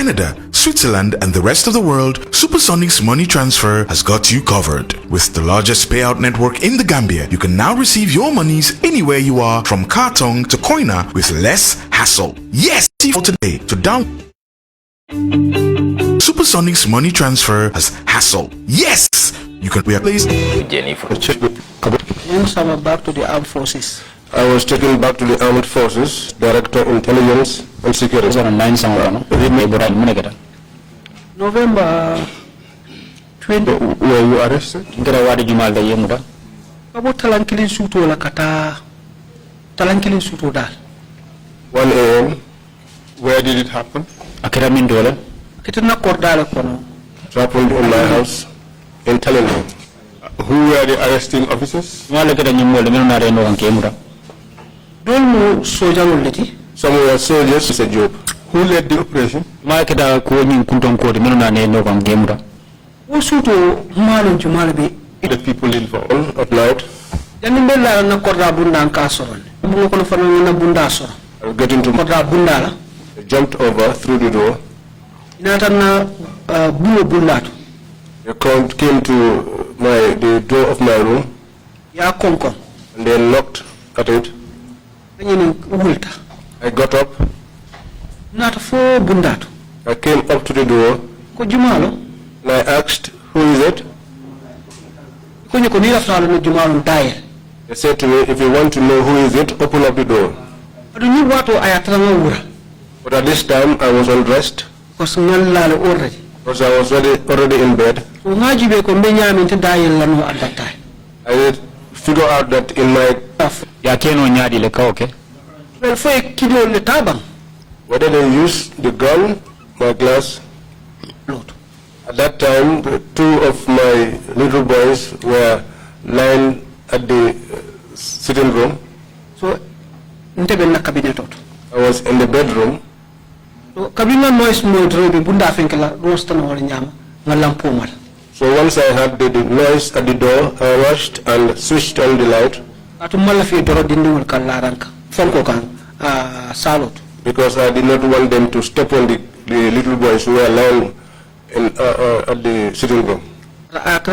Canada, Switzerland, and the rest of the world, Supersonic's money transfer has got you covered. With the largest payout network in the Gambia, you can now receive your monies anywhere you are, from Kartong to Koina, with less hassle. Yes, for today to down. Supersonic's money transfer has hassle. Yes, you can replace. Jennifer. Once I'm back to the armed forces. I was taken back to the armed forces, Director Intelligence and Security. November 20. Were you arrested? About talankilin suto la kata talankilin suto dal. 1 a.m. Where did it happen? Akira Mindola. Kitna kordala kono. It happened in my house in Talendon. Who were the arresting officers? Some were soldiers. It's a job. Who led the operation? The people involved at night. Getting to I jumped over through the door. They came to the door of my room. And they knocked at it. I got up. I came up to the door. And I asked, who is it? They said to me, if you want to know who is it, open up the door. But at this time, I was undressed. Because I was already in bed. I did figure out that in my whether they used the gun, my glass. At that time, two of my little boys were lying at the sitting room. So I was in the bedroom. So once I heard the noise at the door, I rushed and switched on the light. Because I did not want them to step on the little boys who were lying at the sitting room. That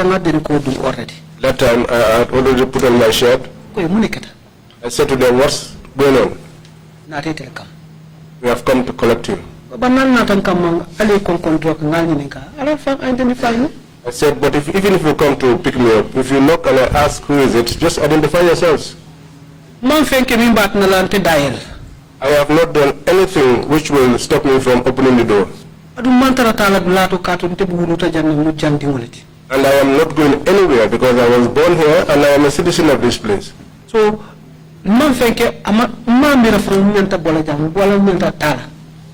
time I had already put on my shirt. I said to them, what's going on? We have come to collect you. I said, but even if you come to pick me up, if you knock and I ask who is it, just identify yourselves. I have not done anything which will stop me from opening the door. And I am not going anywhere because I was born here and I am a citizen of this place. So, I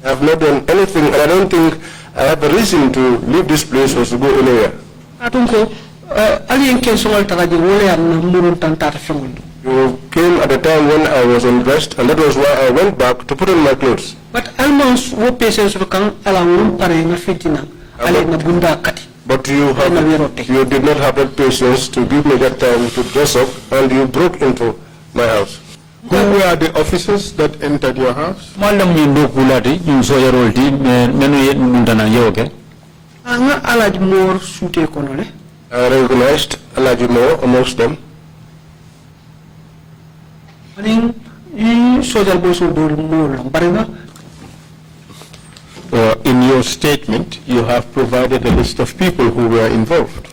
have not done anything, and I don't think I have a reason to leave this place or to go anywhere. You came at a time when I was undressed, and that was why I went back to put on my clothes. But you did not have that patience to give me that time to dress up, and you broke into my house. Who were the officers that entered your house? I recognized Alaji Moore amongst them. In your statement, you have provided a list of people who were involved.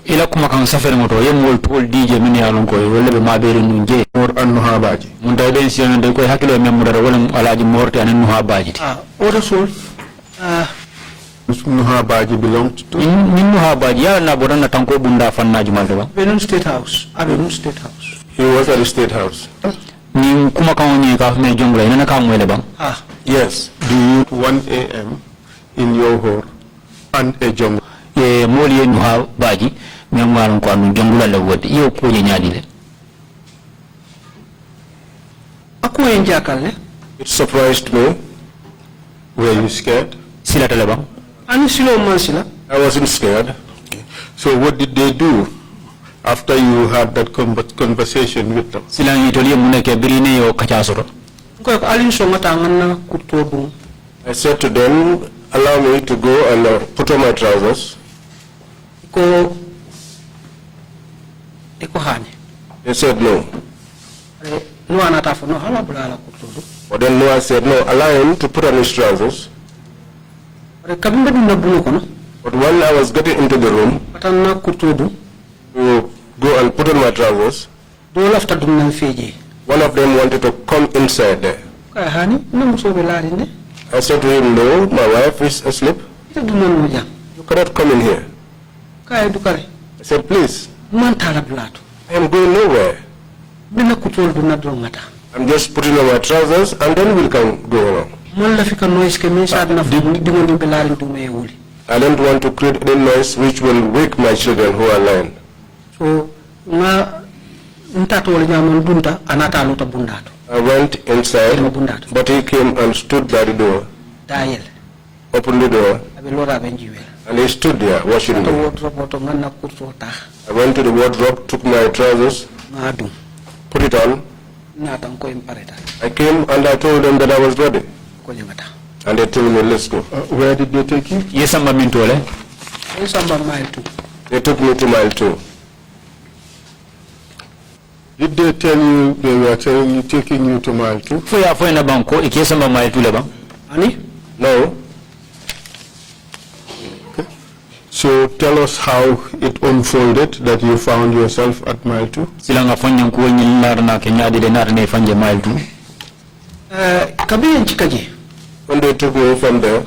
Moore and Nuha Baaji. Nuha Baaji belonged to? Avenue State House. Avenue State House. He was at the State House. Yes. Do you 1 a.m. in your home and a jungle? It surprised me. Were you scared? I wasn't scared. Okay. So what did they do after you had that conversation with them? I said to them, allow me to go and put on my trousers. They said no. But then Noah said, no, allow him to put on his trousers. But when I was getting into the room to go and put on my trousers, one of them wanted to come inside there. I said to him, no, my wife is asleep. You cannot come in here. I said, please. I am going nowhere. I'm just putting on my trousers and then we can go along. I don't want to create any noise which will wake my children who are lying. So, I went inside, but he came and stood by the door. Opened the door, and he stood there watching me. I went to the wardrobe, took my trousers, put it on. I came and I told them that I was ready. And they told me, let's go. Where did they take you? Yes, I'm mile 2. They took me to mile 2. Did they tell you they were taking you to mile 2? No. Okay. So tell us how it unfolded that you found yourself at mile 2. When they took me from there,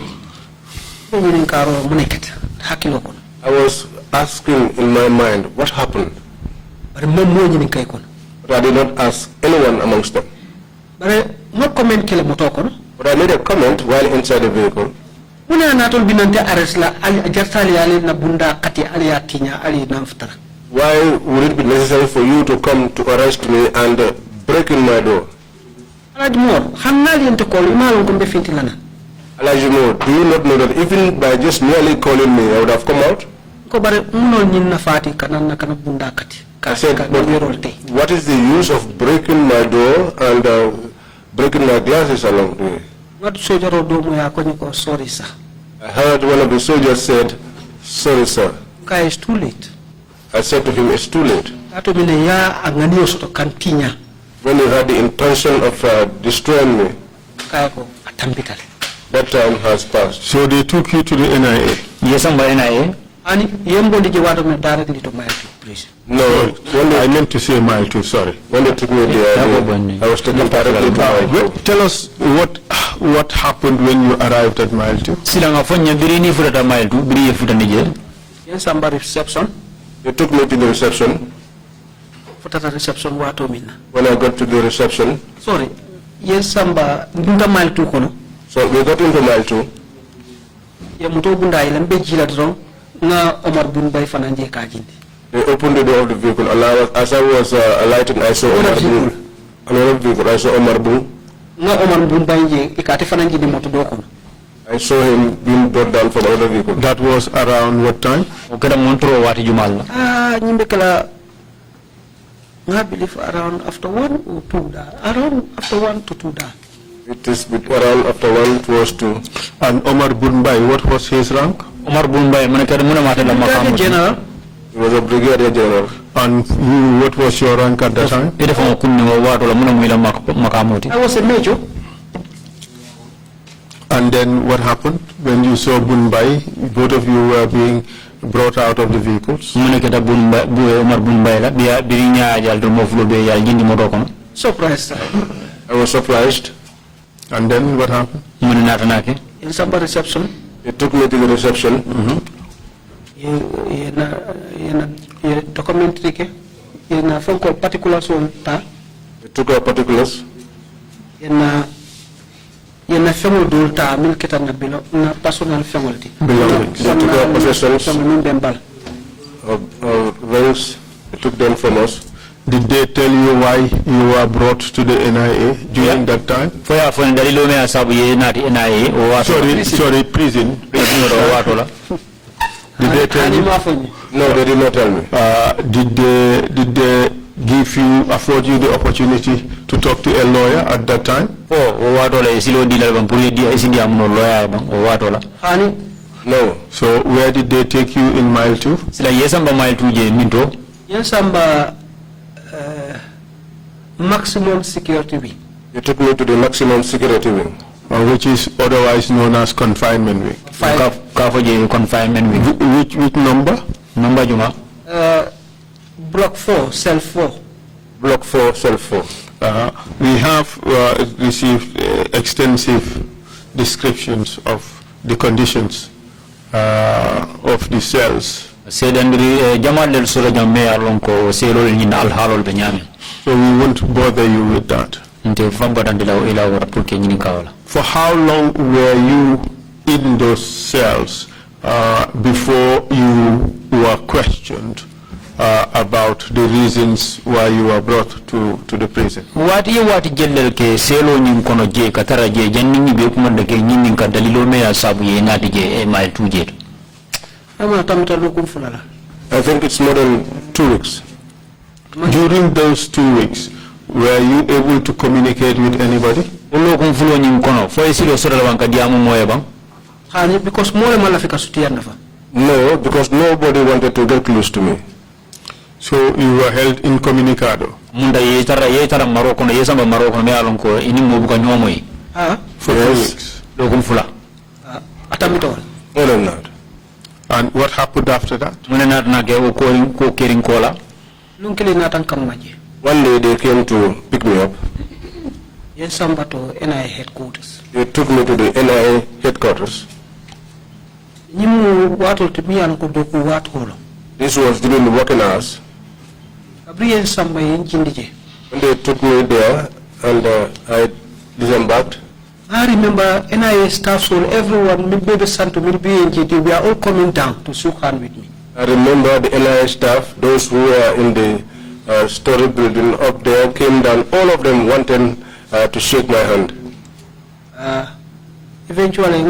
I was asking in my mind, what happened? But I did not ask anyone amongst them. But I made a comment while inside the vehicle. Why would it be necessary for you to come to arrest me and break in my door? Alajimo, do you not know that even by just merely calling me, I would have come out? I said, what is the use of breaking my door and breaking my glasses along the way? I heard one of the soldiers said, sorry sir. It's too late. I said to him, it's too late. When you had the intention of destroying me, that time has passed. So they took you to the NIA? Yes, I'm by NIA. And directly to mile 2, please. No, I meant to say mile 2, sorry. When they took me there, I was taken directly to mile 2. Tell us what happened when you arrived at mile 2. Yes, I'm by reception. They took me to the reception. When I got to the reception. Sorry. Yes, I'm by mile 2. So we got into mile 2. They opened the door of the vehicle. As I was alighting, I saw Omar Boon. Another vehicle, I saw Omar Boon. I saw him being brought down from another vehicle. That was around what time? I believe around after 1 or 2 days. Around after 1 to 2 days. It is around after 1 towards 2. And Omar Bunbai, what was his rank? Omar Bunbai, General. He was a brigadier general. And you, what was your rank at that time? I was a major. And then what happened when you saw Bunbai? Both of you were being brought out of the vehicles. Surprised. I was surprised. And then what happened? In some reception. He took me to the reception. Documentary. In a phone call particulars on ta. He took our particulars. In family dulta milketa na bilo na personal family. They took our possessions. Rings. They took them from us. Did they tell you why you were brought to the NIA during that time? Sorry, prison. Did they tell you? No, they did not tell me. Did they afford you the opportunity to talk to a lawyer at that time? No. So where did they take you in mile 2? Maximum security wing. You took me to the maximum security wing. Which is otherwise known as confinement wing. Confinement wing. Which number? Number Juma? Block 4, cell 4. Block 4, cell 4. We have received extensive descriptions of the conditions of the cells. So we won't bother you with that. For how long were you in those cells before you were questioned about the reasons why you were brought to the prison? I think it's more than 2 weeks. During those 2 weeks, were you able to communicate with anybody? Because No, because nobody wanted to get close to me. So you were held incommunicado for 2 weeks. No, no, not. And what happened after that? One day they came to pick me up. NIA headquarters. They took me to the NIA headquarters. This was during the working hours. When they took me there and I disembarked, I remember NIA staff, so everyone, maybe Santo, maybe NGT, we are all coming down to shake hands with me. I remember the NIA staff, those who were in the story building up there, came down, all of them wanted to shake my hand. Eventually,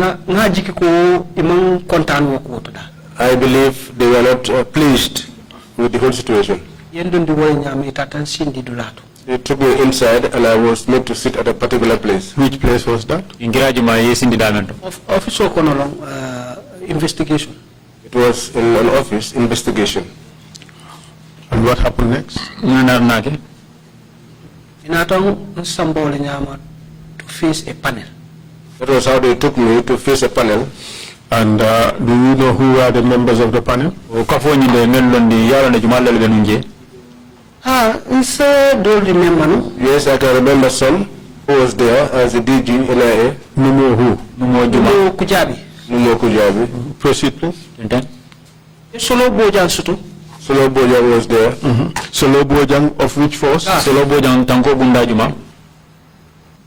I believe they were not pleased with the whole situation. They took me inside and I was made to sit at a particular place. Which place was that? Office investigation. It was in an office investigation. And what happened next? To face a panel. That was how they took me to face a panel. And do you know who are the members of the panel? Don't remember, no? Yes, I can remember some who was there as the DG NIA. Numo who? Numo Kujabi. Numo Kujabi. Proceed, please. Solo Bojang Sutu. Solo Bojang was there. Solo Bojang of which force? Solo Bojang Tanko Bunda Juma.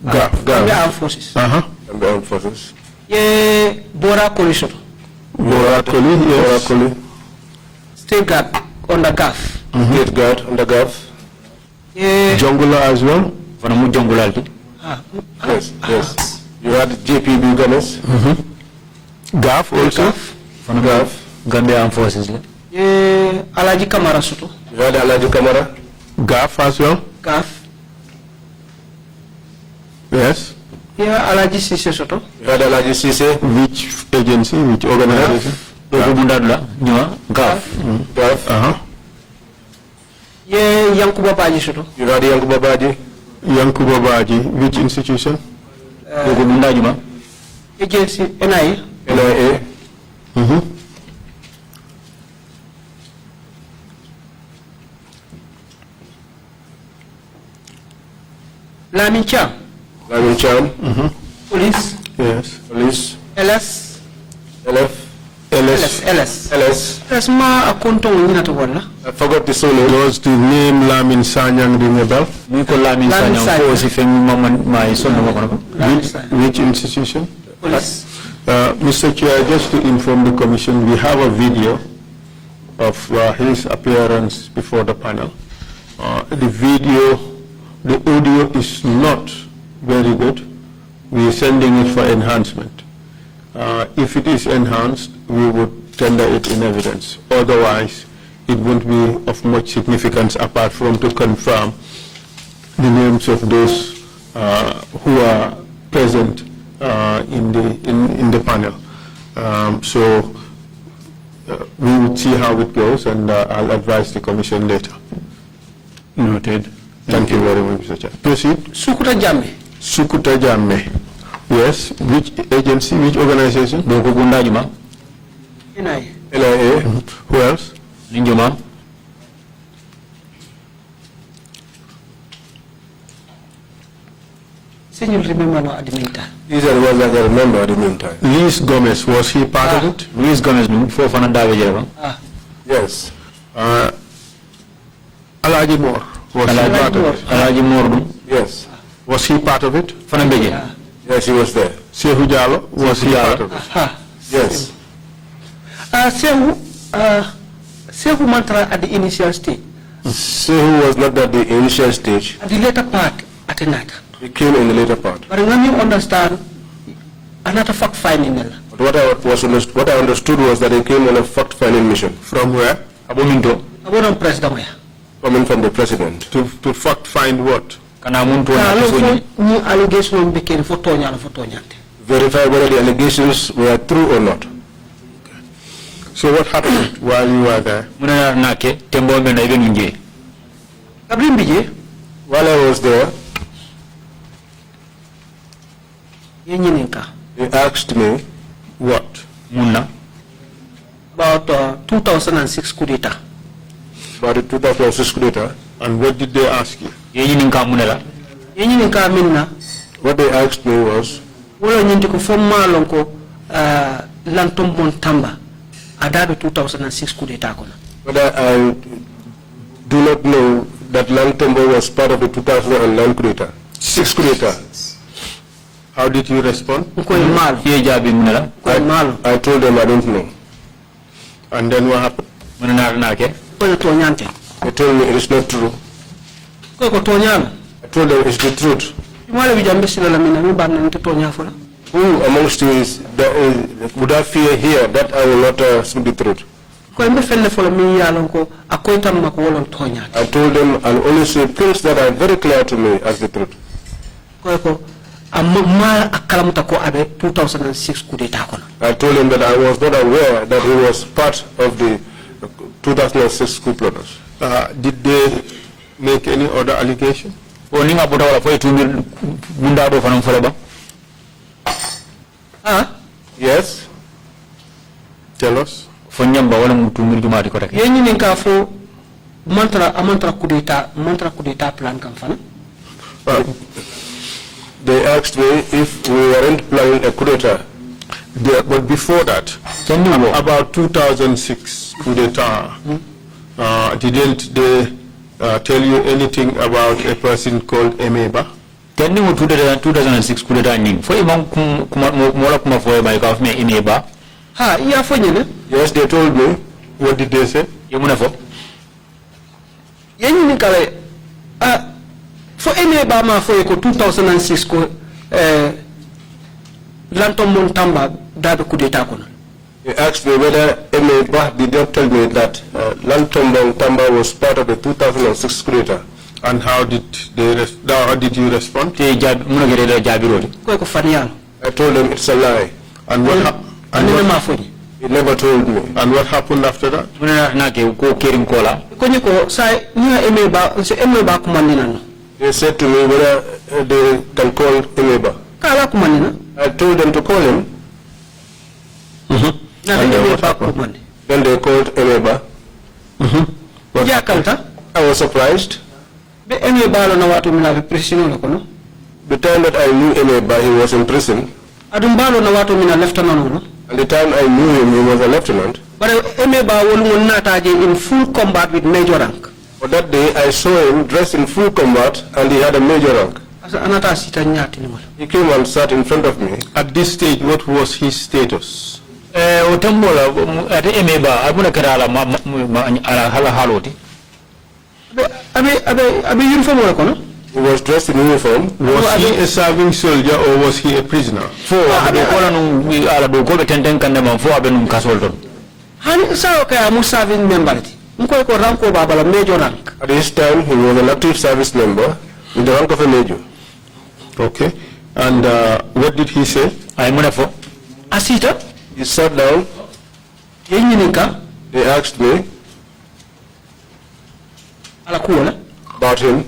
GAF. The armed forces. And the armed forces. Yeah, Bora Koli Sutu. Bora Koli, yes. Bora Koli. State guard on the GAF. State guard on the GAF. Yeah. Jongula as well? Yes, yes. You had JPB gunners. GAF also? GAF. Gambia Armed Forces. Yeah, Alaji Kamara Sutu. You had Alaji Kamara. GAF as well? GAF. Yes. Yeah, Alaji Sise Sutu. You had Alaji Sise. Which agency, which organization? GAF. GAF. Yeah, Yankuba Baaji Sutu. You had Yankuba Baaji. Yankuba Baaji, which institution? Agency NIA. NIA. Lamin Cham. Lamin Cham. Police. Yes. Police. LS. LF. LS. Ma akonto ngina to wala. I forgot the surname. Does the name Lamin Sanyang ring a bell? Lamin Sanyang. Which institution? Police. Mr. Chair, just to inform the Commission, we have a video of his appearance before the panel. The audio is not very good. We are sending it for enhancement. If it is enhanced, we would tender it in evidence. Otherwise, it won't be of much significance apart from to confirm the names of those who are present in the panel. So we will see how it goes, and I'll advise the commission later. Noted. Thank you very much, Mr. Chair. Proceed. Sukuta Jamme. Sukuta Jamme. Yes. Which agency? Which organization? Doko gunda juma. NIA. NIA. Who else? Ninjuma. You'll remember no at the meantime. These are the ones that I remember at the meantime. Luis Gomez, was he part of it? Luis Gomez, for Fananda Vijayava. Yes. Alaji Moore, was he part of it? Alaji Moore. Yes. Was he part of it? Fanambeje. Yes, he was there. Sehu Jallo, was he part of it? Yes. Sehu Mantra at the initial stage. Sehu was not at the initial stage. At the later part, at another. He came in the later part. But when you understand, another fact finding. But what I understood was that he came on a fact-finding mission. From where? Abominto. Abonam president. Coming from the president. To fact-find what? Allegation became for Verify whether the allegations were true or not. So what happened while you were there? While I was there, he asked me what? About 2006 coup d'etat. About the 2006 coup d'etat. And what did they ask you? What they asked me was Adabe 2006 coup d'etat. Whether I do not know that Lantombo was part of the 2009 coup d'etat. 6 coup d'etat. How did you respond? I told them I don't know. And then what happened? They told me it is not true. I told them it's the truth. Who amongst you would have fear here that I will not speak the truth? I told them I'll only say things that are very clear to me as the truth. I told him that I was not aware that he was part of the 2006 coup plotters. Did they make any other allegation? Yes. Tell us. They asked me if we weren't planning a coup d'etat. But before that, about 2006 coup d'etat, didn't they tell you anything about a person called Emeba? 2006 coup d'etat ning fo imam mola kuma fo bay ka me Emeba. Yes, they told me. What did they say? Yemuna fo yenni kale for Emeba ma fo ko 2006 ko Lantom Montamba dabe coup d'etat kono. He asked me whether Emeba did not tell me that Lantom Montamba was part of the 2006 coup d'etat. And how did you respond? I told him it's a lie. And what happened? He never told me. And what happened after that? They said to me whether they can call Emeba. I told them to call him. Then they called Emeba. I was surprised. The time that I knew Emeba, he was in prison. And the time I knew him, he was a lieutenant. But Emeba was in full combat with major rank. But that day, I saw him dressed in full combat, and he had a major rank. He came and sat in front of me. At this stage, what was his status? He was dressed in uniform. Was he a serving soldier or was he a prisoner? At this time, he was an active service member. with the rank of a major. Okay. And what did he say? Ay mo na fo. Asita, He sat down, yenyinika, they asked me ala kuola, about him.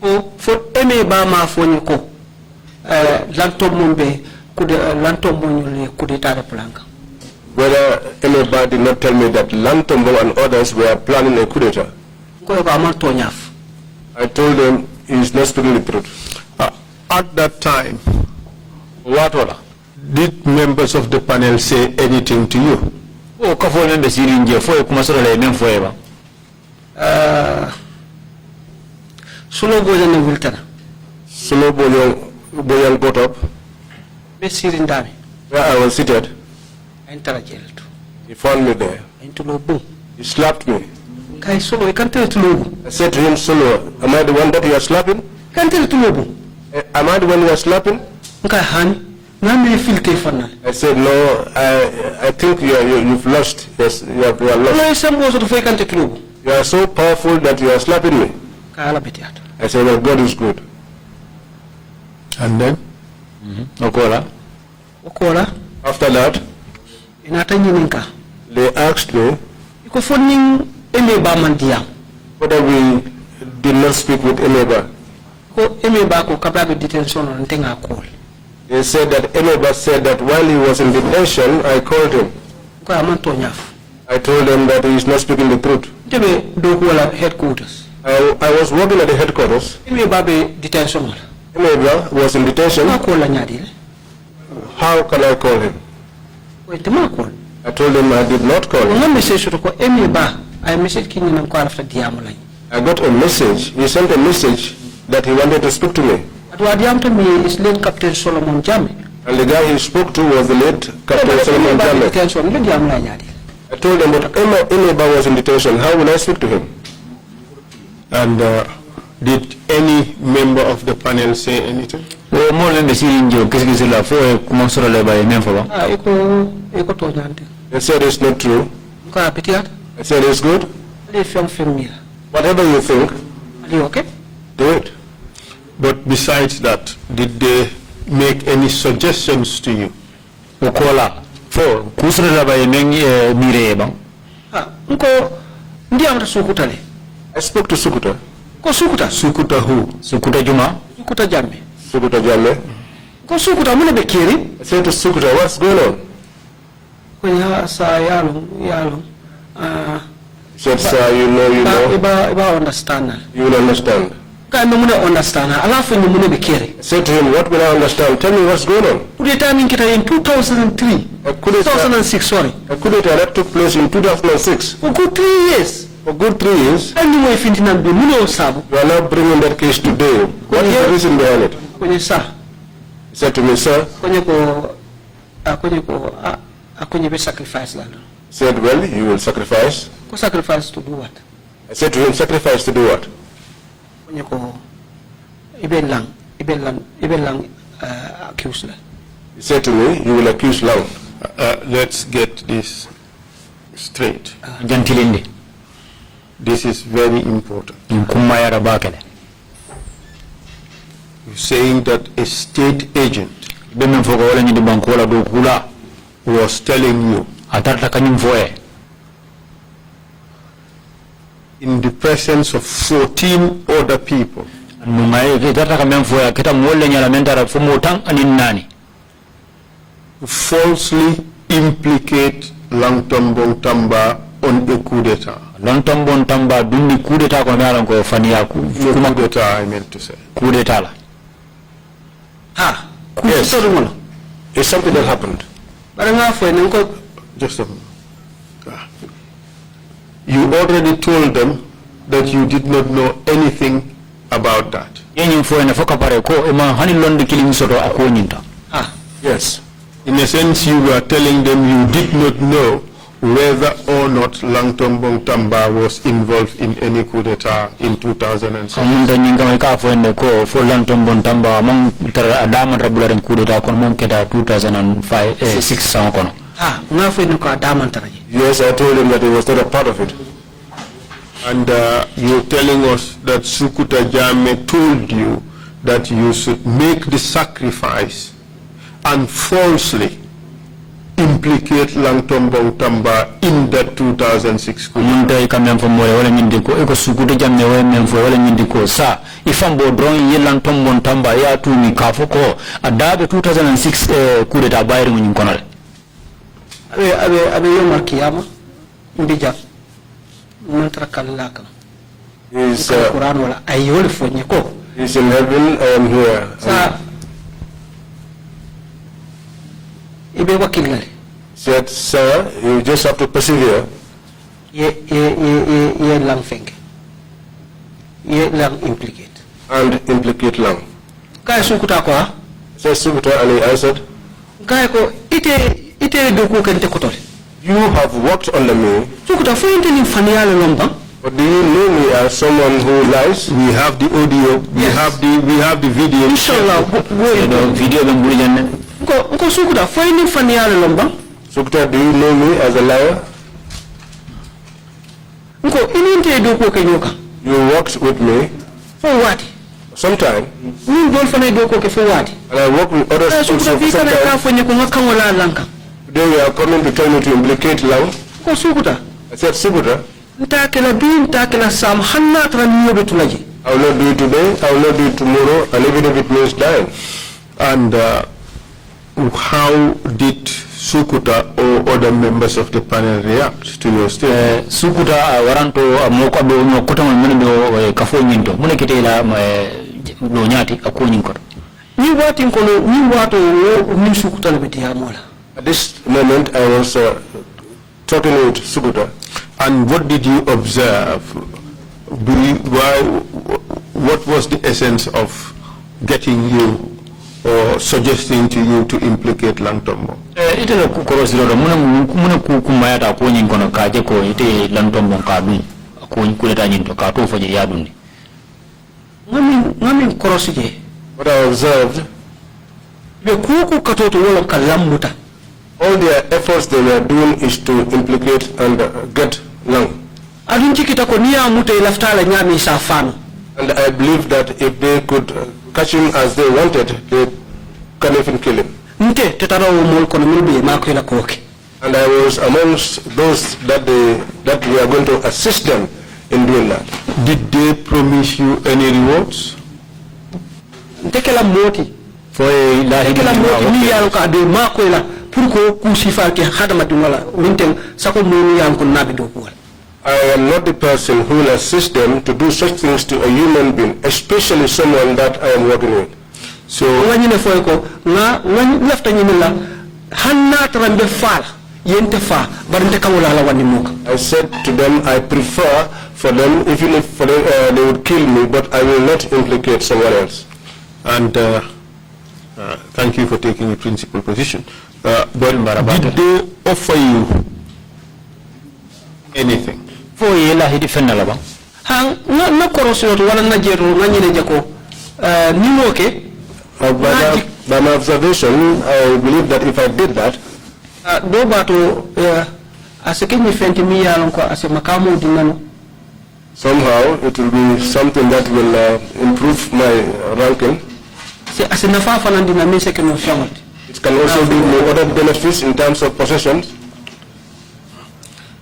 o fo eme ba ma fonyi ko, lanto mumbe, lanto monyule kudeta de planka. Whether anybody did not tell me that Lantombo and others were planning a coup d'etat. Ko ba man to nyaf. I told them he is not speaking the truth. At that time, What wala? did members of the panel say anything to you? O ka fo membe sirinje fo kuma soro le men fo eba. Sulo boja ne wultana. Suno Boyang got up Be sirindami. where I was seated. Entara jeltu. He found me there. Entulo bu. He slapped me. Kai solo ikante tulobu. I said to him, Suno, am I the one that you are slapping? Kante tulobu. Am I the one you are slapping? Nkai hani. Nami filte fanal. I said, no, I think you've lost. Yes, you are lost. Wala isambo so fay kante tulobu. You are so powerful that you are slapping me. Kai ala betiata. I said, well, God is good. And then? Okola. Okola. After that, Inata nyininka. they asked me Iko foning eme ba mandiam. whether we did not speak with Emeba. Ko eme ba ko kababe detention on tenga call. They said that Emeba said that while he was in detention, I called him. Ko amanto nyaf. I told him that he is not speaking the truth. Tebe do wala headquarters. I was working at the headquarters. Eme ba be detention wala. Emeba was in detention. Ma call la nyadi. How can I call him? Ko tema call. I told him I did not call him. Nga message ko eme ba ay message kini nam ko after diamo lañ. I got a message. He sent a message that he wanted to speak to me. Adwa diam to me is late Captain Solomon Jame. And the guy he spoke to was the late Captain Solomon Jammeh. Detention le diam la nyadi. I told him that Emeba was in detention. How will I speak to him? And did any member of the panel say anything? O mo membe sirinje kesi la fo kuma soro le ba men fo ba. Ah iko to nyante. They said it's not true. Ko apetiat. I said it's good. Le fiam femia. Whatever you think, Ali okay? do it. But besides that, did they make any suggestions to you? Okola. Fo kusoro le ba men mire ba. Ah nko ndiam ta sukutale. I spoke to Sukuta. Ko sukuta. Sukuta who? Sukuta Juma. Sukuta Jame. Sukuta Jammeh. Ko sukuta mune be kiri. I said to Sukuta, what's going on? Ko ya sa yalo. Ah He said, sir, you know, iba understand. you will understand. Ka no mune understand. Alafu ni mune be kiri. I said to him, what will I understand? Tell me what's going on. Kudeta kita in 2003. 2006, sorry. A coup d'etat that took place in 2006. For good 3 years. For good 3 years, And you were finting and be mune osabu. you are now bringing that case today. What is the reason behind it? Kwenye sa. He said to me, sir, Kwenye be sacrifice lalo. he said, well, you will sacrifice. Ko sacrifice to do what? I said to him, sacrifice to do what? Kwenye ko ibelang accuse la. He said to me, you will accuse Lang. Let's get this straight. Jantilinde. This is very important. Kuma ya rabakele. You're saying that a state agent Be men fo ko wala ni de banko wala do kula. was telling you Atarta kanyum fo e. in the presence of 14 other people Nungaye ke tarta kamen fo ya kita molle nyala mentara fo motang anin nani. to falsely implicate Langtombong Tamba on a coup d'etat. Lantombon tamba dundi coup d'etat ko ngalan ko faniya ku Coup d'etat, I meant to say. coup d'etat la. Ha. Yes. Yes. It's something that happened. Bara nga fo ne ko Just a moment. You already told them that you did not know anything about that. Yenyin fo ene foka pare ko e ma hani londo kilin soto ako nyinta. ah Yes. In a sense, you were telling them you did not know whether or not Langtombong Tamba was involved in any coup d'etat in 2006. Nyinta nyinga mai ka fo ene ko fo Lantombon tamba mon tara adama rabularen coup d'etat kon mon keda 2005 6 san kono. nga fo ne ko adamantara ji. Yes, I told him that he was not a part of it. And you're telling us that Sukuta Jame told you that you should make the sacrifice and falsely implicate Langtombong Tamba in that 2006 coup. Muntai kamem fo moy wala nyindiko e ko Sukuta Jamme way mem fo wala nyindiko sa ifambo dron ye Langtombong Tamba ya tumi kafo ko adabe 2006 coup d'état bayri ngun konale. Abe yoma kiyama mbija mantra kalaka. He's Quran wala ayol fo nyiko. He's in heaven, I am here. Said, sir, you just have to persevere. Ye lang feng. Ye lang implicate. And implicate lang. Kaya Sukuta ko ha? Said Sukuta, and he answered, Kaya ko, ite doku kente kotole. you have worked under me. Sukuta, fo inte ni faniale lombang? But do you know me as someone who lies? We have the audio, Yes. we have the video. Inshallah, Video ben buri janne. Nko Sukuta, fo inte faniale lombang? Sukuta, do you know me as a liar? Nko ininte doku kenyoka. You worked with me Fo wati. sometime, Ni dol fane doku ke fo wati. and I worked with others also Sukuta, vi kana ka sometime. fo nyeko ngaka wala lanka. Today we are coming to tell me to implicate lang. Nko Sukuta, I said, Sukuta, ntakela bi ntakela sam hanna tra niyobe tulaji. I will not do it today, I will not do it tomorrow, and even if it means dying. And how did Sukuta or other members of the panel react to your statement? Sukuta waranto moko do no kota mon do kafo nyinto mun kitela do nyati ako nyinko. Ni wati nkono ni wato ni Sukuta lebeti ya mola. At this moment, I was talking with Sukuta. And what did you observe? What was the essence of getting you or suggesting to you to implicate Langtombo? Ite lo korosi lo muna kumayata ko nyinko no kaje ko ite Langtombo ka dun ko kuleta nyinto ka to fo je yadundi. Ngami korosi je. What I observed, Be kuku katoto wala kalamuta. all their efforts they were doing is to implicate and get Lang. Adun chikita ko niya muta ilaftala nyami sa fano. And I believe that if they could catch him as they wanted, they can even kill him. Nte tetara wo mol kono milbe mako ila koke. And I was amongst those that we are going to assist them in doing that. Did they promise you any rewards? Ntekela moti. Fo ilahi Ntekela moti ni yalo ka de mako ila purko kusifa ke hadama dumala winten sako moni yanko nabi do ko. I am not the person who will assist them to do such things to a human being, especially someone that I am working with. So Ngani ne foy ko nga lafta nyimila hanna trambe fala yente fa barinte kamola la wani muka. I said to them, I prefer for them, even if they would kill me, but I will not implicate someone else. and thank you for taking a principal position. But did they offer you anything? fo ilahi defenda la ba. Ha na korosio to wala na jero na nyine jako ni moke By my observation, I believe that if I did that, do bato aseke mi fenti mi yalon ko ase makamu dinano. somehow it will be something that will improve my ranking. Se ase nafa fana dina mi seke no fiamot. It can also give me other benefits in terms of possessions.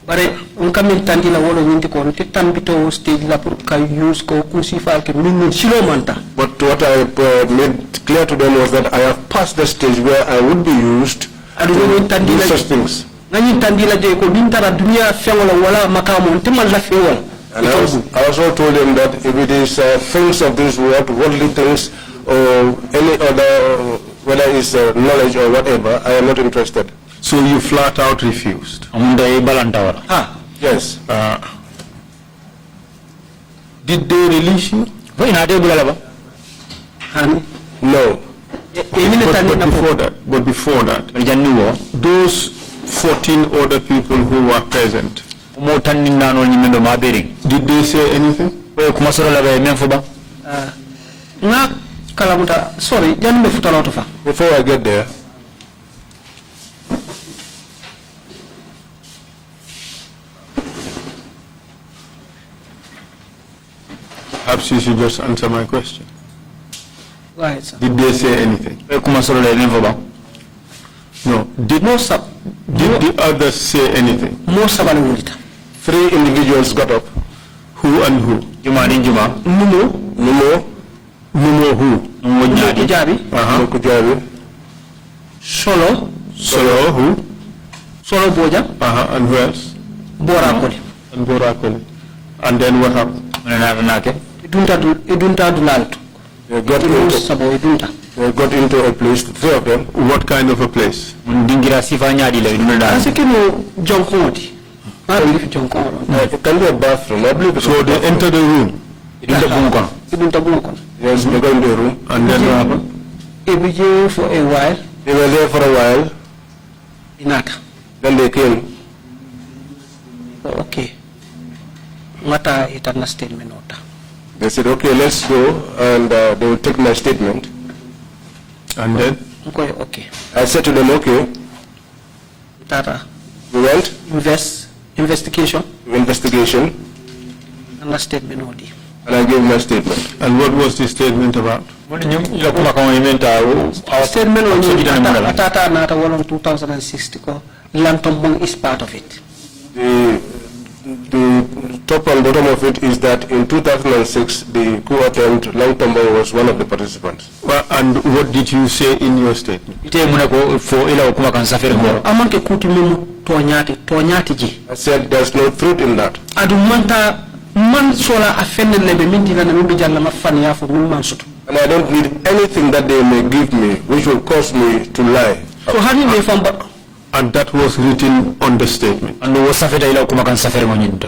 Bare unkamin tandila wolo nyinti ko nti tambito stage la pour ka use ko kusifa ke min silo manta. But what I made clear to them was that I have passed the stage where I would be used Adu to do such things. Nani tandila je ko bintara dunia fiangola wala makamu nti man la fiwala. And I also told them that if it is things of this world, worldly things, or any other, whether it's knowledge or whatever, I am not interested. So you flat out refused? Amunda e balanta wala. Ha. Yes. Did they release you? Fo ina de bulala ba. Hani. No. But before that, Janni wo those 14 other people who were present, mo tanni nano ni mendo mabering. did they say anything? Ko kuma soro la be men fo ba. Nga kalamuta sorry jan me futala to fa. Before I get there, perhaps you should just answer my question. Right, sir. Did they say anything? No. Did the others say anything? Most of the 3 individuals got up. Who and who? Numo who? Jabi, Kujabi. Solo Who? Solo Boja, And who else? Borakoli. And Borakoli. And then what happened? Idunta Dulalto. They got into a place, 3 of them. What kind of a place? It can be a bathroom. I believe So they entered the room. Yes, they got into the room. And then what happened? For a while. They were there for a while. Then they came. Okay. Mata itana statement nota. They said, okay, let's go, and they will take my statement. And then? Okay. I said to them, okay. Tata. We went. Investigation. And a statement only. And I gave my statement. And what was the statement about? Statement only. Tata nata wala 2060 ko. Lantombong is part of it. The top and bottom of it is that in 2006, the coup attempt, Lantombong was one of the participants. Well, and what did you say in your statement? I said there's no truth in that. And I don't need anything that they may give me which will cause me to lie. So how do you from? And that was written on the statement. And was safeta ila kuma kan safere mo nyinto.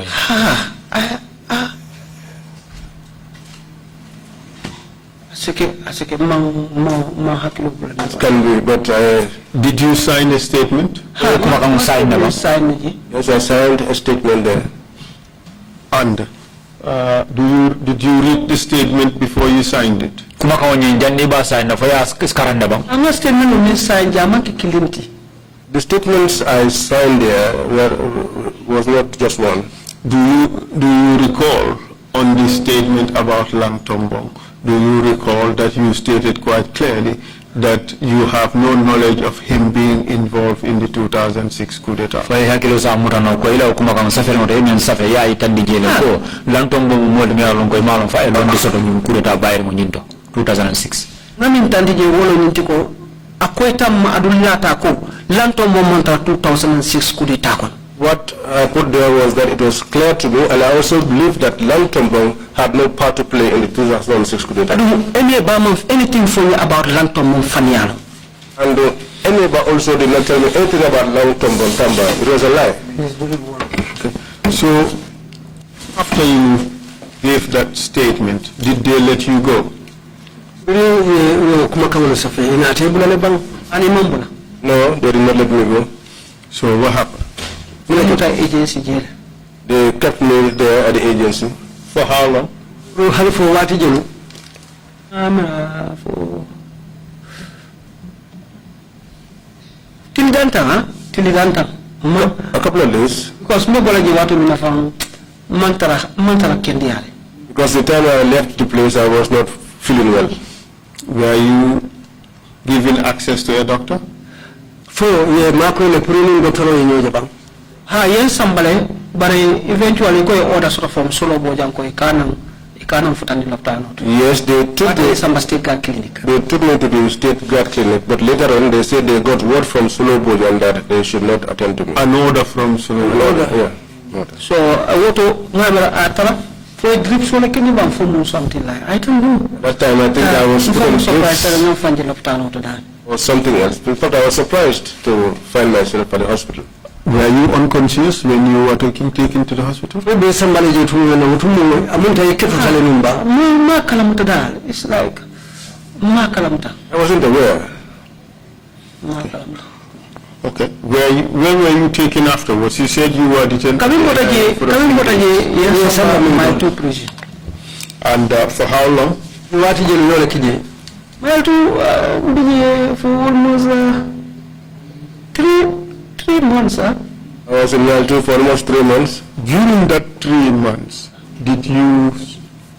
Asike ma hakilo it can be, but did you sign a statement? Kuma kan sign na sign ji. Yes, I signed a statement there. And did you read the statement before you signed it? Kuma kan onye jandi ba sign na fa ya skaranda bang. Anga statement no sign jama ki kilinti. The statements I signed there was not just one. Do you recall on the statement about Lang Tombong, do you recall that you stated quite clearly that you have no knowledge of him being involved in the 2006 coup d'etat? Lang Tombong mo de alon ko malon fa elon di soto coup d'etat bayir mo nyinto 2006. Namin tandije wolo nyintiko akweta ma adullata ko Lantombo monta 2006 coup d'etat kon. What I put there was that it was clear to me, and I also believe that Lantombong had no part to play in the 2006 coup d'etat. Anything for you about Lantombong Faniano? And Eneba also did not tell me anything about Lantombong Tamba. It was a lie. Okay. So, after you gave that statement, did they let you go? No, they did not let me go. So what happened? They kept me there at the agency. For how long? For what did you till Ganta, A couple of days. Because nobody wanted me from Mantara Kendiare. Because the time I left the place, I was not feeling well. Were you given access to a doctor? For ye Marco le Pruning doctor in Yojabang. Yes, somebody, but eventually go order sort of from Solo Bojanko, Ikanam Futani Laptano. Yes, they took me some state guard clinic. They took me to the state guard clinic, but later on they said they got word from Solo Bojan that they should not attend to me. An order from Solo Bojan? Yeah. So I want to for a grip so like anyone for something like I don't know. That time I think I was surprised or something else. In fact, I was surprised to find myself at the hospital. Were you unconscious when you were taken to the hospital? It's like I wasn't aware. Okay. When were you taken afterwards? You said you were detained. And for how long? Well, for almost 3 months, I was in Yaltu for almost 3 months. During that 3 months, did you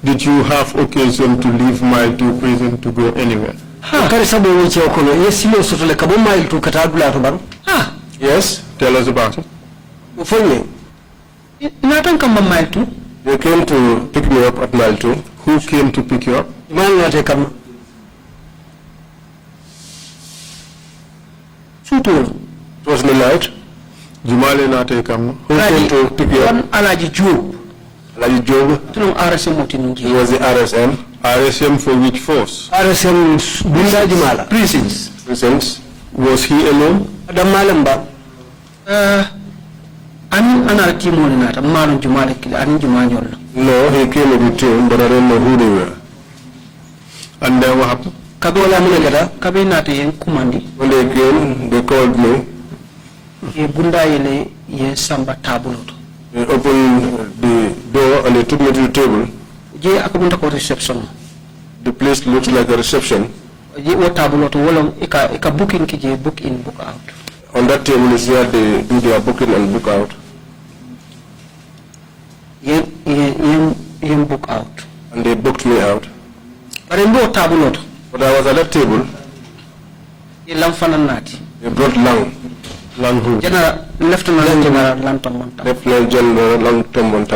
Did you have occasion to leave Mile 2 prison to go anywhere? Kari sabo wiche okono yesilo sotole kabo Mile 2 katadula to bang. Yes, tell us about it. Ufonye, Natan kamba Mile 2. they came to pick me up at Mile 2. Who came to pick you up? Man nate kama. Sutul. It was midnight. Jumale Nate Kam. Who came to pick you up? One Alaji Job. Alaji Job. Tunong RSM motinungi. He was the RSM. RSM for which force? RSM Bunda Jumala. Prisons. Prisons. Was he alone? Adam Malamba. Ani anarki mo nata malu Jumala kili ani Jumanyol. No, he came with the team, but I don't know who they were. And then what happened? Kabola munegada kabe nata yen kumandi. When they came, they called me. Ye Bunda yele ye samba tabuloto. They opened the door and they took me to the table. Je akabunta ko reception. The place looks like a reception. Je wo tabuloto wolom ika booking ki je book in book out. On that table is where they do their booking and book out. Yen book out. And they booked me out. But in both tabuloto. But I was at that table. Ye lamfana nati. They brought Lang. Lang who? General Lieutenant General Lanton Montana. Lieutenant General Lang Tombon.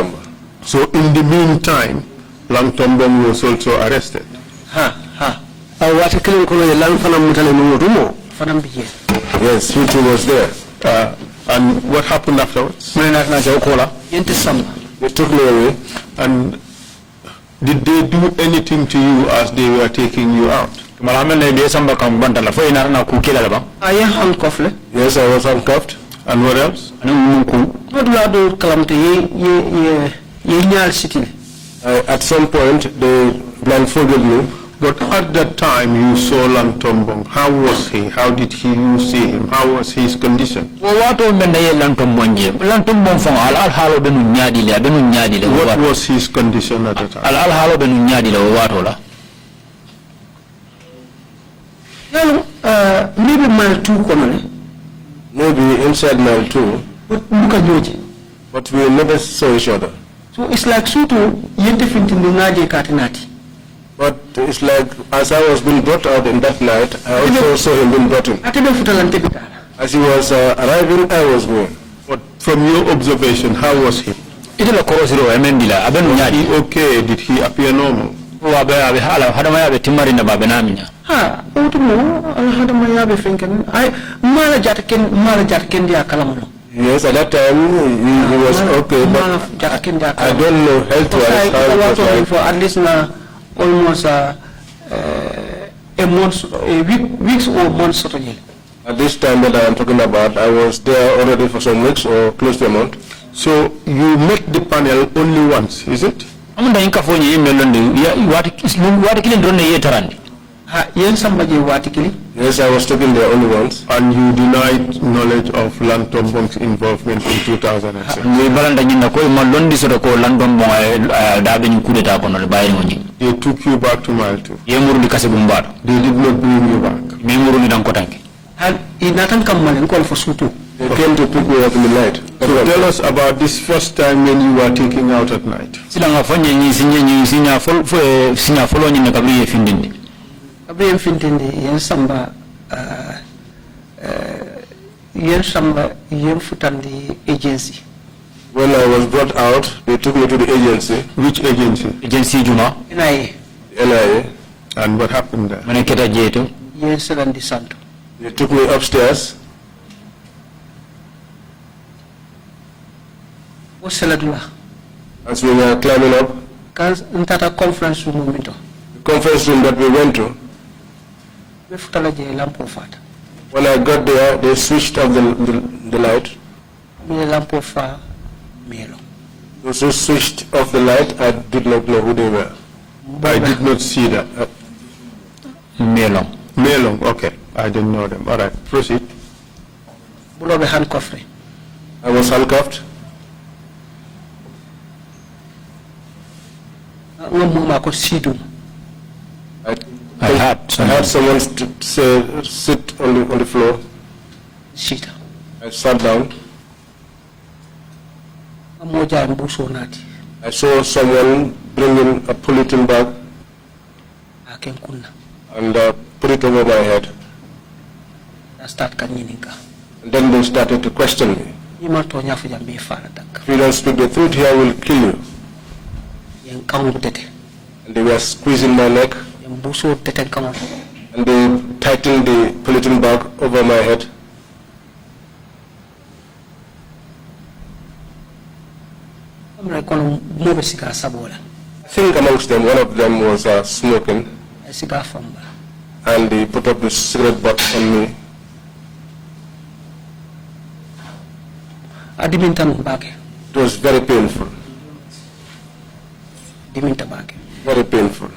So in the meantime, Lang Tombon was also arrested. What a killing colonel Lanfana Mutale Murumo. Fanambi. Yes, he too was there. And what happened afterwards? Yente Samba. They took me away. And did they do anything to you as they were taking you out? I am handcuffed. Yes, I was handcuffed. And what else? At some point, they blindfolded me. But at that time, you saw Lang Tombong. How was he? How did you see him? How was his condition? What was his condition at the time? Maybe Mile 2 Maybe inside Mile 2. But we never saw each other. So it's like Sutu Yente Fintingaji Katinati. But it's like, as I was being brought out in that night, I also saw him being brought in. As he was arriving, I was going. But from your observation, how was he? Was he okay? Did he appear normal? Yes, at that time he was okay, but I don't know health-wise how it was like. For at least almost a month, weeks or months. At this time that I am talking about, I was there already for some weeks or close to a month. So you met the panel only once, is it? Yes, I was taken there only once. And you denied knowledge of Lang Tombong's involvement in 2006. They took you back to Mile 2. They did not bring you back. They came to pick me up in the night. So tell us about this first time when you were taken out at night. Gabriel Fintindi, Yen Samba, Yen Futandi agency. When I was brought out, they took me to the agency. Which agency? Agency Juma. NIA. NIA. And what happened there? Yen Selan Santo. They took me upstairs. What's Seladula? As we were climbing up. Ntata conference room. The conference room that we went to. When I got there, they switched off the light. Those who switched off the light, I did not know who they were. I did not see that. Melong, okay. I didn't know them. All right, proceed. I was handcuffed. I had someone say, sit on the floor. Sit. I sat down. I saw someone bring in a polythene bag and put it over my head. And then they started to question me. If you don't speak the truth here, I will kill you. And they were squeezing my neck. And they tightened the polythene bag over my head. I think amongst them, one of them was smoking. And they put up the cigarette butt on me. It was very painful. Very painful.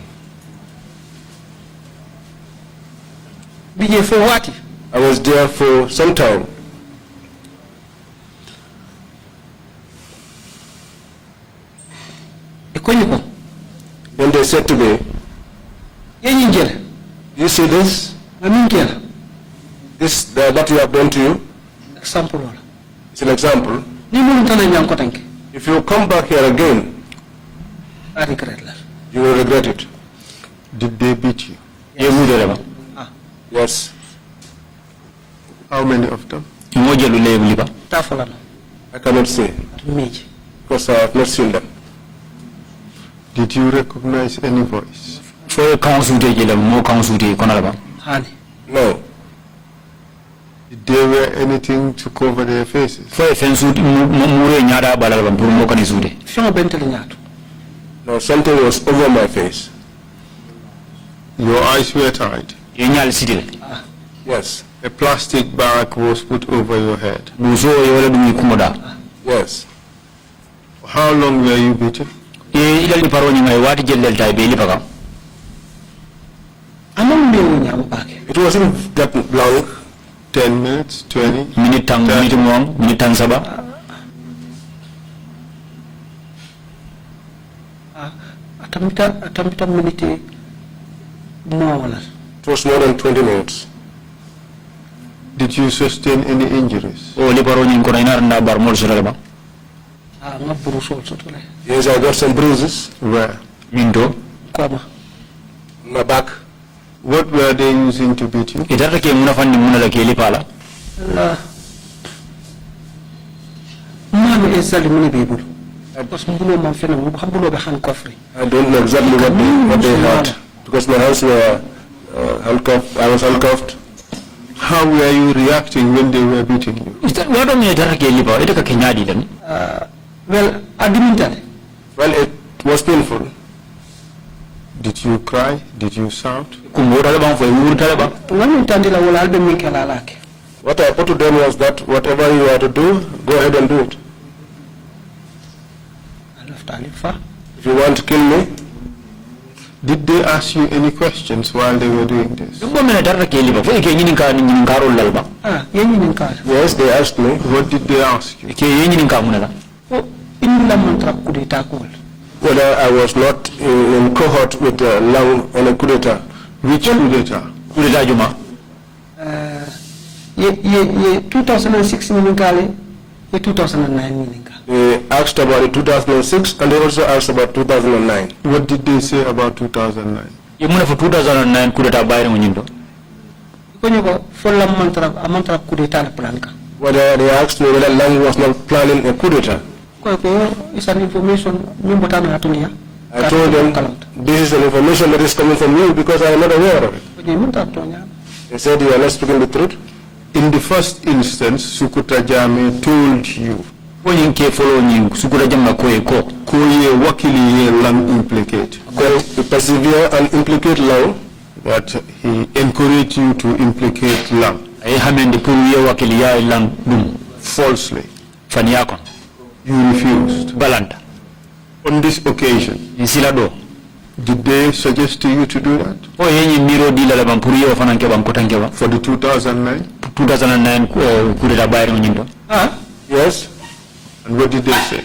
For what? I was there for some time. Then they said to me, you see this? This that you have done to you? Example. It's an example. If you come back here again, you will regret it. Did they beat you? Yes. How many of them? I cannot say, because I have not seen them. Did you recognize any voice? No. Did they wear anything to cover their faces? No, something was over my face. Your eyes were tied? Yes. A plastic bag was put over your head? Yes. How long were you beaten? It wasn't that long. 10 minutes, 20? It was more than 20 minutes. Did you sustain any injuries? Yes, I got some bruises. Where? My back. What were they using to beat you? I don't know exactly what they had, because my hands were handcuffed. I was handcuffed. How were you reacting when they were beating you? Well, it was painful. Did you cry? Did you shout? What I put to them was that whatever you are to do, go ahead and do it. If you want to kill me. Did they ask you any questions while they were doing this? Yes, they asked me. What did they ask you? Whether I was not in cohort with Lang on a coup d'etat. Which coup d'etat? 2006 2009 They asked about it 2006 and they also asked about 2009. What did they say about 2009? For 2009 coup d'etat bayre mo nyindo. Whether they asked me whether Lang was not planning a coup d'etat. It's an information I told them this is an information that is coming from you because I am not aware of it. They said you are not speaking the truth. In the first instance, Sukuta Jame told you Koye Lang implicate. To persevere and implicate Lang. But he encouraged you to implicate Lang. Falsely. You refused. Balanta. On this occasion, did they suggest to you to do that? For the 2009? 2009 coup d'etat bayre mo nyindo. Yes. And what did they say?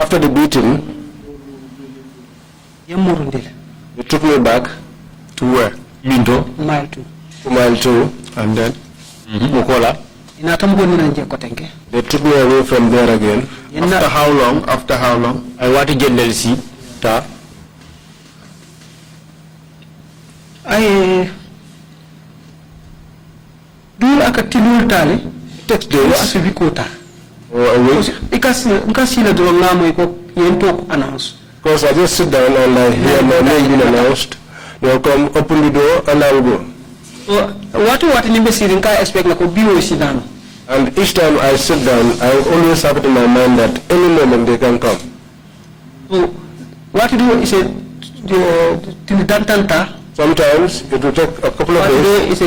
After the beating, they took me back. To where? Minto. Mile 2. To mile 2. And then? Mukola. They took me away from there again. After how long? After how long? I want to get LC. Ta. I do akatilul tale. Text days. Or a week. Because I just sit down and I hear my name being announced. They'll come, open the door, and I will go. What expect And each time I sit down, I always have it in my mind that any moment they can come. What to do is Sometimes it will take a couple of days.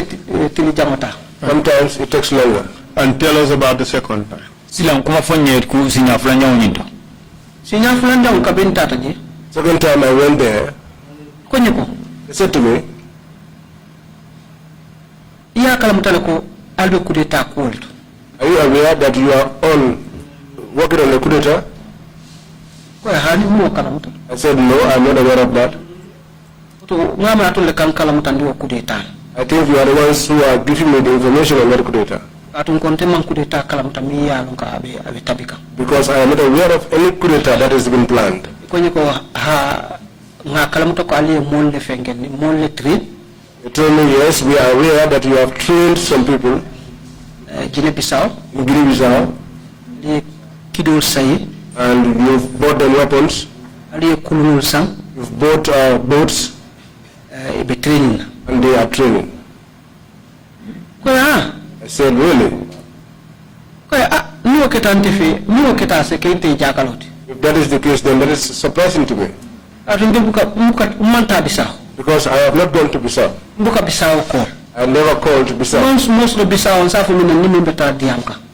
Sometimes it takes longer. And tell us about the second time. Silang kuma fonye ku sinya fulanja unyinto. Second time I went there. They said to me, Iya are you aware that you are on working on a coup d'etat? I said, no, I'm not aware of that. I think you are the ones who are giving me the information on that coup d'etat. Because I am not aware of any coup d'etat that has been planned. They told me, yes, we are aware that you have trained some people in Guinea-Bissau, and you've bought them weapons, you've bought boats, and they are training. I said, really? If that is the case, then that is surprising to me. Because I have not gone to Bissau. I have never called to Bissau.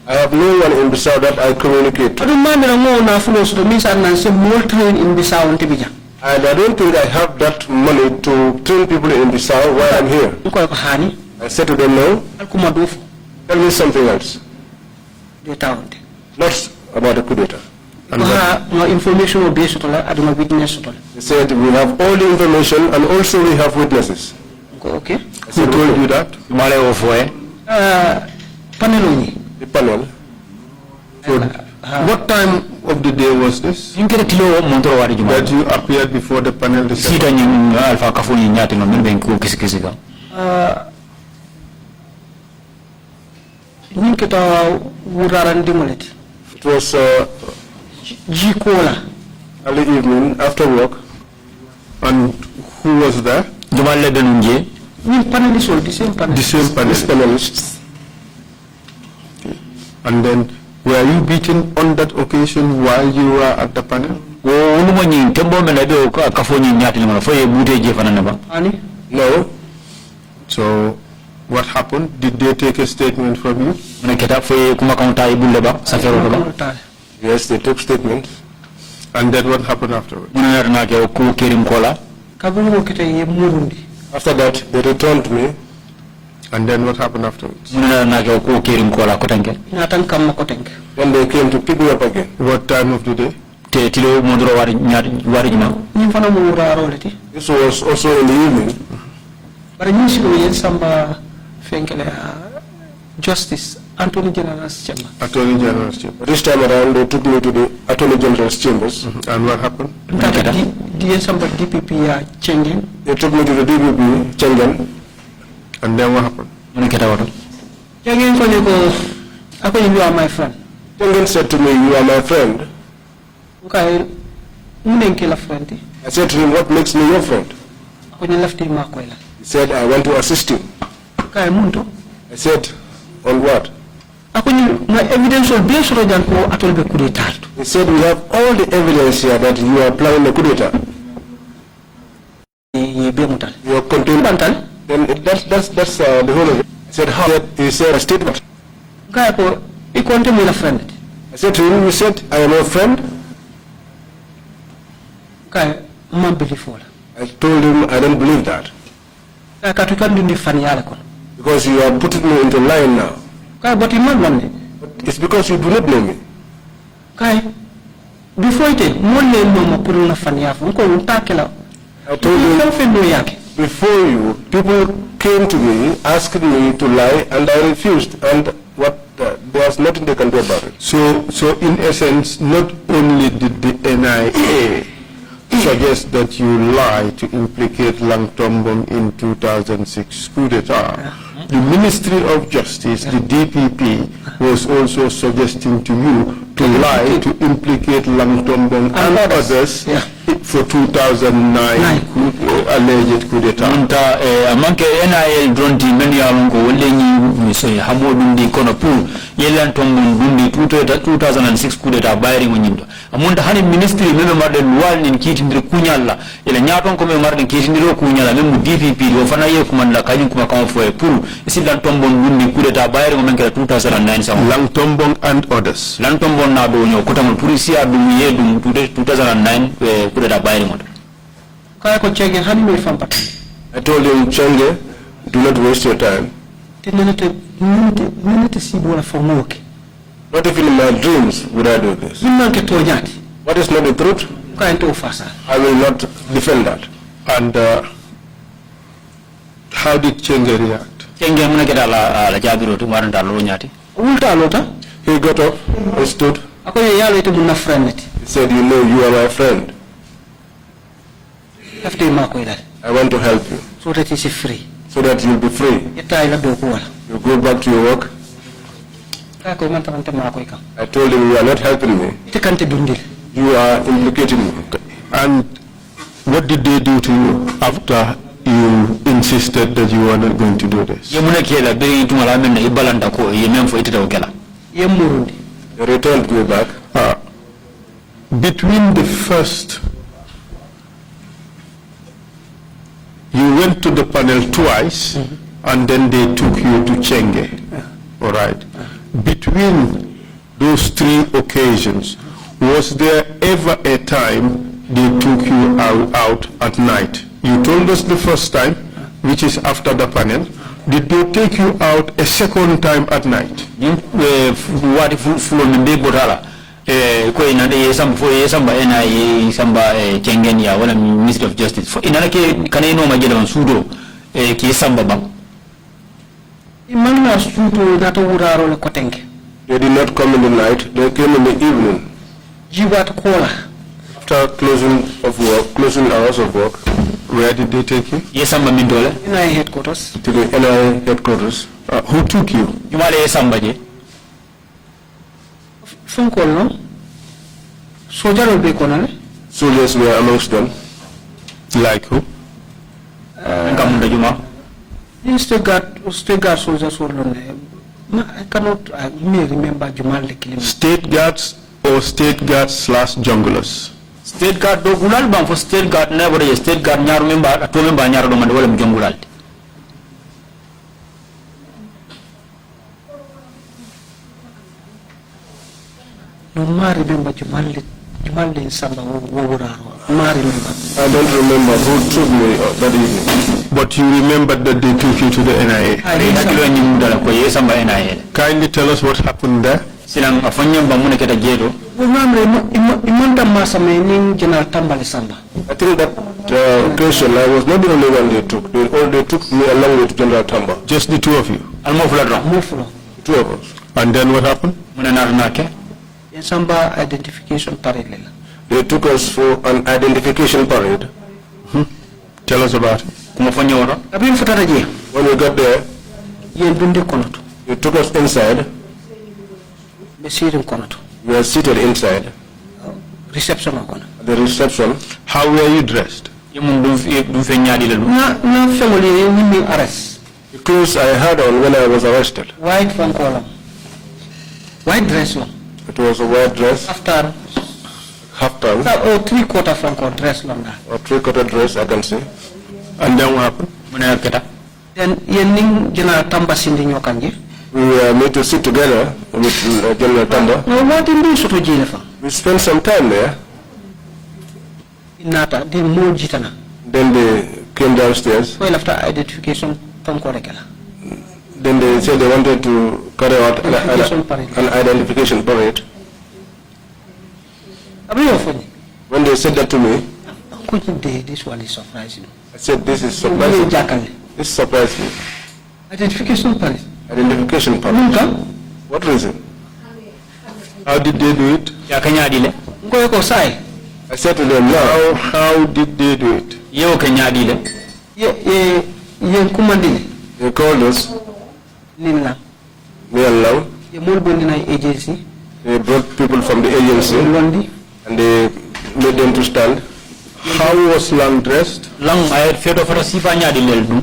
I have no one in Bissau that I communicate to. And I don't think I have that money to train people in Bissau while I'm here. I said to them, no, tell me something else. Not about the coup d'etat. No information will be witness. They said we have all the information and also we have witnesses. Okay. Who told you that? The panel. So, what time of the day was this? That you appeared before the panel this It was early evening after work. And who was there? The same panelists. And then, were you beaten on that occasion while you were at the panel? No. So, what happened? Did they take a statement from you? Yes, they took statements. And then what happened afterwards? After that, they returned to me. And then what happened afterwards? Then they came to pick me up again. What time of the day? This was also in the evening. Justice, Attorney General's chamber. Attorney General's chamber. This time around, they took me to the Attorney General's chambers. And what happened? DPP changing. They took me to the DPP changing. And then what happened? You are my friend. Changing said to me, you are my friend. Okay, I said to him, what makes me your friend? He said, I want to assist you. I said, on what? My evidence will be He said, we have all the evidence here that you are planning a coup d'etat. You are contained. Then that's the whole of it. I said, how? He said, a statement. I said to him, you said, I am a friend. I told him, I don't believe that. Because you are putting me into line now. But it's because you do not know me. Before it, I told you, before you, people came to me, asking me to lie, and I refused. And what There's nothing they can do about it. So in essence, not only did the NIA suggest that you lie to implicate Lang Tombong in 2006 coup d'etat, the Ministry of Justice, the DPP, was also suggesting to you to lie to implicate Lang Tombong and others for 2009 alleged coup d'etat. Munta amanke NIL dronti meni alongo wolenyi so hamo dundi kono pour yelan tombon dundi 2006 coup d'etat bayri ngonyimdo amunta hani ministry meme marde luwal nin kitindire kunyalla ila nyaton ko me marde kitindire kunyalla meme DPP do fana ye kuma la kanyum kuma kam fo pour silan tombon dundi coup d'etat bayri ngomenke 2009 sa Lang Tombong and others. Lang tombon na do nyo kotamul police dum yedum 2009 coup d'etat bayri ngondo. I told him, Chenge, do not waste your time. Not even in my dreams would I do this. What is not the truth? I will not defend that. And how did Chenge react? He got up, he stood. He said, you know, you are my friend. I want to help you. So that is free. So that you'll be free. You go back to your work. I told him, you are not helping me. You are implicating me. And what did they do to you after you insisted that you were not going to do this? They returned me back. Between the first, you went to the panel twice, and then they took you to Chenge. All right. Between those three occasions, was there ever a time they took you out at night? You told us the first time, which is after the panel. Did they take you out a second time at night? Ko ina de yesamba ena yesamba Chengen ya wala Ministry of Justice ina ke kaneno majela sudo ki samba bang imana sudo dato wuraro le kotenke. They did not come in the night, they came in the evening. Jibat kola. After closing hours of work. Where did they take you? Yesamba mindole NIA headquarters. To the NIA headquarters. Who took you? Jumale yesamba je Soldiers were amongst them. Like who? State guard soldiers were I cannot remember Jumal. State guards or state guards / junglers? State guard do gulal bang for state guard never state guard nyar member to member nyar do man wala mjongulal. No mari remember Jumal in Samba Woguraro. Mari remember. I don't remember who took me that evening. But you remember that they took you to the NIA. Kindly tell us what happened there. General Tambale Samba. I think that question, I was not the only one they took. They took me along with General Tamba. Just the two of you? Two of us. And then what happened? Samba identification parade. They took us for an identification parade. Tell us about it. When we got there, they took us inside. We were seated inside. Reception. The reception. How were you dressed? The clothes I had on when I was arrested. White from column. White dress. It was a white dress. After. Or 3/4 from dress longer. Or 3/4 dress, I can see. And then what happened? Then Yening General Tamba Sindi Nyokanje. We were made to sit together with General Tamba. What did you do to Jennifer? We spent some time there. Nata, the more jitana. Then they came downstairs. Well, after identification from Korekala. Then they said they wanted to carry out an identification parade. When they said that to me, this one is surprising. I said, this is surprising. This surprised me. Identification parade. Identification parade. What reason? How did they do it? Ya kanyadile. Ngoy ko sai. I said to them, now, How did they do it? Yo kanyadile. Ye kumandile. they called us, Nilla. me and Lam. Ye mol bondina agency. They brought people from the agency Londi. and they made them to stand. How was Lang dressed? Lang ay fedo fata sifa nyadile du.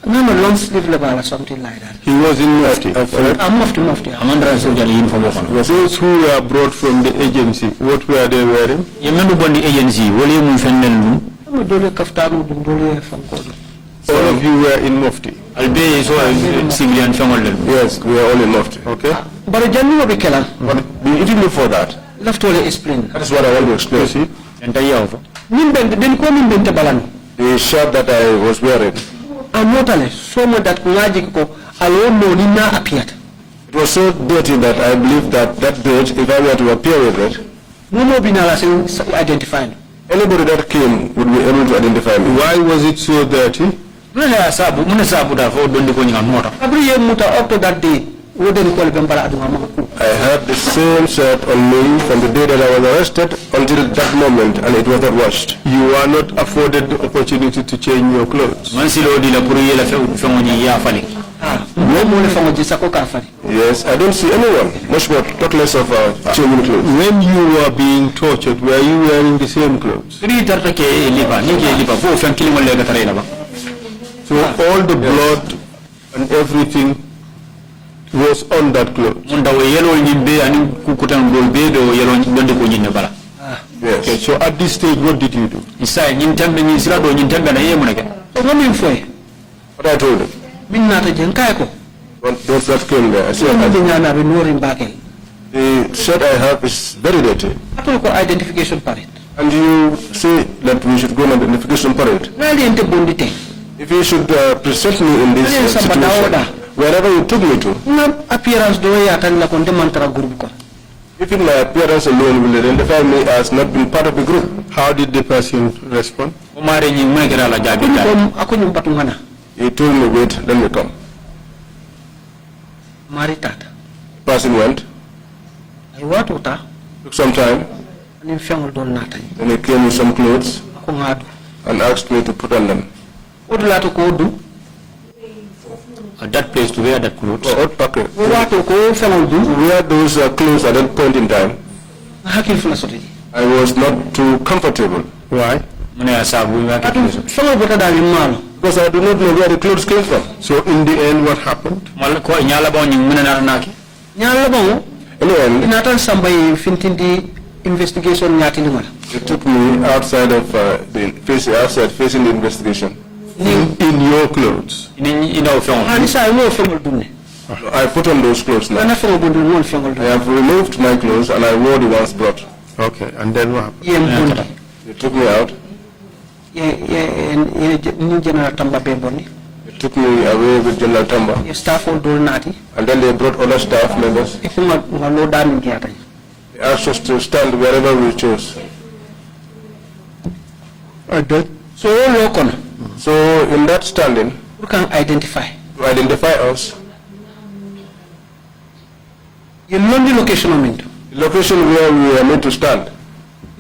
No, long sleeve level or something like that. He was in Mufti. I'm mufti. Amandra soja li info bokon. Those who were brought from the agency, what were they wearing? Ye membe bondi agency wole mu fennel lu. I'm dole kaftanu dum dole fanko. All of you were in Mufti. Albe so civilian fengol lel. Yes, we are all in Mufti. Okay? But jannu be kala. But even before that, Left to explain. that is what I want to explain. See? Enta yawo. Min ben den ko min bente balan. The shirt that I was wearing, I'm notale so much that ngaji ko alo no ni na appeared. it was so dirty that I believe that dirt, if I were to appear with it, No more binala identified. anybody that came would be able to identify me. Why was it so dirty? Muna sabu da fo dondi ko nyanga mota. Every year muta up to that day, wouldn't call bembara adunga mama. I had the same shirt on me from the day that I was arrested until that moment, and it was not washed. You are not afforded the opportunity to change your clothes. Man silo di la pour yela fe ngoni ya fali. No more from Jisako Kafari. Yes, I don't see anyone, much more talk less of changing clothes. When you were being tortured, were you wearing the same clothes? Tri tarta ke liba, ni ke liba fo fen kilimo le gatare la ba. So all the blood and everything was on that clothes. Munda we yelo nyimbe ani kukutan dol be do yelo dondi ko nyinne bala. Yes. Okay, so at this stage, what did you do? Isa nyintambe ni sira do nyintambe na yemu nake. So what mean for you? What I told him, Min nata jenkayako. when those that came there, I said, Nyana be norin bakel. the shirt I have is very dirty. Ato ko identification parade. And you say that we should go on an identification parade. Nali ente bondite. If you should present me in this Yes, situation, Sabadaoda. wherever you took me to, Na appearance do ya tan la konde mantara group ko. even my appearance alone will identify me as not being part of the group. How did the person respond? O mare nyi mun kira la jabi ta. Ako nyum patungana. He told me, wait, let me come. Mari tata. The person went, Ay watu ta. took some time, Ani fiangol don nata. then he came with some clothes Ako ngadu. and asked me to put on them. Odulato ko odu. At that place to wear that clothes. Okay. Wato ko fiangol du. To wear those clothes at that point in time, Hakil fula soti. I was not too comfortable Why? Muna ya sabu ya Atu ke. fiangol bota dali malo. because I do not know where the clothes came from. So in the end, what happened? Mal ko nyala ba nyi muna na naki. Nyalla bon. In the end, Inatan sambay fintindi investigation nyati ngala. they took me outside of facing the investigation. In your clothes. Ina o fengo. Hani sa mo fiangol dunne. I put on those clothes now. Ana fiangol bundu mo fiangol I dunne. have removed my clothes and I wore the ones brought. Okay, and then what happened? Yem bundi. They took me out. Ni general tamba be bonni. They took me away with General Tamba. Ye staff all dol nati. And then they brought other staff members. Ifu nga lo dami ngiata. They asked us to stand wherever we chose. So lo kono. So in that standing, Who can identify? to identify us, Ye londi location o minto. the location where we were meant to stand,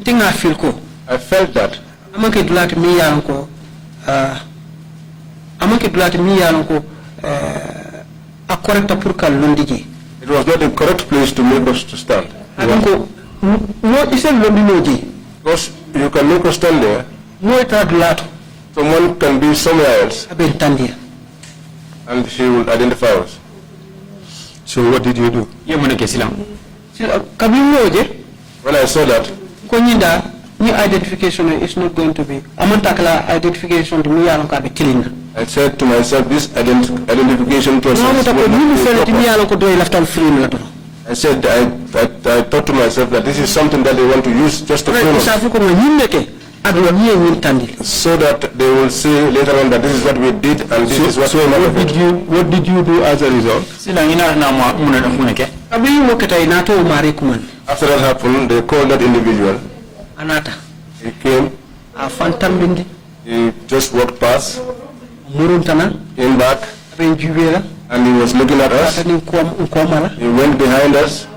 Tinga feel ko. I felt that Amanke dulati mi yalan ko amanke dulati mi yalan ko a correcta pour ka londi je. it was not the correct place to make us to stand. Adunko no ise londi no je. Because you can make us stand there, No ita dulato someone can be somewhere else aben tandia. and he will identify us. So what did you do? Ye muna ke silam. Kabi woje When I saw that, ko nyinda ni identification is not going to be amantakala identification to mi yalan ko abe tilina. I said to myself, this identification process No will mata ko not ni be fele ti mi proper. yalan ko doy laftal free la to. I said, I thought to myself that this is something that they want to use just to frame us, Sa fu ko nyimbe ke adwa ni en tandil. so that they will say later on that this is what we did and this is what So came out of what it. did you do as a result? Sila ina na muna ke. Abi mo ketay na to mare kuman. After that happened, they called that individual. Anata He came, a fantambindi he just walked past, muruntana came back, abe jubera And he was looking at us. He went behind us.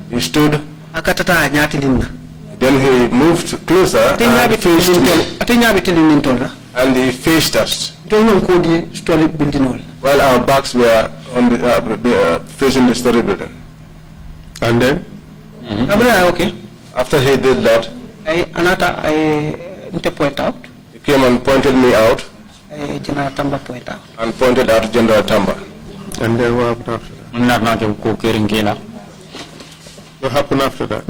He stood. Then he moved closer and faced me. And he faced us. While our backs were on the, facing the story building. And then? Okay. After he did that, I point out. He came and pointed me out. General Tamba point out. And pointed out General Tamba. And then what happened after that? What happened after that?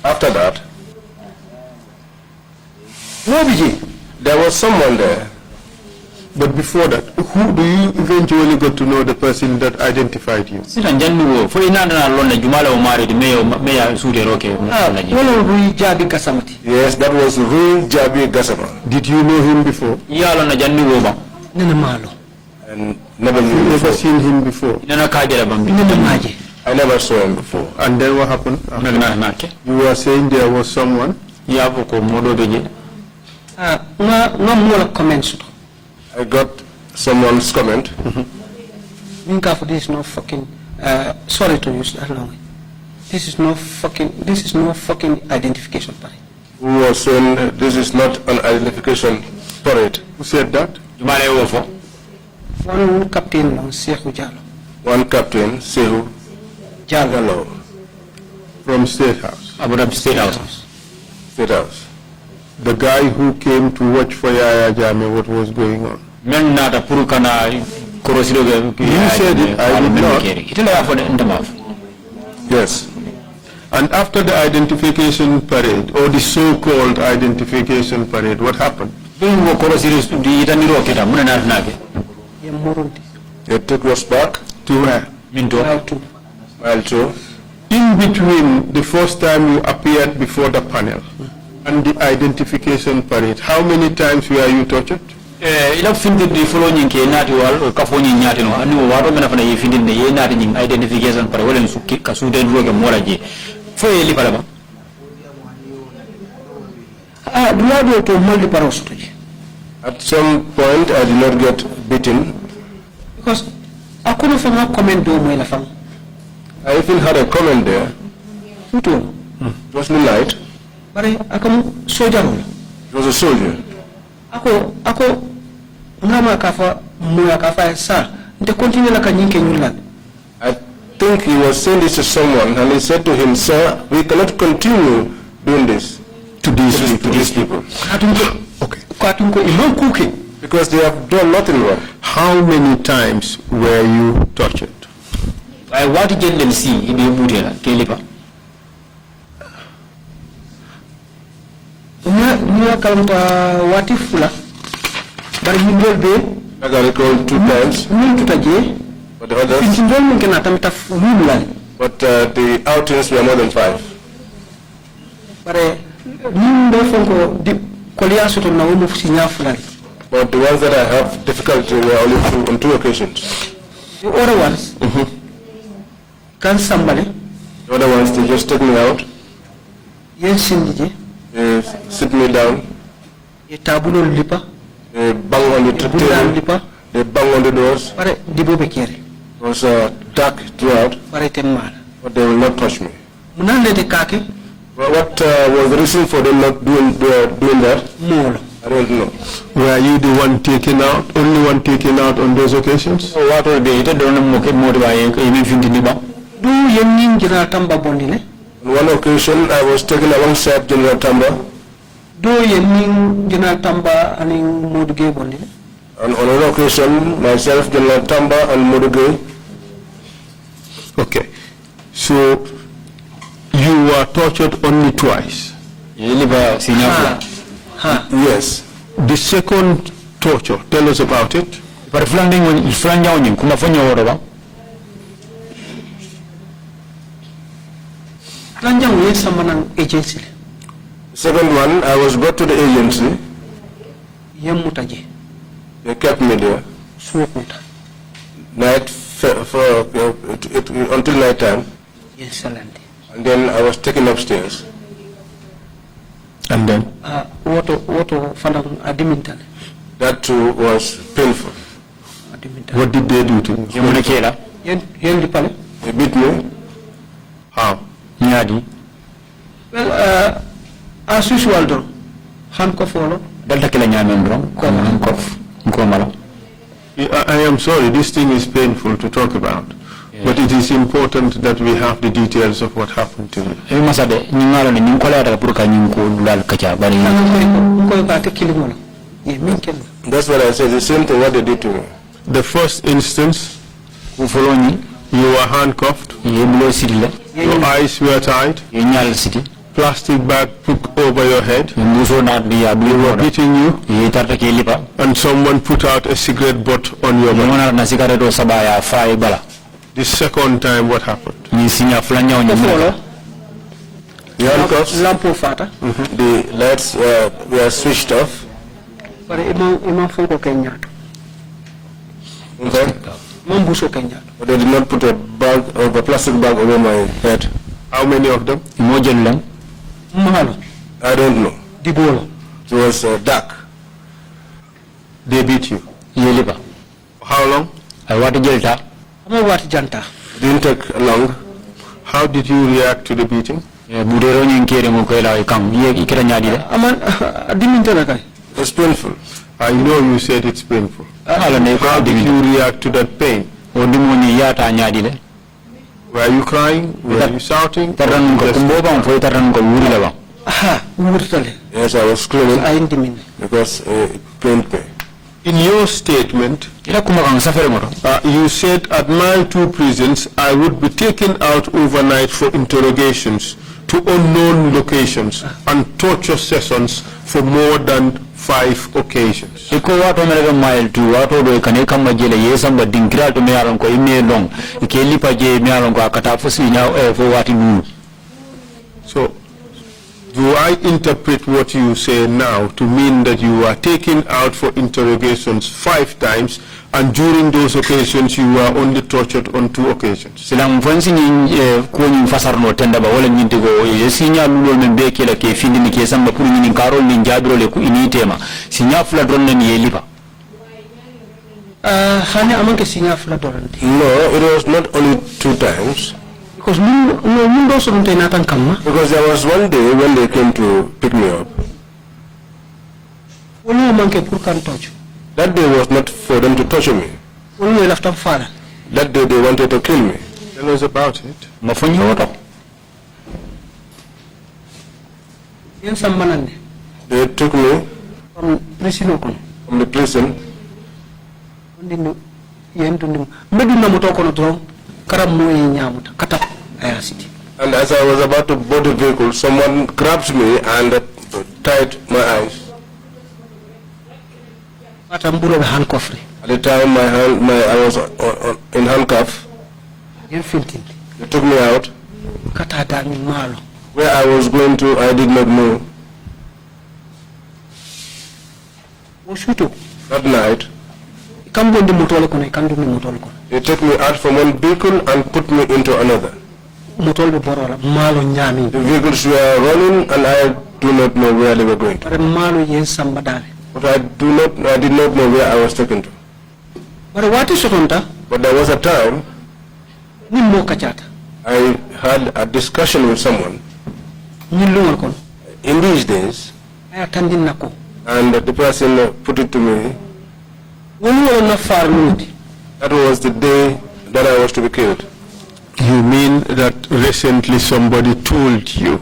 After that, there was someone there. But before that, who do you eventually got to know the person that identified you? Yes, that was Rui Jabi Gasama. Did you know him before? And never knew never seen him before? I never saw him before. And then what happened? You were saying there was someone? I got someone's comment. This is no fucking sorry to use that language. This is no fucking identification parade. Who was saying this is not an identification parade? Who said that? One captain Sehu Jalo. One captain Sehu Jalo. From State House. State House. State House. The guy who came to watch for Yaya Jammeh, what was going on? You said it, I did not. Yes. And after the identification parade, or the so-called identification parade, what happened? They took us back. To where? Mile 2. In between the first time you appeared before the panel and the identification parade, how many times were you tortured? Ila findi di following ke nati wal ka foni nyati no anu waro mena fana yifindi ne ye nati nyim identification para wala su ka su den roge moraje fo ye li pala ba duado to moldi parosto ji. At some point I did not get beaten Because I couldn't find a comment do my lafang. I even had a comment there. It was midnight. But I come soldier. It was a soldier. Ako mama kafa muya kafa sa nte continue la kanyinke nyula. I think he was saying this to someone and he said to him, sir, we cannot continue doing this to these people. Okay. Because they have done nothing wrong. How many times were you tortured? I want to get them see in the Budela, Kelipa. Niya kalumpa watifula bari himbol be I got recalled 2 times. But the others, but the outings were more than 5. But the ones that I have difficulty were only on 2 occasions. The other ones, can somebody? The other ones, they just take me out. Yes, they sit me down. They bang on the table. They bang on the doors. It was dark throughout. But they will not touch me. What was the reason for them not doing that? I don't know. Were you the one taken out, only one taken out on those occasions? What will be it? Don't know On one occasion, I was taken alongside General Tamba. And on another occasion, myself, General Tamba, and Moduge. Okay. So, you were tortured only twice? Yes. The second torture, tell us about it. Second one, I was brought to the agency. They kept me there. Until night time. And then I was taken upstairs. And then? That too was painful. What did they do to you? Yamuna kela. Yen di pale. They beat me. How? Nyadi. Well, as usual do. Handcuff follow. Delta kila nyamen dron. Koma handcuff. Nkomala. I am sorry, this thing is painful to talk about. But it is important that we have the details of what happened to you. Masade, nyingalo ni ninkola ta puruka nyinko dulal kacha bari. Ko ba te kilimola. Ye min ken. That's what I said, the same thing what they did to me. The first instance, Ufoloni, you were handcuffed, yebulo sidile, your eyes were tied, yenyal city. plastic bag put over your head, Muso not be a blue were beating you, Yetarta kelipa. and someone put out a cigarette butt on your body. Yamona na cigarette sabaya fry bala. The second time, what happened? Ni sinya fulanya Ko onye. follow. The handcuffs, Lampo fata. the lights were switched off. Bare ima fonko Kenya. Okay? Mambuso Kenya. But they did not put a bag or a plastic bag over my head. How many of them? Imojel lang. Mahalo. I don't know. Dibolo. It was dark. They beat you. Yelipa. How long? Ay wati jelta. Ama wati janta. It didn't take long. How did you react to the beating? Budero nyinkere mo ko ila ikam. Ye ikira nyadi de. Aman dimintana kai. It was painful. I know you said it's painful. Ala ne ko How did adimi. you react to that pain? Odimoni yata nyadi de. Were you crying? Were you shouting? Taran ko Just- kumbo bang foi taran ko wuri la bang. Aha, wurtale. Yes, I was screaming Ayin dimin. because it pained me. In your statement, Ila kuma kang safari mo. you said at my two prisons, I would be taken out overnight for interrogations to unknown locations and torture sessions for more than 5 occasions. Iko wato mele mile tu wato do kane kamba jele yesamba dinkira to me alon ko ime long. Ike lipa je me alon ko akata fosi nya fo wati nu. So, do I interpret what you say now to mean that you were taken out for interrogations 5 times, and during those occasions you were only tortured on 2 occasions? Silang fansi ni ko ni fasar no tenda ba wala nyinte go sinya lulol men be kela ke findi ni ke samba pour ni karol ni jabiro le ku ini tema sinya fula don ni yelipa. Hani amanke sinya fula dorante. No, it was not only 2 times. Because mun do so nte natan kamma. Because there was one day when they came to pick me up. Wala manke pour kan tojo. That day was not for them to torture me. Wala laftam fala. That day they wanted to kill me. Tell us about it. Mafonyo woto. Yen sambanande. They took me From prison kono. from the prison. Ndino yen dundim. Medu na moto kono dron. Karam moye nyamuta. Kata ayasiti. And as I was about to board the vehicle, someone grabbed me and tied my eyes. Ata mburo be handcuff. At the time I was in handcuff. Yen filtin. They took me out. Kata dami malo. Where I was going to, I did not know. Oshuto. That night, Kambo ndi motole kono ikandu ni motole kono. they took me out from one vehicle and put me into another. Motole be borola malo nyami. The vehicles were running and I do not know where they were going to. Pare malo yen samba dale. But I did not know where I was taken to. Bare wati sotonta But there was a time ni mo kachata. I had a discussion with someone Ni lungal kono. in these days, Aya tandin nako. and the person put it to me. Woni wala na far minuti. That was the day that I was to be killed. You mean that recently somebody told you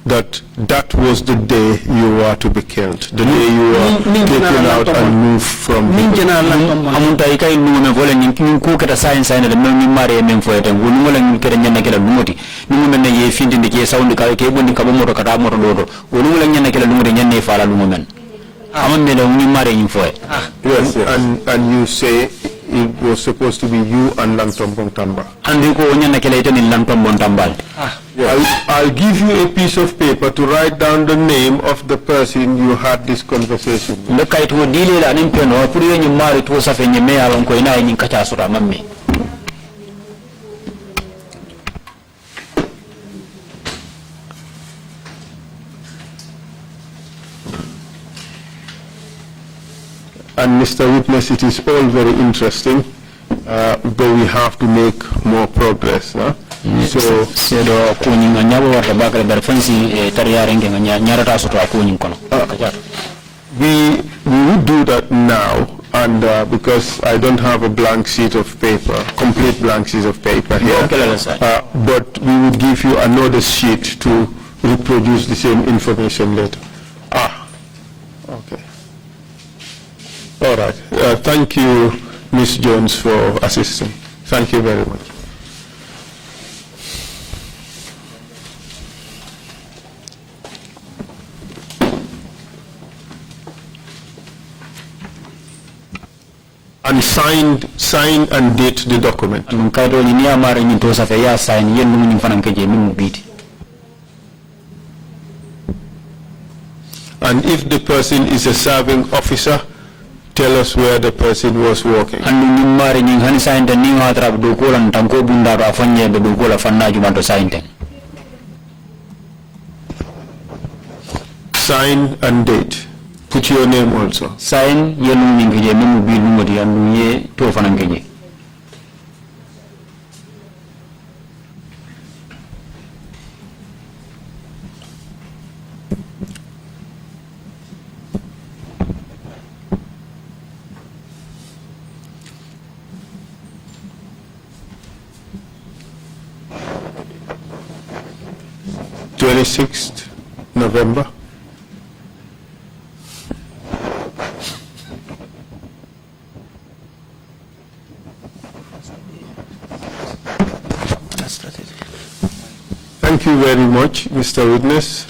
that that was the day you were to be killed, the day you were taken out and moved from Min here? jena la tomba. Amunta ikai nume me vole ni ko kata science ina de men mare men fo eten woni wala ni kere nyanna kala lumoti nume men ye findi de ke sawndi ka ke bondi ka moto kata moto dodo woni wala nyanna kala lumoti nyanne fala lumo men amon me de woni mare ni fo Yes, yes. And you say it was supposed to be you and Lantombong Tamba. andi ko nyanna kala iten lantom bon tambal I'll give you a piece of paper to write down the name of the person you had this conversation with. le kay to dile la nim peno pour yo ni mari to safe ni me alon ko ina ni kacha sura mamme And Mr. Witness, it is all very interesting, but we have to make more progress. Huh? So we would do that now, and because I don't have a blank sheet of paper, complete blank sheet of paper here, but we would give you another sheet to reproduce the same information later. Okay. All right. Thank you, Ms. Jones, for assisting. Thank you very much. And sign and date the document. And if the person is a serving officer, tell us where the person was working. Sign and date. Put your name also. Sign ye to 26th November. Thank you very much, Mr. Witness.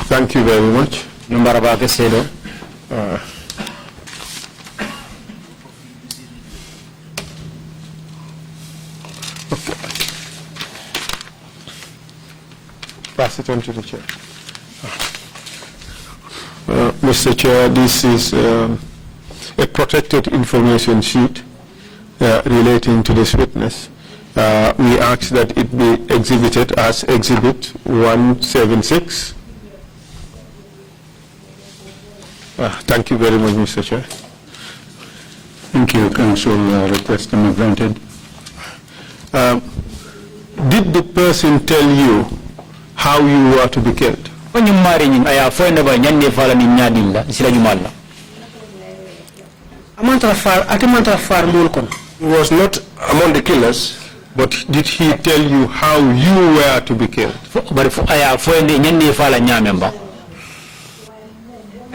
Thank you very much. Pass it on to the chair. Mr. Chair, this is a protected information sheet relating to this witness. We ask that it be exhibited as Exhibit 176. Thank you very much, Mr. Chair. Thank you, Council. Request granted. Did the person tell you how you were to be killed? He was not among the killers. But did he tell you how you were to be killed?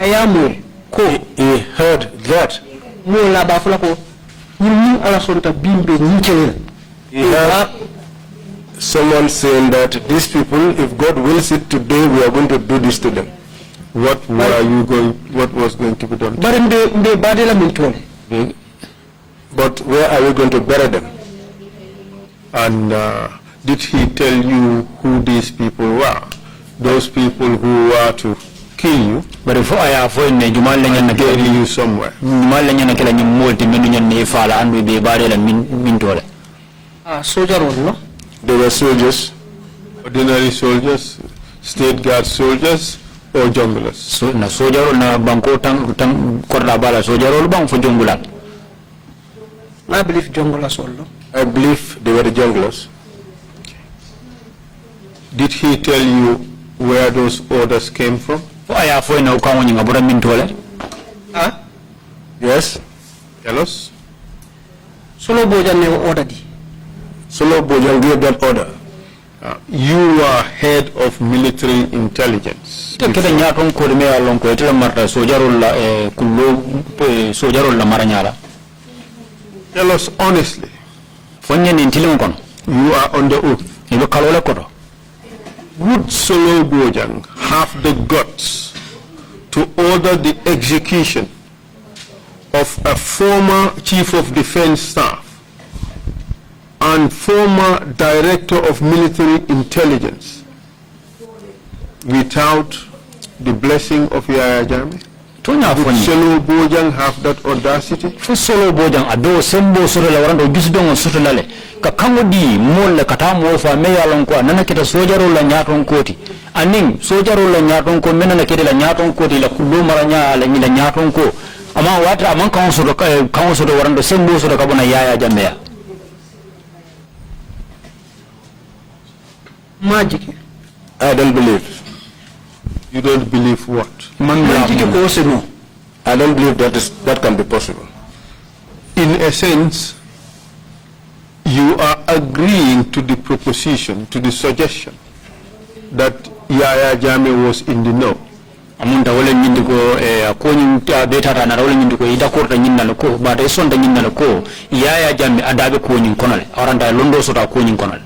He heard that. He heard someone saying that these people, if God wills it today, we are going to do this to them. What was going to be done? But where are we going to bury them? And did he tell you who these people were? Those people who were to kill you, but if I have when bury you somewhere. They were soldiers. Ordinary soldiers, state guard soldiers, or junglers? Soldier na banko tang korda bala soldier bang for jungulan. I believe junglers also. I believe they were the junglers. Did he tell you where those orders came from? Yes. Tell us. Solo Bojan never ordered. Solo Bojan gave that order. You were head of military intelligence. Tell us honestly. You are under oath. Would Solo Bojang have the guts to order the execution of a former chief of defense staff and former director of military intelligence without the blessing of Yahya Jammeh? Did Solo Bojang have that audacity? For Solo Bojang, ado sembo sura la warando gisdongo sura lale. Ka kango di mol la katamu ofa meya lonko nana kita sojaro la nyaton koti. Aning sojaro la nyaton ko mena na kede la nyaton koti la kulo maranya la nyila nyaton ko. Ama watra amang kango sura warando sembo sura kabona yaya jambeya. Magic. I don't believe. You don't believe what? Magic also no. I don't believe that can be possible. In a sense, you are agreeing to the proposition, to the suggestion that Yaya Jammeh was in the know. Amunta wale nyindi ko ko nyinta beta ta na wale nyindi ko ida ko ta nyinna ko ba da sonda nyinna ko Yaya Jammeh adabe ko nyin konale aranda londo sota ko nyin konale.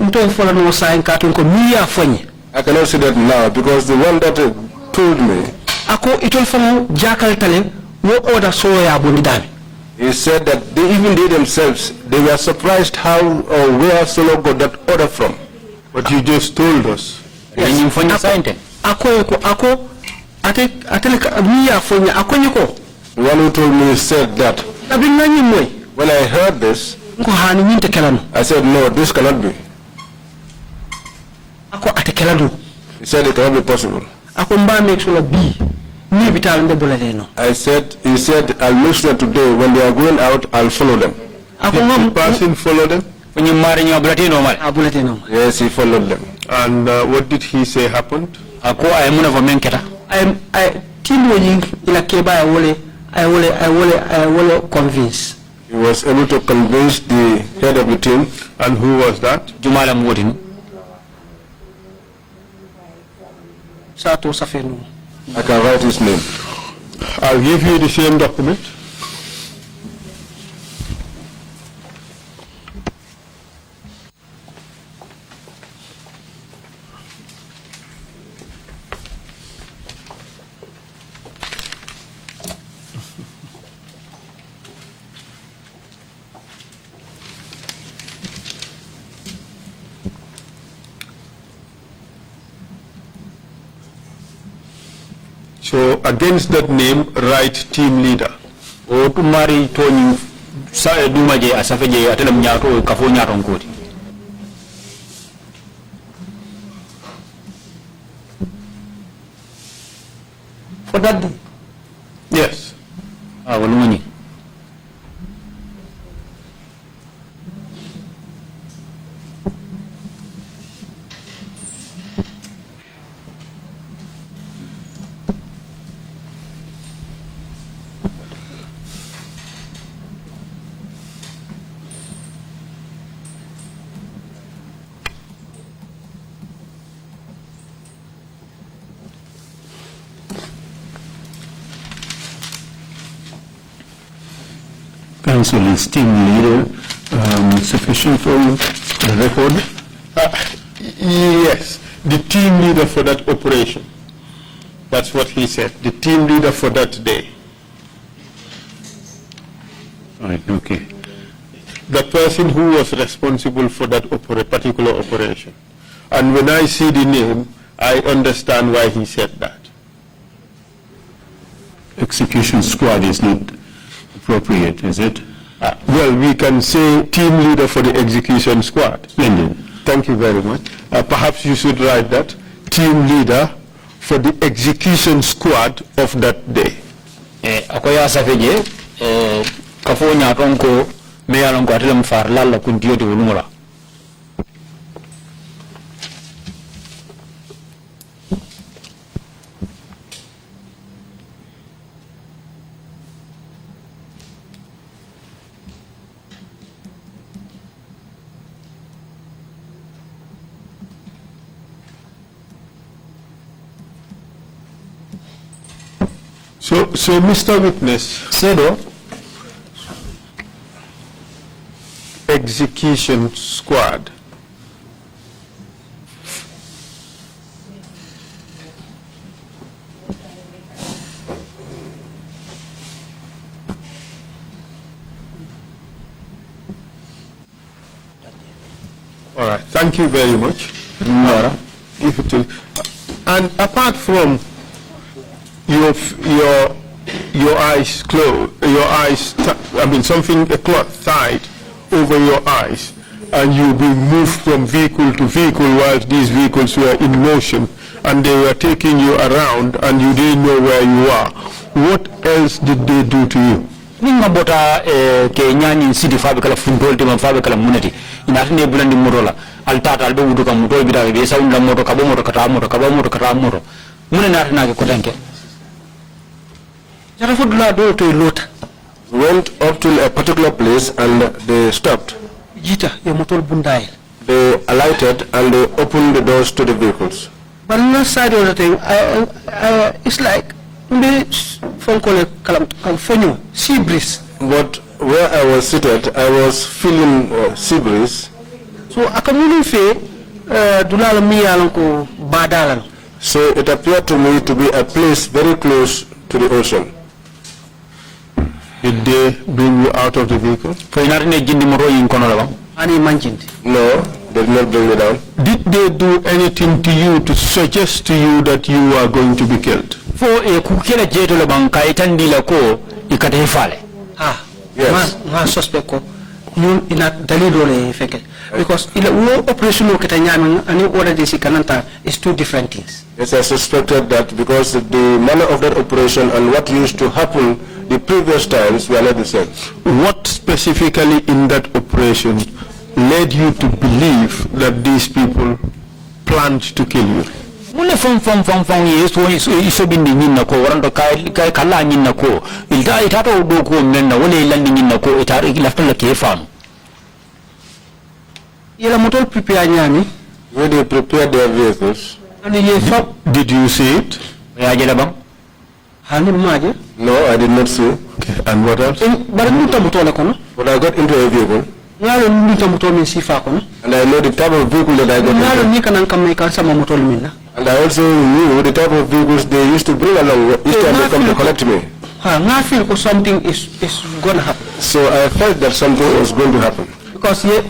I cannot say that now because the one that told me, he said that even they themselves, they were surprised how or where Solo got that order from. But you just told us. Yes. The one who told me said that. When I heard this, I said, no, this cannot be. He said it cannot be possible. He said, I'll make sure today when they are going out, I'll follow them. Did the person follow them? Yes, he followed them. And what did he say happened? I will convince. He was able to convince the head of the team. And who was that? Jumala Modin. Sato Safenu. I can write his name. I'll give you the same document. So against that name, write team leader. O tumari toni sa duma je asafeje atelam nyato kafo nyato ngoti. For that day? Yes. Walumani. Council is team leader sufficient for the record? Yes, the team leader for that operation. That's what he said, the team leader for that day. Right, okay. The person who was responsible for that particular operation. And when I see the name, I understand why he said that. Execution squad is not appropriate, is it? Well, we can say team leader for the execution squad. Splendid. Thank you very much. Perhaps you should write that, team leader for the execution squad of that day. Akoya safeje kafo nyatonko meyalonko atelam far lalla kuntiyote wolumula. So Mr. Witness, Sedo execution squad. All right, thank you very much. Give it to, and apart from your eyes closed, your eyes, I mean something, a cloth tied over your eyes, and you being moved from vehicle to vehicle while these vehicles were in motion, and they were taking you around, and you didn't know where you are. What else did they do to you? Ninga bota ke nyani city fabikala fundol te fabikala muneti inatne bulandi morola altata aldo wudu kam moto bida be sawunda moto kabo moto kata moto munena na ke kotanke jara fudula do to lota Went up to a particular place and they stopped. jita ya motor bundail They alighted and they opened the doors to the vehicles. but no side of the thing it's like phone call California sea breeze. But where I was seated, I was feeling sea breeze. So akamulu fe dulala miyalon ko badalan. So it appeared to me to be a place very close to the ocean. Did they bring you out of the vehicle? Ani manjindi. No, they did not bring me down. Did they do anything to you to suggest to you that you are going to be killed? Fo kukela jeto le banka itandila ko ikatefale. Yes. Ma suspect ko yun ina dalilo le feke because ila wo operation o ketanyami ani already sikananta is two different things. Yes, I suspected that because the manner of that operation and what used to happen the previous times were not the same. What specifically in that operation led you to believe that these people planned to kill you? Mune fam yeso iso bindi nyinna ko warando kai kala nyinna ko ilta itato do ko menna wala ilandi nyinna ko itaro ilafta la kefam Ila motor prepare nyami When they prepared their vehicles. ani ye fab Did you see it? ya jela bang hani maje. No, I did not see. Okay. And what else? Bara nunta mutole kono. But I got into a vehicle. Ngalo nunta mutole min sifa kono. And I know the type of vehicle that I got Ngalo into. ni kanan kamay kan sama mutole minna. And I also knew the type of vehicles they used to bring along each time they come to collect me. Nga feel ko something is gonna happen. So I felt that something was going to happen. Because ye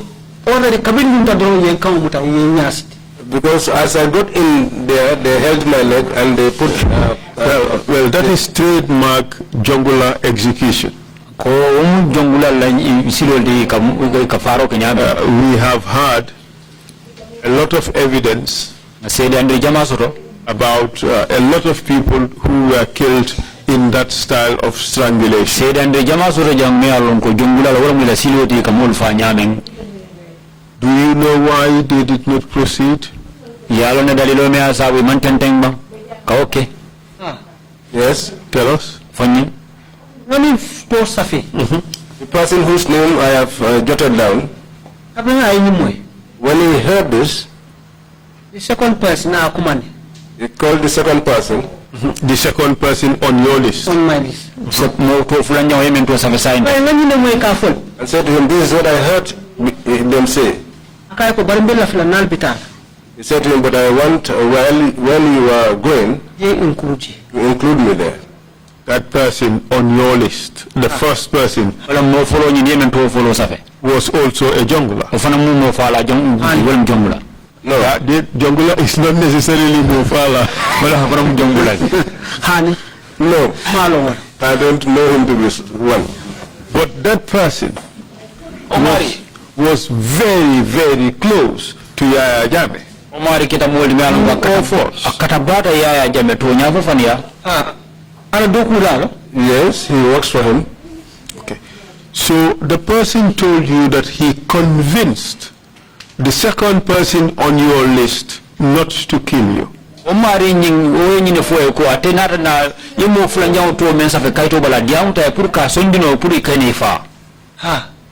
already kabin nunta do ye kan muta ye nyasi. Because as I got in there, they held my leg and they put... well, that is trademark jungular execution. ko jongula la silolde ka faro ke nyame We have had a lot of evidence about a lot of people who were killed in that style of strangulation. Do you know why they did not proceed? Yes, Tell us. the person whose name I have jotted down, when he heard this, The second person na kumani he called the second person. The second person on your list. on my list. And said to him, this is what I heard them say. He said to him, but I want, when you are going, to include me there. That person on your list, the first person, was also a jungler. No, Jungler is not necessarily Mufala. no, I don't know him to be one. But that person was very, very close to Yaya Jammeh. Yes, he works for him. Okay. So the person told you that he convinced the second person on your list not to kill you.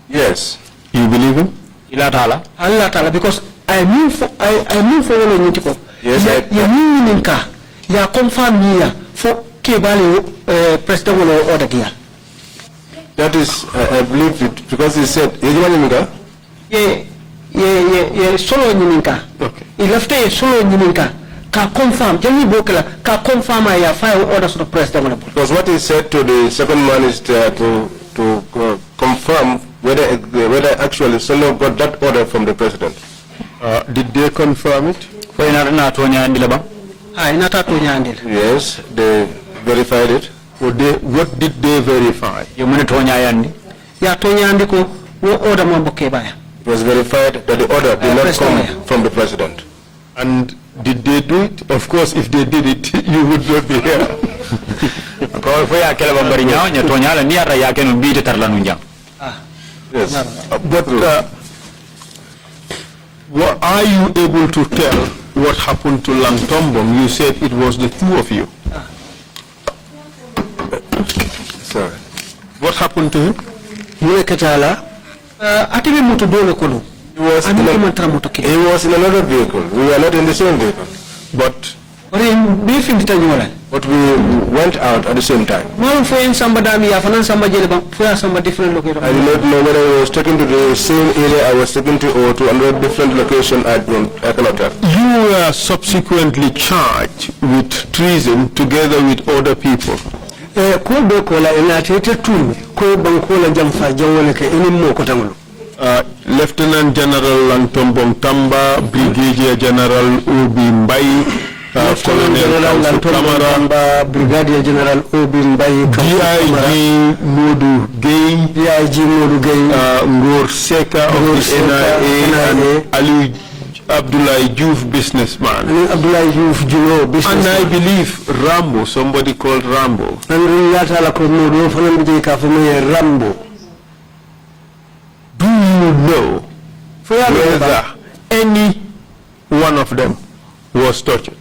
Yes. You believe him? Allah Ta'ala, because I move for all of you. Yes, ya confirm here for Kebali president will order here. that is, I believe it, because he said, Solo nyininka. Okay. He left a solo nyininka. Ka confirm, Jenny Bokela, ka confirm I file orders to the president. because what he said to the second man is to confirm whether actually Solo got that order from the president. Did they confirm it? Yes, they verified it. What did they verify? It was verified that the order did not come from the president. And did they do it? Of course, if they did it, you would not be here. Yes. But are you able to tell what happened to Lang Tombong? You said it was the two of you. Sorry. What happened to him? He was in another vehicle. We were not in the same vehicle. But we went out at the same time. I do not know whether I was taken to the same area I was taken to or to another different location. I cannot tell. You were subsequently charged with treason together with other people. Lieutenant General Lantombong Tamba, Brigadier General Obi Mbai, Colonel Kamara, Brigadier General Obi Mbai, DIG Modu Gay, Ngor Seka of the NIA, and Ali Abdullah Juf businessman. And I believe Rambo, somebody called Rambo. Do you know whether any one of them was tortured?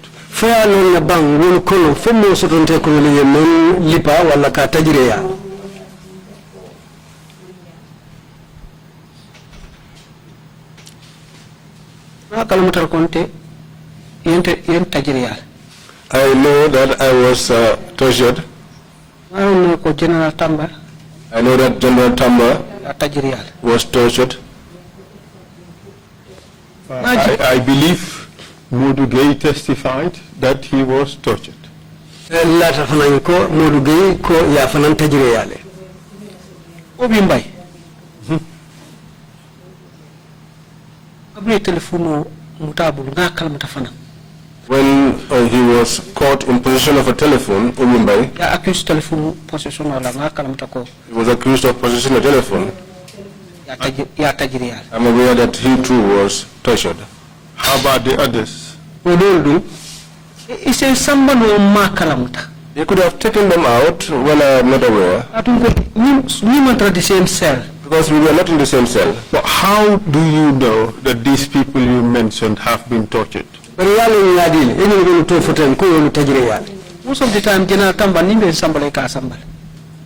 I know that I was tortured. I know that General Tamba was tortured. I believe Modu Gay testified that he was tortured. Obi Mbai. When he was caught in possession of a telephone, he was accused of possessing a telephone. I'm aware that he too was tortured. How about the others? They could have taken them out when I am not aware. Because we were not in the same cell. But how do you know that these people you mentioned have been tortured? Most of the time, General Tamba nimbe sambale ka sambale.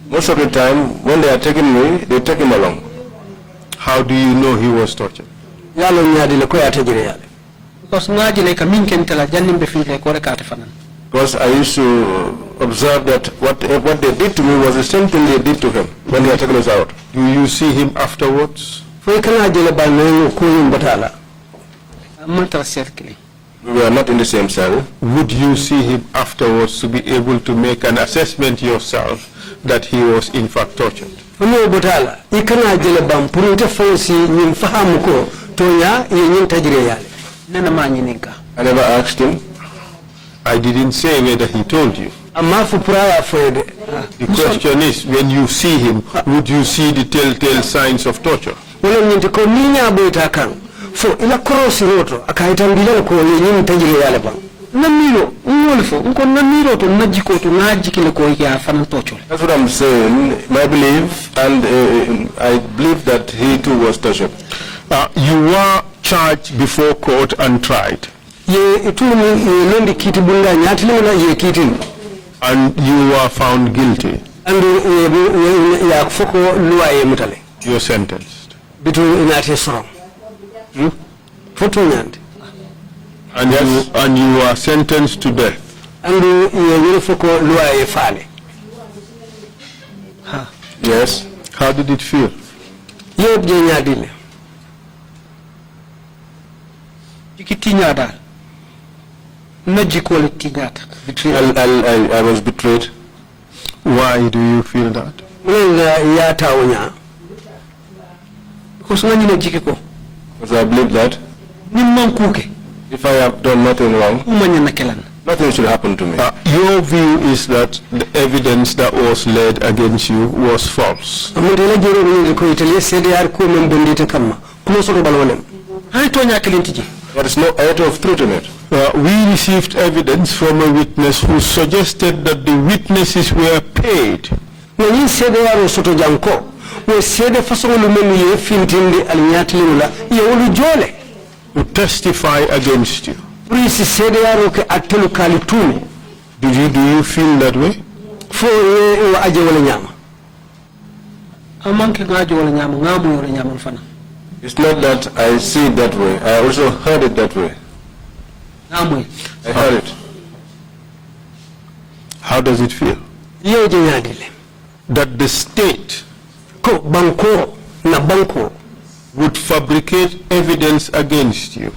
Most of the time, when they are taking me, they take him along. How do you know he was tortured? Because I used to observe that what they did to me was the same thing they did to him when they are taking us out. Do you see him afterwards? We were not in the same cell. Would you see him afterwards to be able to make an assessment yourself that he was in fact tortured? I never asked him. I didn't say whether he told you. The question is, when you see him, would you see the telltale signs of torture? That's what I'm saying. My belief, and I believe that he too was tortured. You were charged before court and tried. And you were found guilty. You're sentenced. And you are sentenced to death. Yes. How did it feel? I was betrayed. Why do you feel that? Because I believe that If I have done nothing wrong, nothing should happen to me. Your view is that the evidence that was laid against you was false. There is no iota of truth in it. We received evidence from a witness who suggested that the witnesses were paid. To testify against you. Do you feel that way? It's not that I see it that way. I also heard it that way. I heard it. How does it feel? That the state would fabricate evidence against you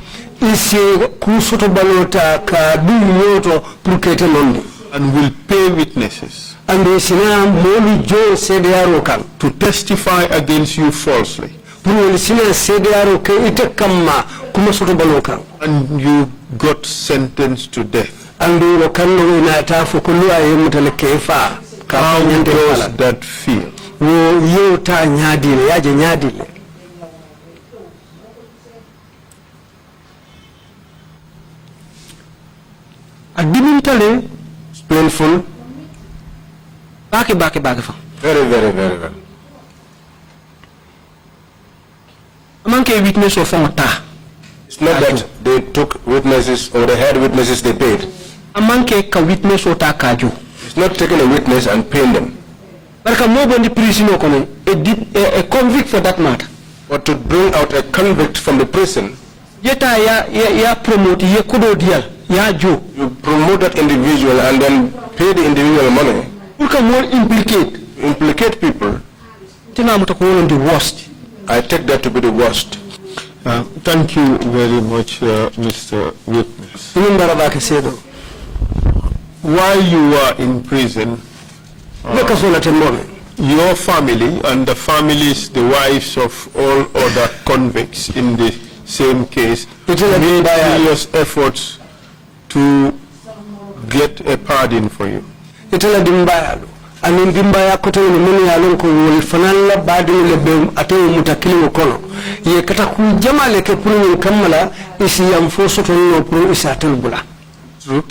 and will pay witnesses to testify against you falsely, and you got sentenced to death. How does that feel? It's painful. Very, very, very, very. It's not that they took witnesses or they had witnesses they paid. It's not taking a witness and paying them. A convict for that matter. But to bring out a convict from the prison, you promote that individual and then pay the individual money. Implicate people. The worst. I take that to be the worst. Thank you very much, Mr. Witness. While you were in prison, your family and the families, the wives of all other convicts in the same case, made serious efforts to get a pardon for you. True.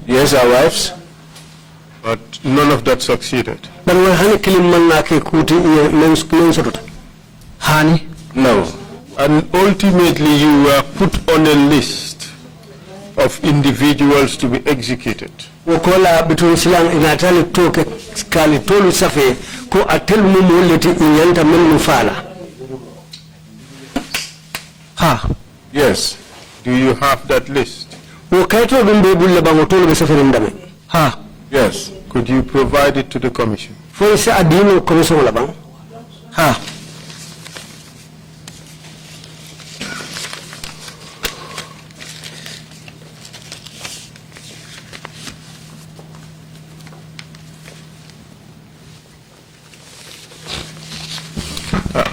Yes, our wives. But none of that succeeded. No. And ultimately you were put on a list of individuals to be executed. Yes. Do you have that list? Yes. Could you provide it to the commission?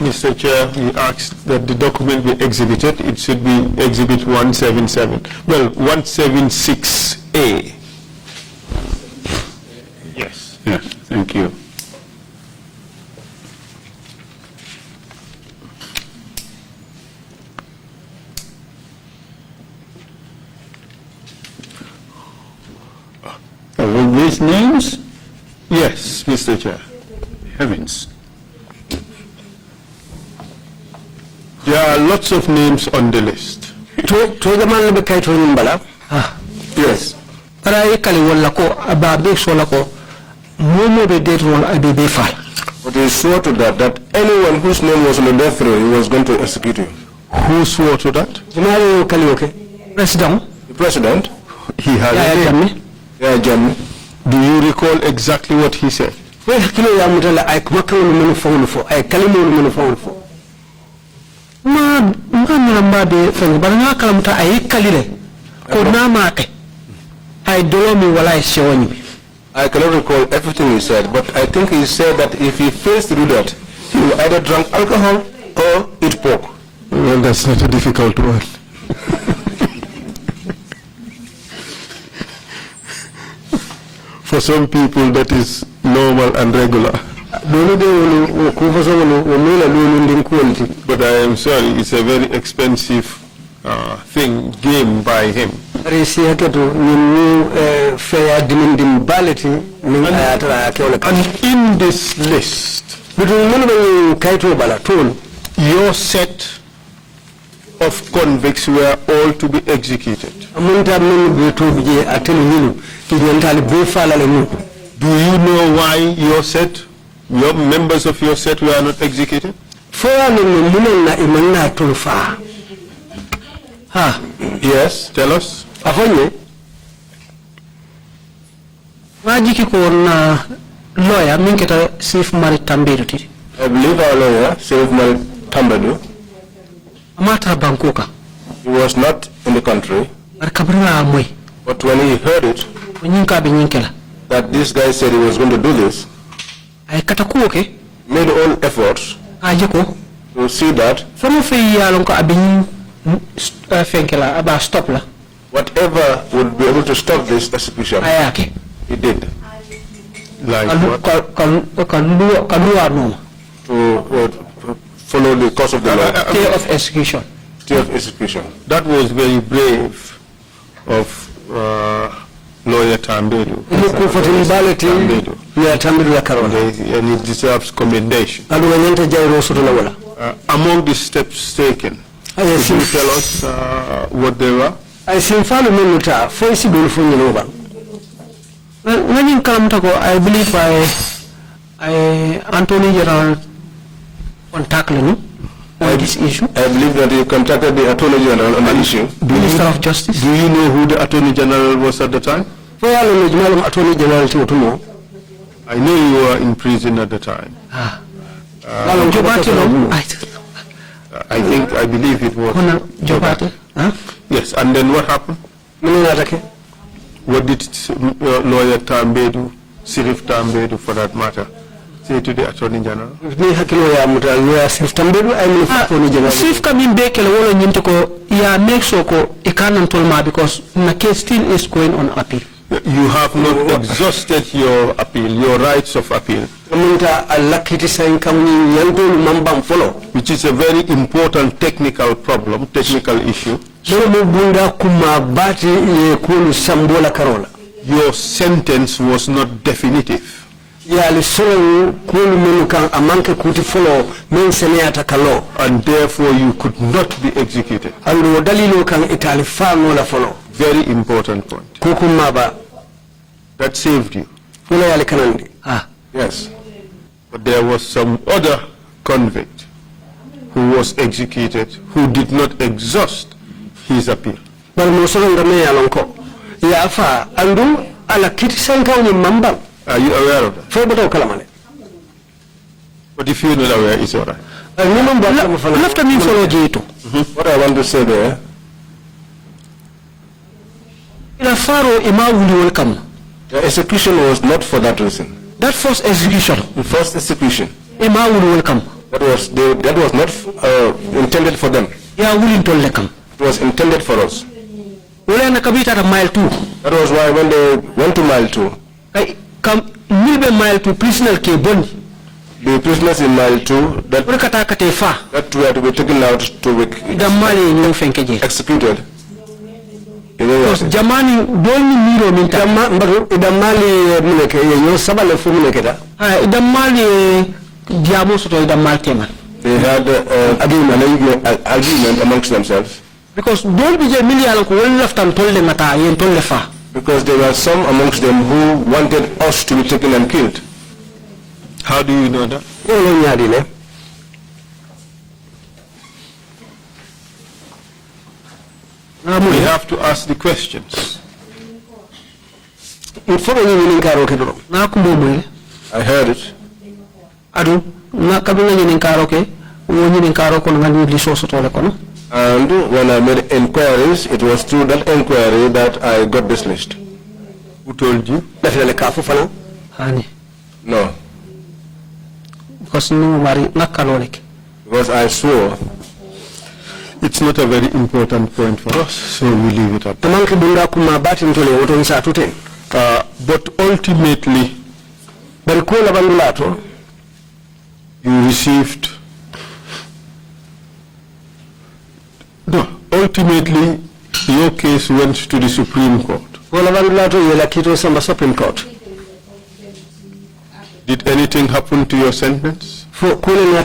Mr. Chair, we asked that the document be exhibited. It should be Exhibit 177. Well, 176A. Yes. Yes, thank you. All these names? Yes, Mr. Chair. Heavens. There are lots of names on the list. Yes. But he swore to that anyone whose name was on the death row, he was going to execute him. Who swore to that? President. The president? He has a name. Yeah, John. Do you recall exactly what he said? I cannot recall everything he said, but I think he said that if he fails to do that, he will either drink alcohol or eat pork. Well, that's not a difficult one. For some people, that is normal and regular. But I am sorry, it's a very expensive game by him. And in this list, your set of convicts were all to be executed. Do you know why your members of your set were not executed? Yes, tell us. Lawyer, minketa safe marit tambedu titi. I believe our lawyer, Safe Marit Tambadu, Amata Bangkoka. he was not in the country, But when he heard it, that this guy said he was going to do this, I katakuoke. made all efforts Ajeko. to see that From Alonko Abin Fenkela about stop la. whatever would be able to stop this execution, Ayake. he did. Like what? To follow the course of the law. Day of execution. Day of execution. That was very brave of lawyer Tambedu. And it deserves commendation. Among the steps taken, could you tell us what they were? When you come to go, I believe I Anthony General contacted me on this issue. I believe that you contacted the Attorney General on the issue. Minister of Justice. Do you know who the Attorney General was at the time? I know you were in prison at the time. I believe it was. Yes, and then what happened? What did lawyer Tambedu, Sirif Tambedu for that matter, say to the Attorney General? Sirif coming back make sure because the case still is going on appeal. You have not exhausted your appeal, your rights of appeal, which is a very important technical problem, technical issue. Your sentence was not definitive. And therefore you could not be executed. Very important point. That saved you. Yes. But there was some other convict who was executed who did not exhaust his appeal. Are you aware of that? But if you're not aware, it's all right. What I want to say there, the execution was not for that reason. That first execution. The first execution, Welcome. that was not intended for them. It was intended for us. That was why when they went to mile 2, the prisoners in mile 2 that were to be taken out to be executed. Because Jamani don't miro minta. They had agreement amongst themselves. Because don't be left and told them Because there were some amongst them who wanted us to be taken and killed. How do you know that? We have to ask the questions. I heard it. And when I made inquiries, it was through that inquiry that I got this list. Who told you? No. Because I swore It's not a very important point for us, so we leave it at that. But ultimately, you received. No, ultimately, your case went to the Supreme Court. Did anything happen to your sentence? Sentence.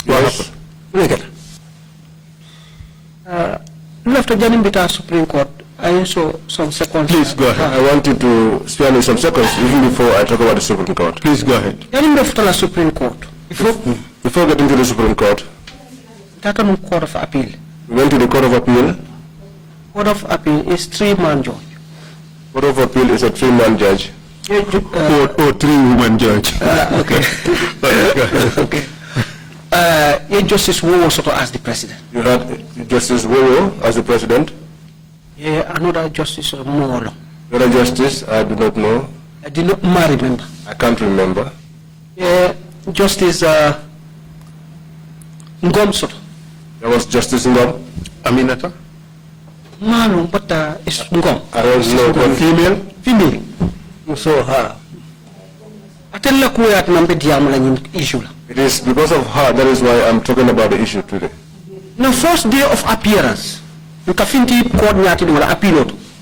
Yes. After getting bita Supreme Court, I saw some seconds. Please go ahead. I want you to spare me some seconds even before I talk about the Supreme Court. Please go ahead. Getting after the Supreme Court. Before getting to the Supreme Court, that on Court of Appeal. We went to the Court of Appeal. Court of Appeal is 3-man judge. Court of Appeal is a 3-man judge. Or 3-woman judge. Okay. Okay. Justice Wowo Soto as the president. You had Justice Wowo as the president. Yeah, another Justice Molo. Another justice, I do not know. I did not remember. I can't remember. Yeah, Justice Ngom Soto. There was Justice Ngom. Aminata? No, but it's Ngom. I don't know. Female? Female. So her. It is because of her, that is why I'm talking about the issue today. The first day of appearance, the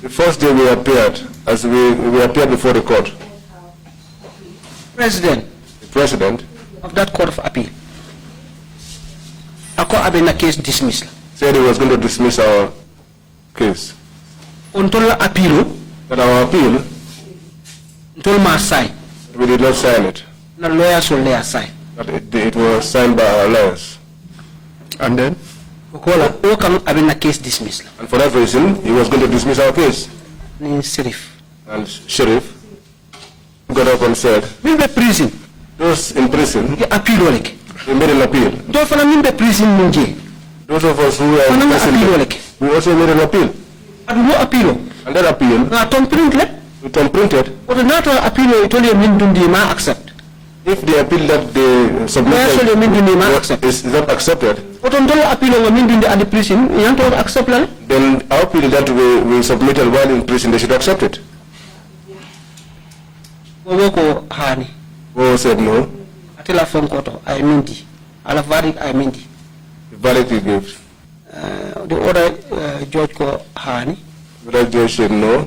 first day we appeared, as we appeared before the court. The president of that court of appeal. Case dismissal. Said he was going to dismiss our case. Until appeal. But our appeal. Until my sign. We did not sign it. The lawyers will lay aside. But it was signed by our lawyers. And then? Case dismissal. And for that reason, he was going to dismiss our case. Sheriff. And Sheriff got up and said, "We be prison. Those in prison, appeal. We made an appeal. Those of us who are in prison, we also made an appeal. And no appeal. And that appeal, we printed. But not appeal, it only accept. If the appeal that they submitted is not accepted, then our appeal that we submitted while in prison, they should accept it. Who said no? The verdict he gave. The other judge called Hani. The other judge said no.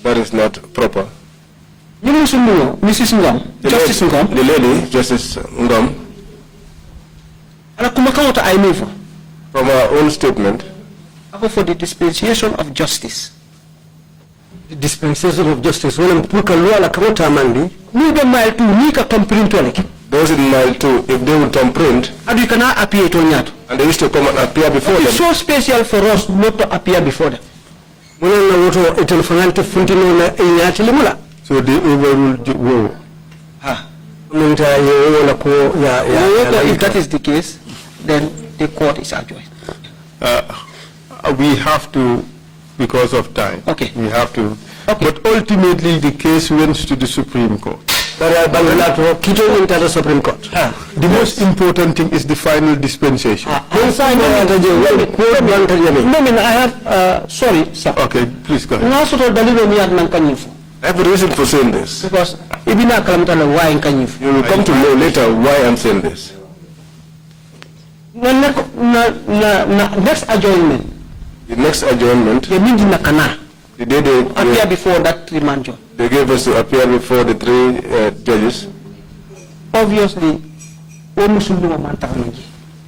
That is not proper. Mrs. Ngom, Justice Ngom. The lady, Justice Ngom, from her own statement, for the dispensation of justice. The dispensation of justice. Those in mile 2, if they would thumbprint, and you cannot appear to Nyat. And they used to come and appear before them. It's so special for us not to appear before them. So they overruled Wowo. If that is the case, then the court is adjourned. We have to, because of time. Okay. We have to. Okay. But ultimately, the case went to the Supreme Court. The most important thing is the final dispensation. I have, sorry, sir. Okay, please go ahead. I have a reason for saying this. Because you will come to know later why I'm saying this. Next adjournment. The next adjournment, the day they appear before that 3-man judge. They gave us to appear before the 3 judges. Obviously,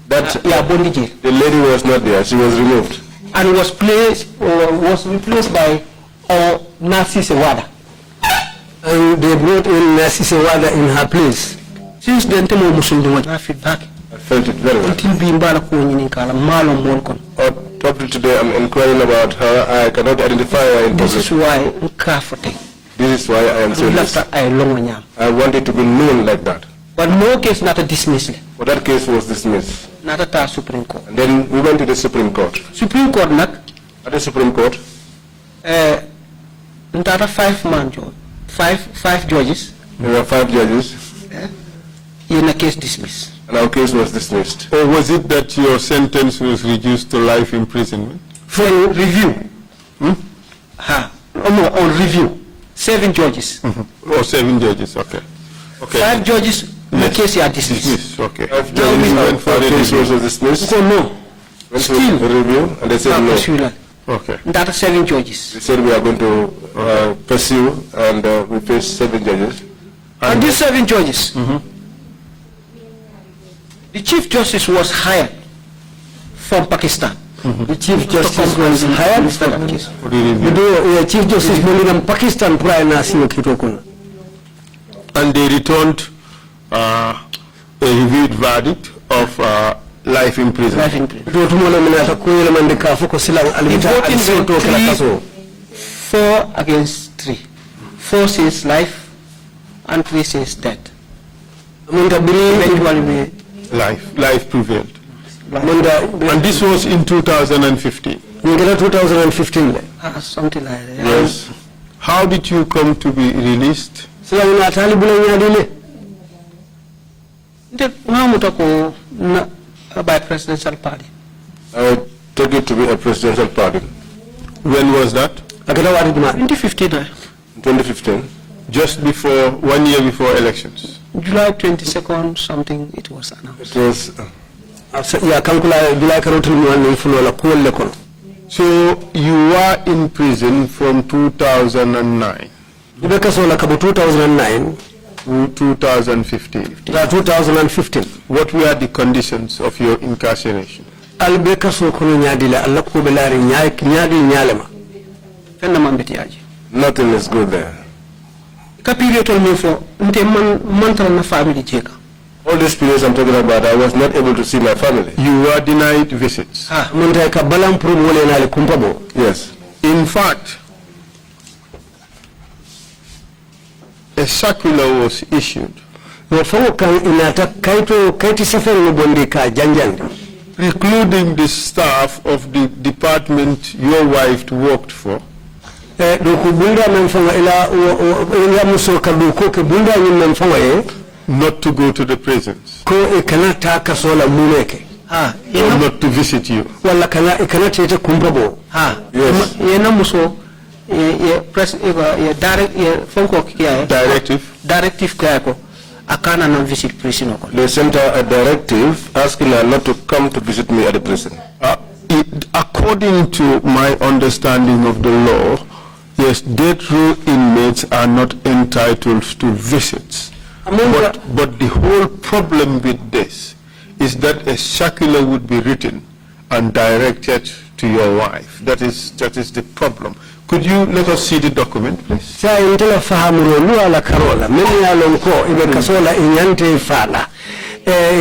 that the lady was not there; she was removed and was replaced by Nasi Sewada. And they brought in Nasi Sewada in her place. Since then, I feedback. I felt it very well. Up to today, I'm inquiring about her. I cannot identify her in This is public. why This is why I am saying this. I want it to be known like that. But no case not a dismissal. But that case was dismissed. Not at the Supreme Court. And then we went to the Supreme Court. Supreme Court nak. At the Supreme Court. Ntata five judges. There were 5 judges. In a case dismissed. And our case was dismissed. Or was it that your sentence was reduced to life imprisonment? For review. On review. 7 judges. Or 7 judges, okay. 5 judges, the case is dismissed. Okay. 5 judges went for the case was dismissed. So no. Went to the review and they said no. Okay. That 7 judges. They said we are going to pursue and we faced 7 judges. And these 7 judges, the Chief Justice was hired from Pakistan. The Chief Justice was hired from Pakistan. Chief Justice from Pakistan prior to and they returned a reviewed verdict of life imprisonment. The voting went 4 against 3. 4 says life and 3 says death. Eventually life prevailed. And this was in 2015. 2015. Something like that. Yes. How did you come to be released? By presidential party. I took it to be a presidential pardon. When was that? 2015. 2015. Just before, 1 year before elections. July 22nd, something it was announced. It was. So you were in prison from 2009 to 2015. 2015. What were the conditions of your incarceration? Nothing is good there. All these periods I'm talking about, I was not able to see my family. You were denied visits. Yes. In fact, a circular was issued precluding the staff of the department your wife worked for not to go to the prisons or not to visit you. Directive akana non visit prison. They sent her a directive asking her not to come to visit me at the prison. According to my understanding of the law, yes, death row inmates are not entitled to visits. But the whole problem with this is that a circular would be written and directed to your wife. That is the problem. Could you let us see the document, please?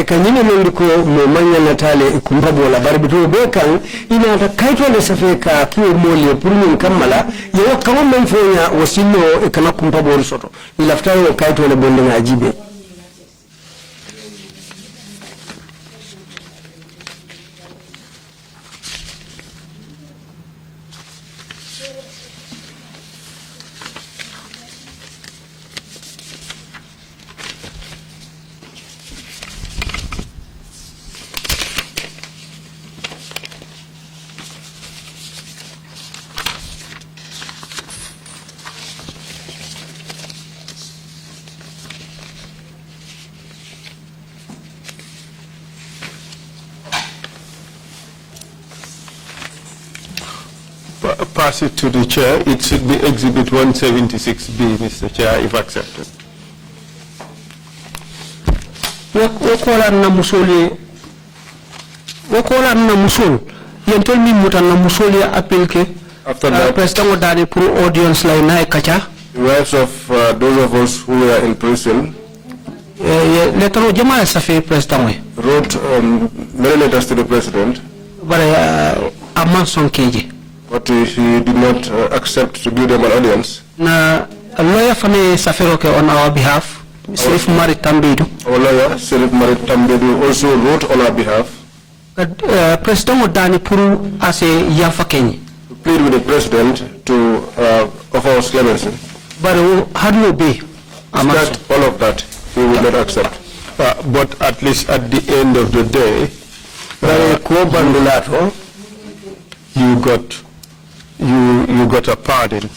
Kanyine nondiko mo manya natale ikumbabola barbito bekan ina ta kaito le safeka kiwo mole purmin kammala yo kama menfonya wasino ikana kumbabol soto ilafta yo kaito le bonde ngajibe. Pass it to the chair. It should be Exhibit 176B, Mr. Chair, if accepted. Wakola na musoli yentol mi mutan na musoli apelke After that, president wadani pro audience la na kacha the wives of those of us who were in prison letero jama safi president wrote many letters to the president, but a manson keje. but he did not accept to give them an audience. Na a lawyer fane safero ke on our behalf. Serif Marit Tambedu. Our lawyer, Serif Marit Tambedu, also wrote on our behalf. President Odani Puru as a Yafa Kenya. To plead with the president to offer us clemency. But how do you obey? That all of that he would not accept. But at least at the end of the day, you got a pardon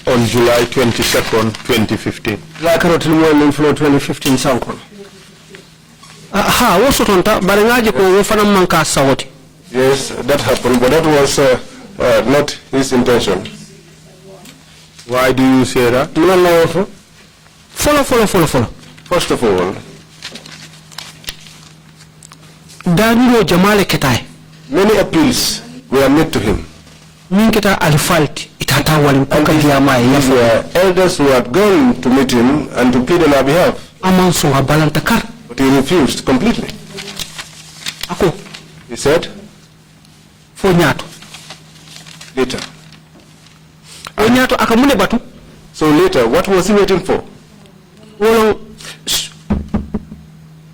on July 22nd, 2015. Yes, that happened, but that was not his intention. Why do you say that? Follow. First of all, Danilo Jamale Ketai. many appeals were made to him. Minketa alifalti itata walimpuka diama These were elders who had gone to meet him and to plead on our behalf. amanso wa balantakar. But he refused completely. Ako He said, fo nyato. later. Nyato akamune batu. So later, what was he waiting for? Wolo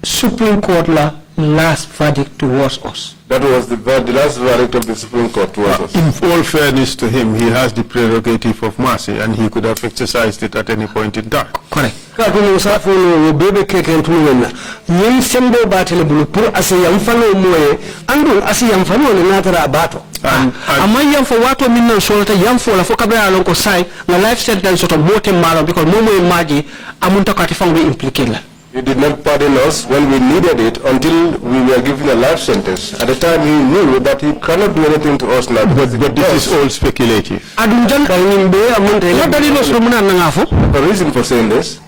Supreme Court la last verdict towards us. That was the last verdict of the Supreme Court towards us. In all fairness to him, he has the prerogative of mercy and he could have exercised it at any point in time. Correct. Kakuno safuno bebe keke ntuluwena. Yen sembo batele bulu pur ase yamfano moye andu ase yamfano ne natara abato. Ama yamfo wato minna solata yamfo la foka bra lonko sai na life sentence soto mote malo because momo maji amunta katifango be implicated la. He did not pardon us when we needed it until we were given a life sentence. At the time he knew that he cannot do anything to us now. But this is all speculative. The reason for saying this,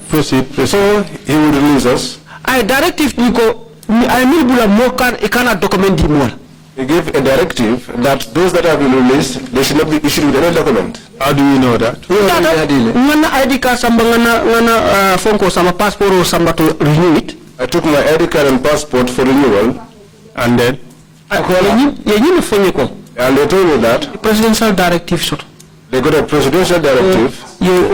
Proceed. so he would release us. I directive niko I need bula mokar ikana document more. He gave a directive that those that have been released, they should not be issued with any document. How do you know that? Ngana ID card samba ngana fonko sama passport or samba to renew it. I took my ID card and passport for renewal. And then? And they told me that Presidential directive sort. they got a presidential directive You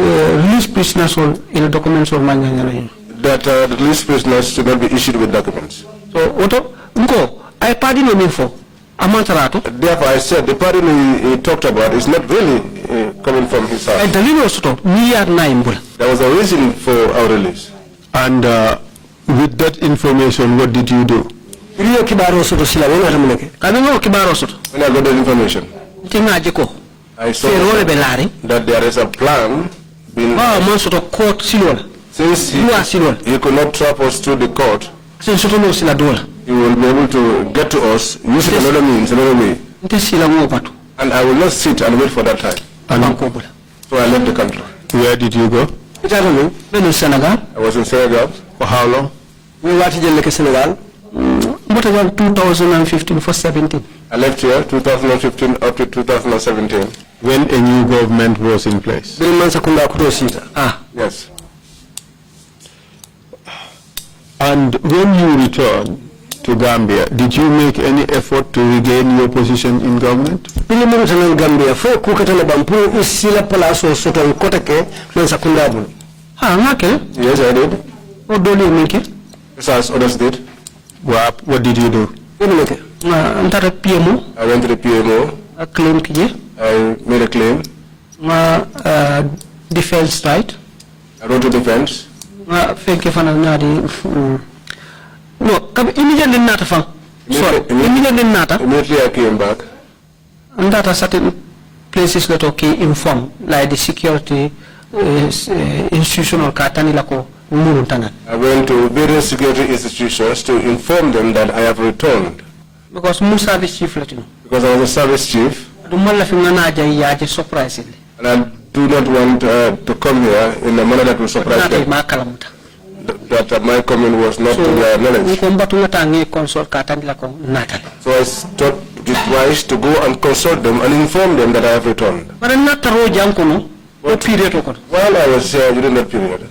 release prisoners or in documents or manga. that the released prisoners should not be issued with documents. So oto nko I pardon me for amantarato. Therefore, I said the pardon he talked about is not really coming from his I heart. deliver soto niya na imbula. There was a reason for our release. And with that information, what did you do? Iliyo kibaro soto sila wena ramuleke. Kanungo kibaro soto. When I got that information, Tinga jeko. I saw that there is a plan being, Man soto court silona. since he could not trap us through the court, Since soto no sila dola. he will be able to get to us using another means, another way. Nte sila mo patu. And I will not sit and wait for that time. So I left the country. Where did you go? When in Senegal. I was in Senegal. For how long? We wati jelle ke Senegal. What about 2015 for 17? I left here 2015 up to 2017. When a new government was in place. Birimansa kunda kuto sita. Yes. And when you returned to Gambia, did you make any effort to regain your position in government? Bili muru tanan Gambia fo kukatana bampu isila palaso soto kotake mansa kunda bulu. Ngake? Yes, I did. O doli minke? As others did. What did you do? Ntara PMO. I went to the PMO. A claim kije. I made a claim. Defense right. I wrote to defense. Fenke fana ngadi. No, immediately nata fang. Sorry, immediately nata. Immediately I came back. And that are certain places that okay inform, like the security institutional katani lako umuruntanan. I went to various security institutions to inform them that I have returned. Because mu service chief latino. Because I was a service chief. Dumala fi ngana aja yaje surprisingly. And I do not want to come here in a manner that will surprise them. That my coming was not to their knowledge. So I thought it wise to go and consult them and inform them that I have returned. While I was here during that period,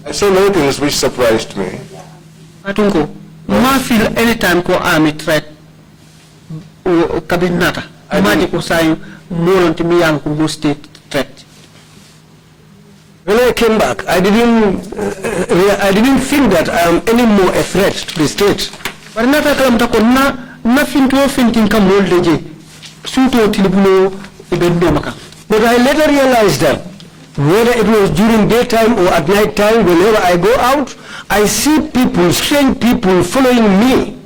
I saw many things which surprised me. I don't feel anytime ko army threat Imagine ko saying more on me and go state threat. When I came back, I didn't think that I am any more a threat to the state. But nata kalam ta ko na finting kam moldeje. Suto tilibulo ibeddo maka. But I later realized that whether it was during daytime or at night time, whenever I go out, I see people, strange people following me.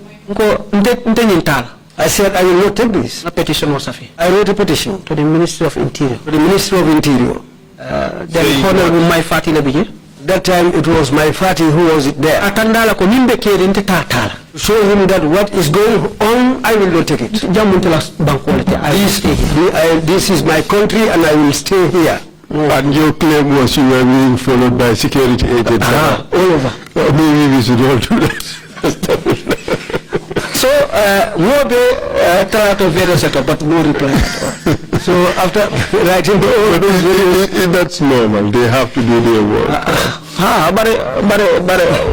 I said, I will not take this. A petition was afi. I wrote a petition To the Ministry of Interior. to the Ministry of Interior. Then Honorable Mai Fati Labije. That time it was my party who was there. Atandala ko nimbe kere nte tatala. To show him that what is going on, I will not take it. Jamuntela bankolete. I will stay here. This is my country and I will stay here. And your claim was you were being followed by security agents. All over. Maybe we should all do that. So, tried to verify, but no reply at all. So after writing all those videos, That's normal. They have to do their work. But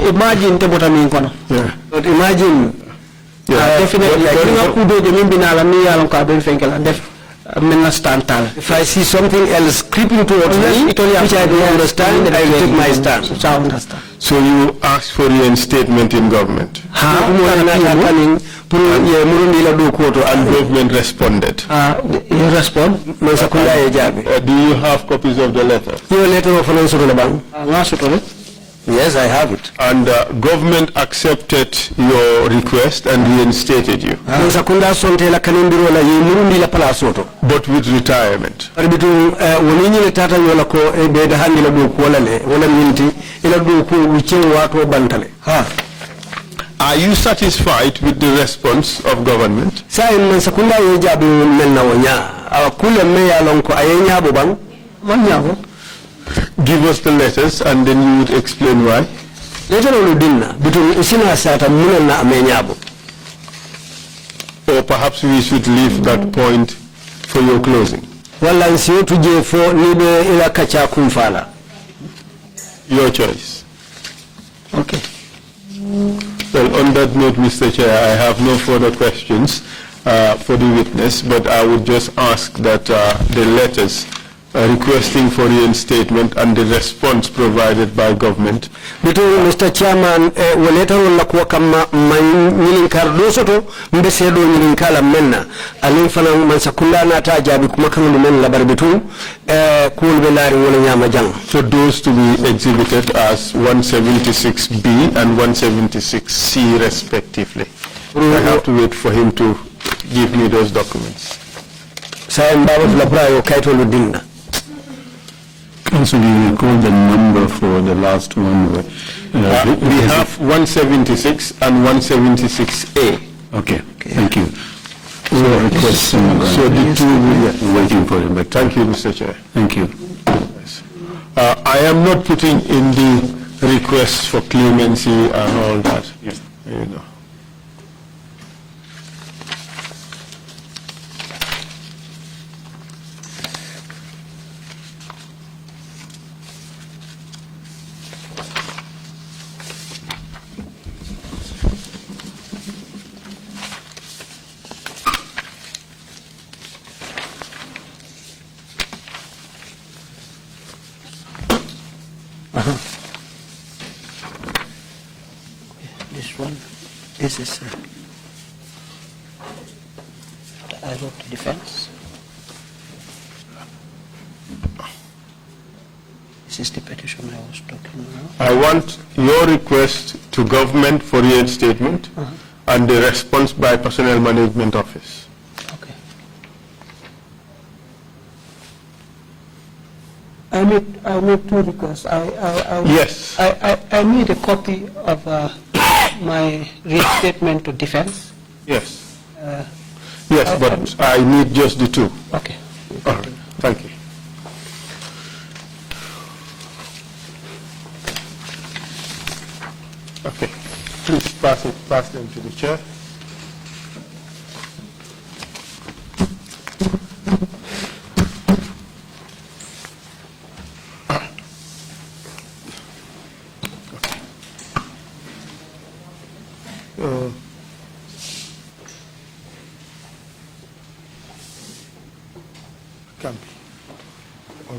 imagine te bota min kono. Yeah. but imagine, Definitely. I think kudo de min binala mi yalon ka ben fenkela def men na stand tal. if I see something else creeping towards me, which I don't understand, I will take my stand. So I understand. So you asked for reinstatement in government. And government responded. You respond. Do you have copies of the letter? Your letter of announcement. Ngasutole. Yes, I have it. And government accepted your request and reinstated you, but with retirement. Are you satisfied with the response of government? Give us the letters and then you would explain why. Or perhaps we should leave that point for your closing. Your choice. Okay. Well, on that note, Mr. Chair, I have no further questions for the witness, but I would just ask that the letters requesting for reinstatement and the response provided by government. Mr. Chairman, wala kuwa kama nyilinkar dosoto mbesedo nyilinkala menna alinfana mansakunda na tajabi kumakangu men labar bitu kulbe lari wala nyama jang. So those to be exhibited as 176B and 176C respectively. I have to wait for him to give me those documents. Sa mbaba fulaprayo kaito ludinna. So you recall the number for the last one? We have 176 and 176A. Okay, thank you. So the two, we're waiting for him, but thank you, Mr. Chair. thank you. I am not putting in the request for clemency and all that. Yes. There you go. This one, this is I wrote the defense. This is the petition I was talking about. I want your request to government for reinstatement and the response by Personnel Management Office. Okay. I made two requests. Yes. I need a copy of my reinstatement to defense. Yes. Yes, but I need just the two. Okay. All right. Thank you. Okay. Please pass them to the chair.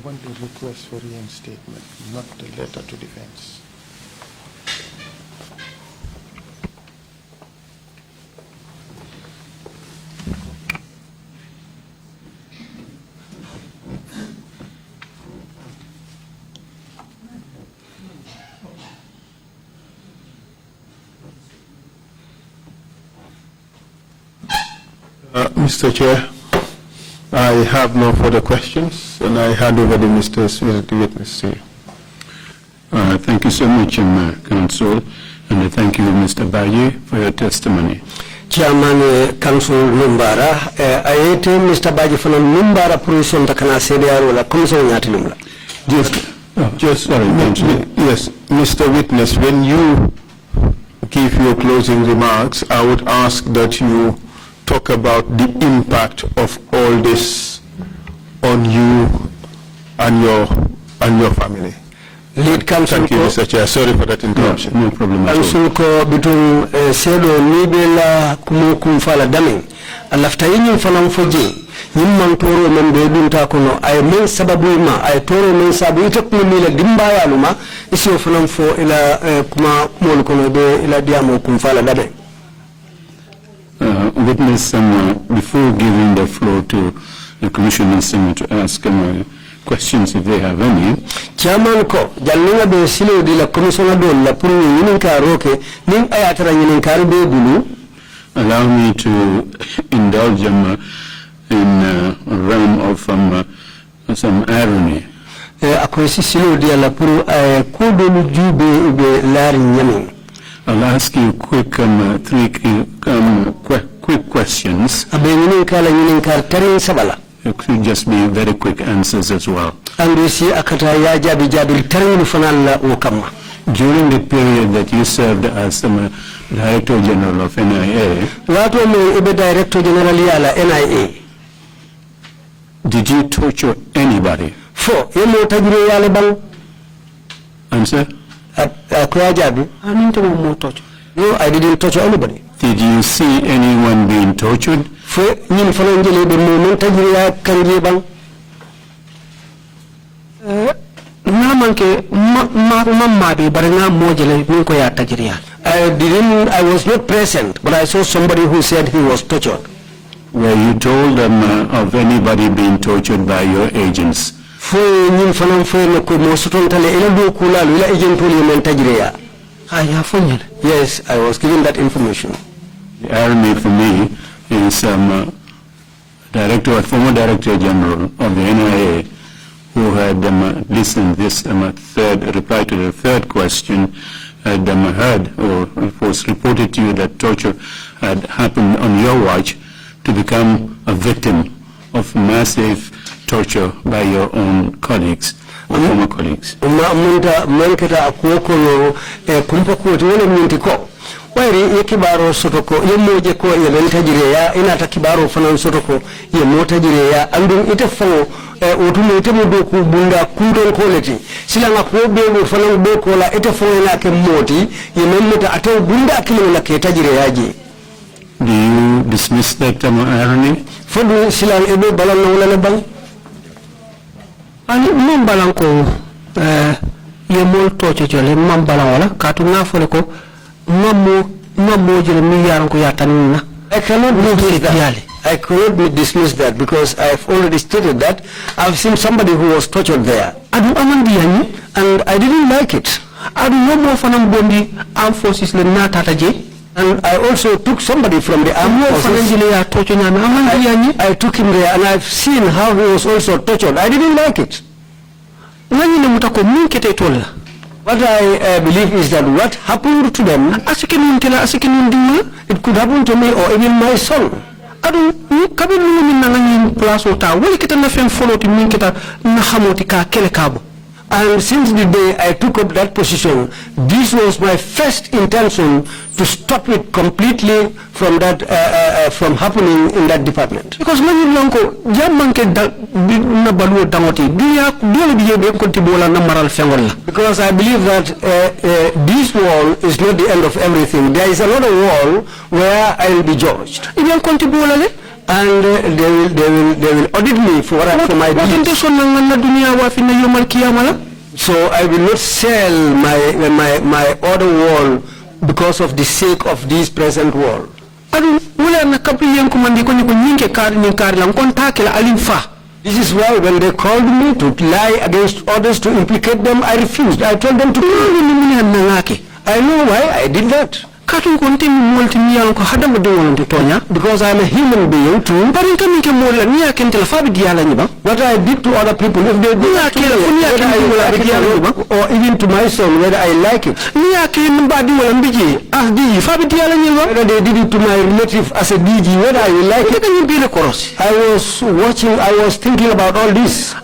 want the request for reinstatement, not the letter to defense. Mr. Chair, I have no further questions, and I hand over the witness to you. Thank you so much, Council, and thank you, Mr. Baaji, for your testimony. Chairman Council Numbara, ayete Mr. Baaji for Numbara Pruson Takana Sediaro la Commission Yatilumla. Just sorry, yes, Mr. Witness, when you give your closing remarks, I would ask that you talk about the impact of all this on you and your family. Lead Council. Thank you, Mr. Chair. Sorry for that interruption. No problem at all. Council ko bitum sedo nibela kumukum fala damin. Alafta yinyi fanam foji. Nyimman toro membe dunta kono ay men sababu ima ay toro men sabu itakuni mila dimba ya luma isi fanam fo ila kuma molu kono be ila diamo kumfala damin. Witness, before giving the floor to the Commissioner to ask questions if they have any. Chairman ko jallinga be silo di la Commissioner do la pour yinin ka roke ning ayatara yinin kar be bulu. Allow me to indulge in a realm of some irony. Akwesi silo di la pour kudu jube be lari nyamin. I'll ask you quick three quick questions. It could just be very quick answers as well. During the period that you served as Director General of NIA, did you torture anybody? Answer? No, I didn't torture anybody. Did you see anyone being tortured? I was not present, but I saw somebody who said he was tortured. Were you told of anybody being tortured by your agents? Yes, I was given that information. The irony for me is former Director General of the NIA, who had listened this reply to the third question, had heard or it was reported to you that torture had happened on your watch, to become a victim of massive torture by your own colleagues, or former colleagues. Wairi ye kibaro sotoko ye moje ko ye lenta jireya ina ta kibaro fanan sotoko ye mota jireya andun ite fango otumo ite mo doku bunda kudon koleti silanga ko bebo fanan do ko la ite fango na ke moti ye memeta ataw bunda akilo la ke tajireya ji. Do you dismiss that irony? Fodu silang ebe balan na wala bang ani mom balan ko ye mol toche jole mam balan wala katu nga fole ko I cannot dismiss that because I've already stated that I've seen somebody who was tortured there. And I didn't like it. And I also took somebody from the armed forces. I took him there and I've seen how he was also tortured. I didn't like it. What I believe is that what happened to them, it could happen to me or even my son. And since the day I took up that position, this was my first intention to stop it completely from that from happening in that department. Because because I believe that this wall is not the end of everything. There is another wall where I will be judged. And they will audit me for my deeds. So I will not sell my other world because of the sake of this present world. This is why when they called me to lie against others to implicate them, I refused. I told them to do it. I know why I did that. Because I am a human being too. What I did to other people, if they do that to me, or even to my son, whether I like it. Whether they did it to my relative as a DG, whether I will like it. I was thinking about all this.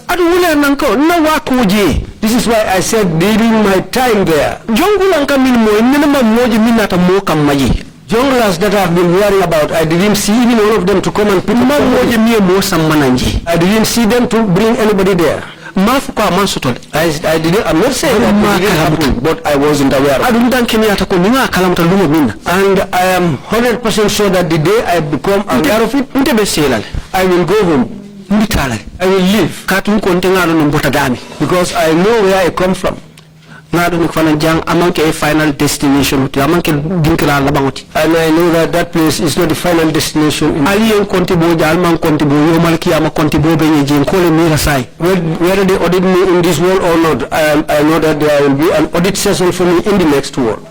This is why I said during my time there, junglers that I've been hearing about, I didn't see even one of them to come and pick me. I didn't see them to bring anybody there. I'm not saying that it didn't happen, but I wasn't aware of it. And I am 100% sure that the day I become aware of it, I will go home. I will leave because I know where I come from. Final destination, and I know that that place is not the final destination. Whether they audit me in this world or not, I know that there will be an audit session for me in the next world.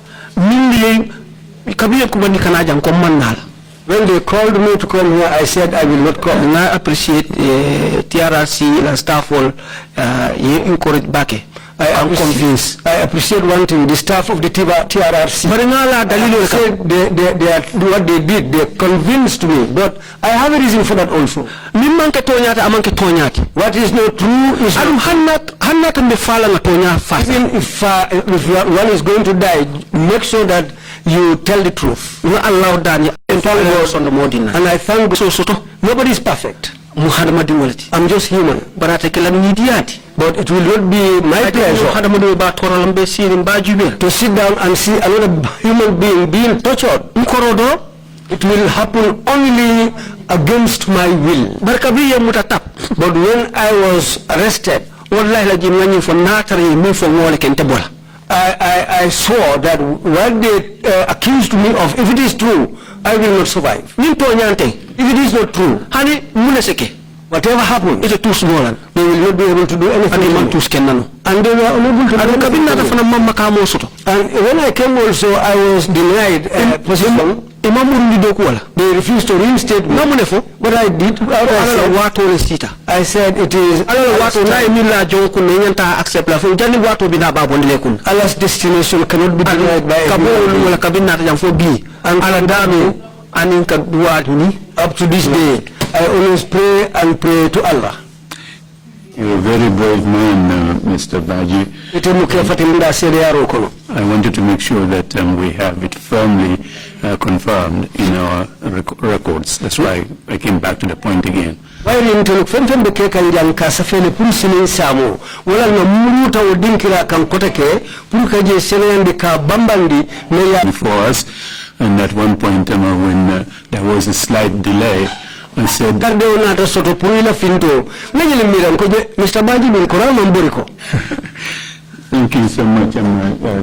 When they called me to come here, I said I will not come. And I appreciate TRC and staff will encourage back. I am convinced. I appreciate one thing, the staff of the TRC. What they did, they convinced me. But I have a reason for that also. What is not true is even if one is going to die, make sure that you tell the truth. You allow that. And I thank God. Nobody is perfect. I'm just human. But it will not be my pleasure to sit down and see another human being being tortured. It will happen only against my will. But when I was arrested, I swore that what they accused me of, if it is true, I will not survive. If it is not true, whatever happened, they will not be able to do anything. And they were unable to do anything. And when I came also, I was denied position. They refused to reinstate me. What I did, I said it is Allah's destination cannot be denied by and up to this day, I always pray and pray to Allah. You're a very brave man, Mr. Baaji. I wanted to make sure that we have it firmly confirmed in our records. That's why I came back to the point again. Before us, and at one point when there was a slight delay, I said, thank you so much.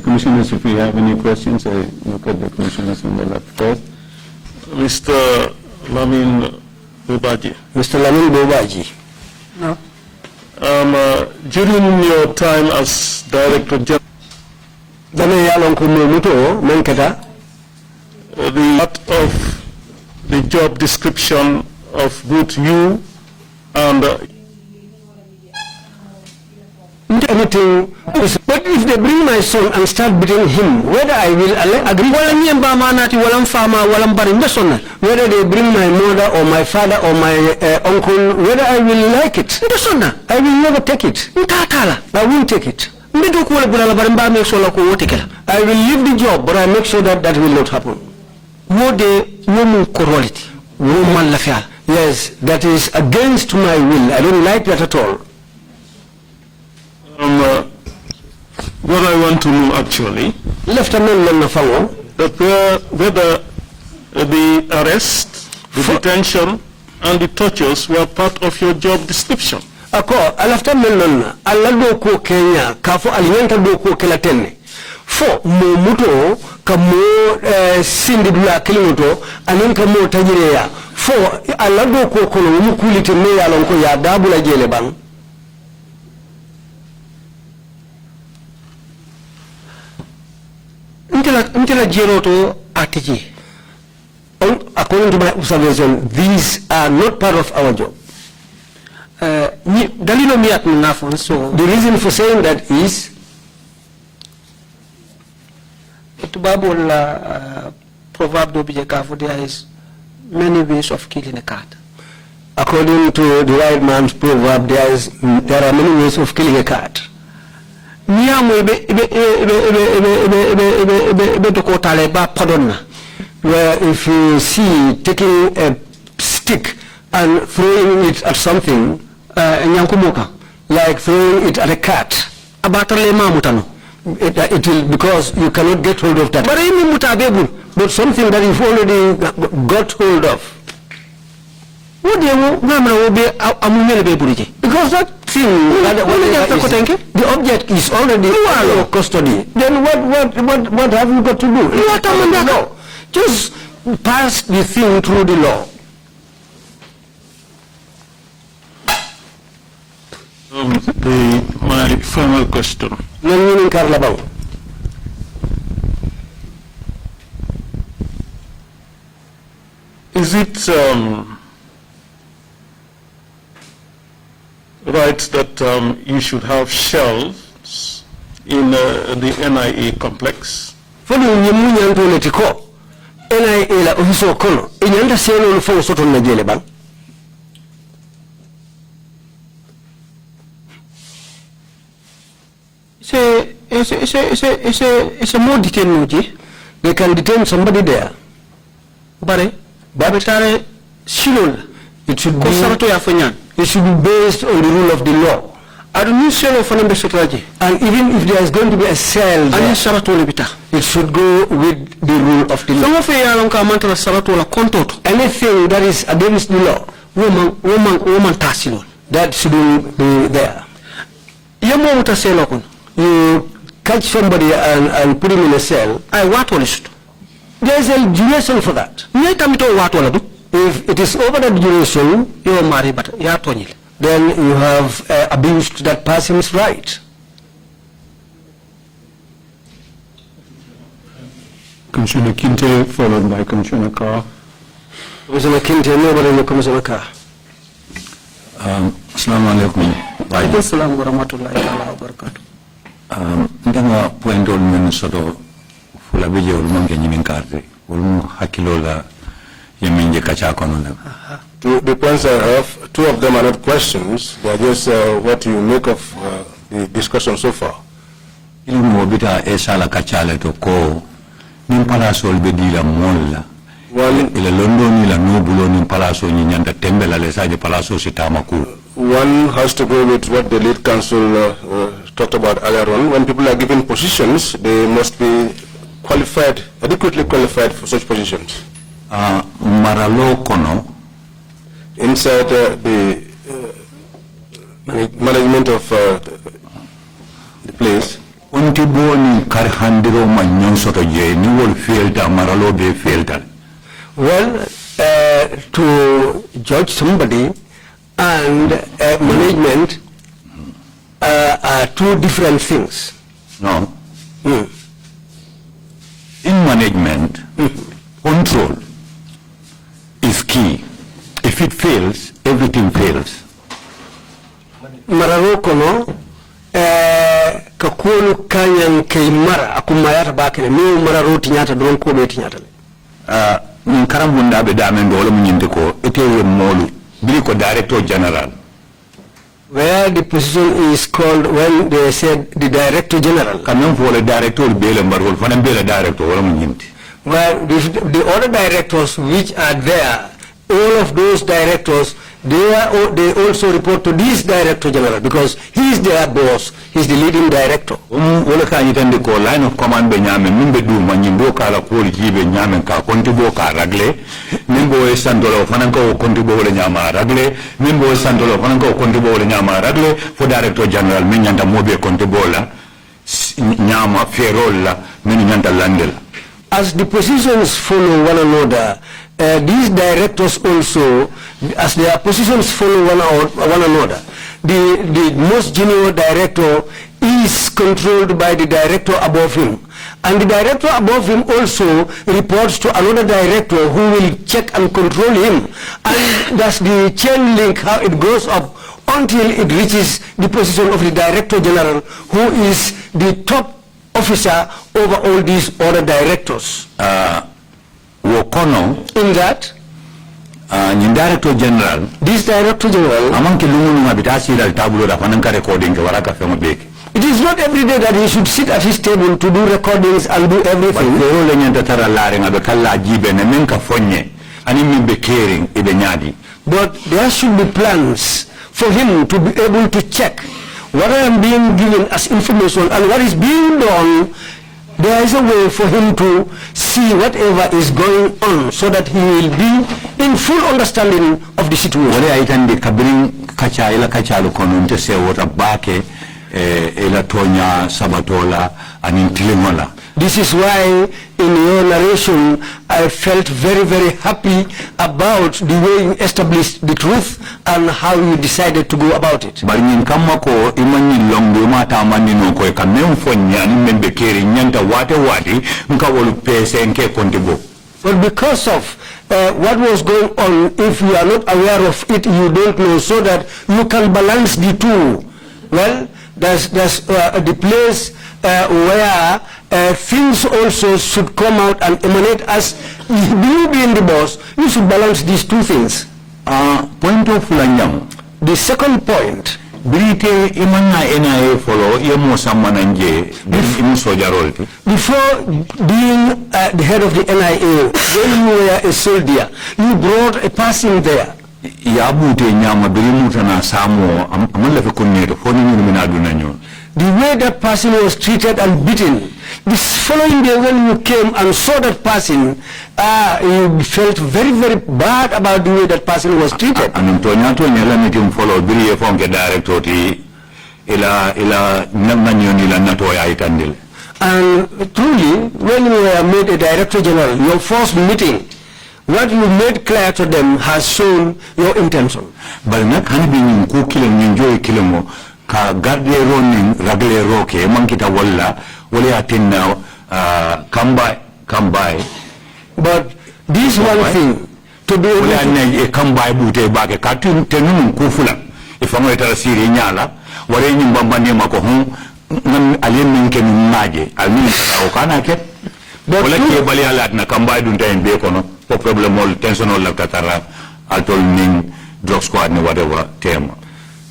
Commissioners, if we have any questions, I look at the commissioners on the left first. Mr. Lamin Baaji. Mr. Lamin Baaji. No. During your time as Director General, the part of the job description of both you and anything, but if they bring my son and start beating him, whether I will agree, whether they bring my mother or my father or my uncle, whether I will like it, I will never take it. I won't take it. I will leave the job, but I make sure that that will not happen. Yes, that is against my will. I don't like that at all. What I want to know actually, whether the arrest, the detention, and the tortures were part of your job description. Ako alafta melonna alla do ko Kenya kafo alinyanta do ko kela tenne fo mo muto ka mo sindi dula kilimoto anin ka mo tajireya fo alla do ko kono mu kulite me ya lon ko ya dabula jele bang Ntela jeroto atiji. According to my observation, these are not part of our job. So the reason for saying that is there is many ways of killing a cat. According to the white man's proverb, there are many ways of killing a cat. Where if you see taking a stick and throwing it at something, like throwing it at a cat, it will, because you cannot get hold of that. But something that you've already got hold of. Because that thing, the object is already in your custody. Then what have you got to do? No. Just pass the thing through the law. My final question. Is it right that you should have shelves in the NIA complex? NIA la ofiso kono inyanda selo fo soto na jele bang it's a more detained. They can detain somebody there. But it should be based on the rule of the law. And even if there is going to be a cell there, it should go with the rule of the law. Anything that is against the law, that shouldn't be there. You catch somebody and put him in a cell. There is a duration for that. If it is over the duration, then you have abused that person's right. Commissioner Kinte, followed by Commissioner Carr. Commissioner Kinte, nobody, Commissioner Carr. Assalamu alaikum. Assalamu warahmatullahi wabarakatuh. Ndanga point ol men soto fula beje ol manke nyimin carte ol hakilola yeminje kacha kono la. The points I have, two of them are not questions, they are just what you make of the discussion so far. Ilu mo bita esala kachale to ko nim palaso be dila molla. Ila London ila nobulo nim palaso nyanda tembela le saje palaso sitamaku. One has to go with what the lead counsel talked about earlier on. When people are given positions, they must be qualified, adequately qualified for such positions. Maralo kono inside the management of the place. Unti boni kar handiro manyon soto je ni wol fielta maralo be fielta. Well, to judge somebody and management are two different things. No. In management, control is key. If it fails, everything fails. Mararo kono kakulu kanyang kay mara akumayata bakene no mararo tinyata don ko be tinyata le. Karambunda be damen dole munyinde ko etewe molu bili ko director general. Where the position is called when they said the director general. Kamen for the director bele mbarol fanan bele director wala munyinde. Well, the other directors which are there, all of those directors, they also report to this Director General because he is their boss, he is the leading director. Wala ka yitande ko line of command be nyame mimbe du manyindo kala ko jibe nyame ka kontibo ka ragle mimbo e sandolo fananko kontibo wala nyama ragle mimbo e sandolo fananko kontibo wala nyama ragle fo Director General min nyanda mobe kontibo la nyama ferol la min nyanda landel. As the positions follow one another, these directors also, as their positions follow one another, the most junior director is controlled by the director above him. And the director above him also reports to another director who will check and control him. And that's the chain link, how it goes up until it reaches the position of the Director General, who is the top officer over all these other directors. In that, Director General, this Director General, it is not every day that he should sit at his table to do recordings and do everything. But there should be plans for him to be able to check what I am being given as information and what is being done. There is a way for him to see whatever is going on so that he will be in full understanding of the situation. This is why in your narration I felt very, very happy about the way you established the truth and how you decided to go about it. But because of what was going on, if you are not aware of it, you don't know, so that you can balance the two. Well, there's the place where things also should come out and emanate as you being the boss. You should balance these two things. Point of Lanyam. The second point. Brite imana NIA follow yemo samananje before being the head of the NIA, when you were a soldier, you brought a person there. The way that person was treated and beaten, this following day when you came and saw that person, you felt very, very bad about the way that person was treated. And truly, when you were made a Director General, your first meeting, what you made clear to them has shown your intention. Ka garde ronin ragle roke mankita walla wala atinna kambai but this one thing to be able to kambai bute bake ka tenun kufula ifamo etara siri nyala wala nyumba mbane mako ngam alien minke numaje almin o kana ke wala ke bali alat na kambai dun tay be kono po problem ol tension ol latara altol ning drug squad ne whatever tema.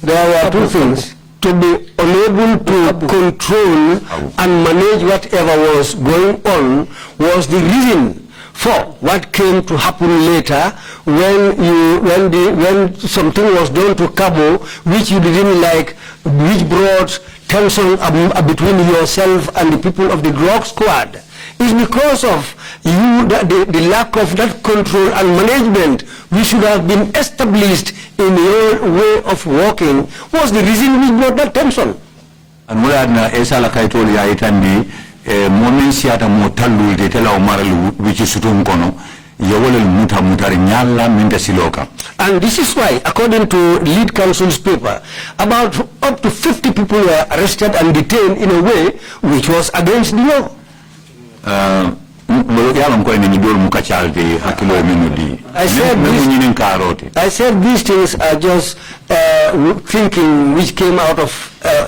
There were two things. To be unable to control and manage whatever was going on was the reason for what came to happen later when something was done to Cabo which you didn't like, which brought tension between yourself and the people of the drug squad. It's because of you, the lack of that control and management which should have been established in your way of working was the reason we brought that tension. And we had na esala kaitoli ya itandi momensi ata motalu de tela omaralu which is sutunkono yawole mutari nyala minda siloka. And this is why, according to lead counsel's paper, about up to 50 people were arrested and detained in a way which was against the law. I said these things are just thinking which came out of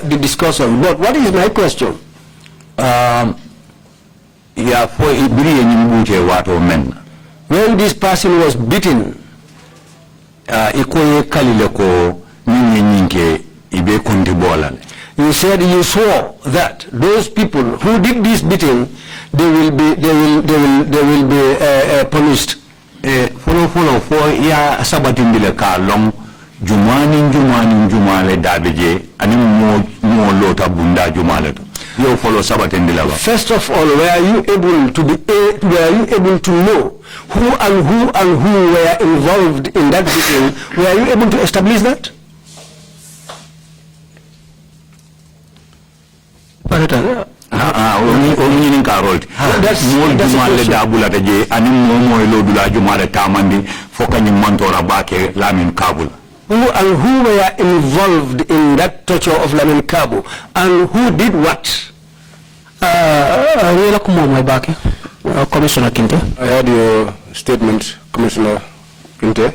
the discussion. But what is my question? When this person was beaten, you said you swore that those people who did this beating, they will be punished. Follow for ya sabatindile ka long jumale dabeje ani mo lota bunda jumale to yo follow sabaten dilaba. First of all, were you able to know who and who were involved in that meeting? Were you able to establish that? Only Carol. That's more Jumale Dabula and more Lodula Jumale Tamandi, Fokani Mantora Bake, Lamin Kabul. Who and who were involved in that torture of Lamin Kabu, and who did what? Commissioner Kinte. I heard your statement, Commissioner Kinte.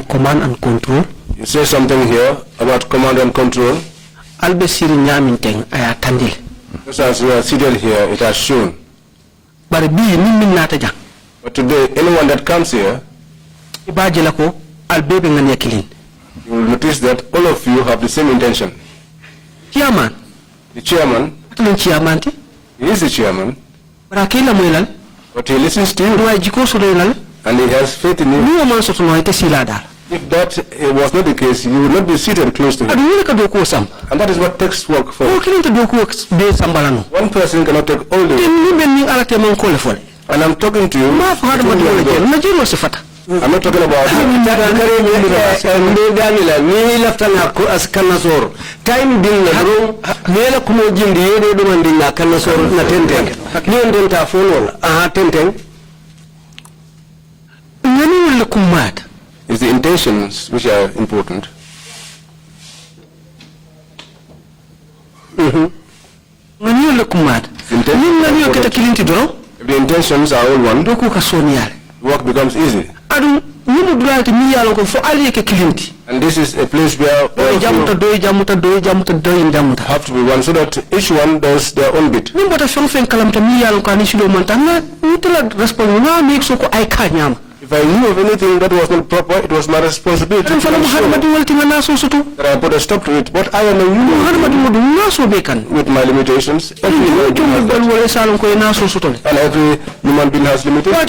Command and control. You say something here about command and control. Just as you are seated here, it has shown. But today, anyone that comes here, you will notice that all of you have the same intention. Chairman. The chairman. He is the chairman. But he listens to you. And he has faith in you. If that was not the case, you would not be seated close to him. And that is what takes work for. One person cannot take all the work. And I'm talking to you. I'm not talking about time being it's the intentions which are important. If the intentions are all one, work becomes easy. And this is a place where all of you have to be one, so that each one does their own bit. If I knew of anything that was not proper, it was my responsibility that I put a stop to it. But I am a human with my limitations. And every human being has limitations.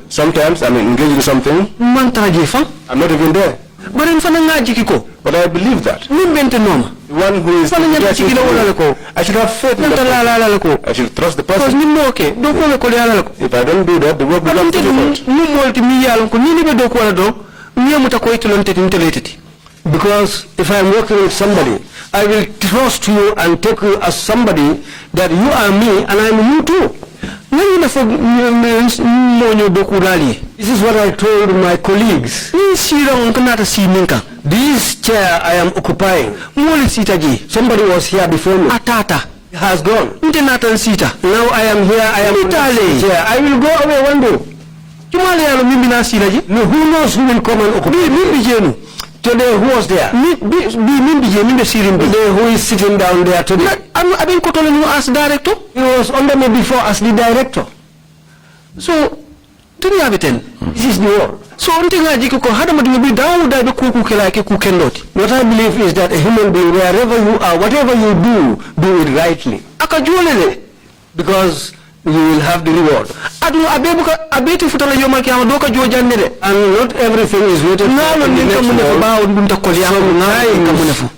Sometimes I'm engaged in something, I'm not even there. But I believe that. The one who is I should have faith in that. I should trust the person. If I don't do that, the work becomes difficult. Because if I am working with somebody, I will trust you and take you as somebody that you are me and I am you too. This is what I told my colleagues. This chair I am occupying, somebody was here before me. He has gone. Now I am here, I am on this chair. I will go away one day. Who knows who will come and occupy? Today, who was there? Today, who is sitting down there today? He was under me before as the director. So, this is the world. So, what I believe is that a human being, wherever you are, whatever you do it rightly. Because you will have the reward. And not everything is waiting for.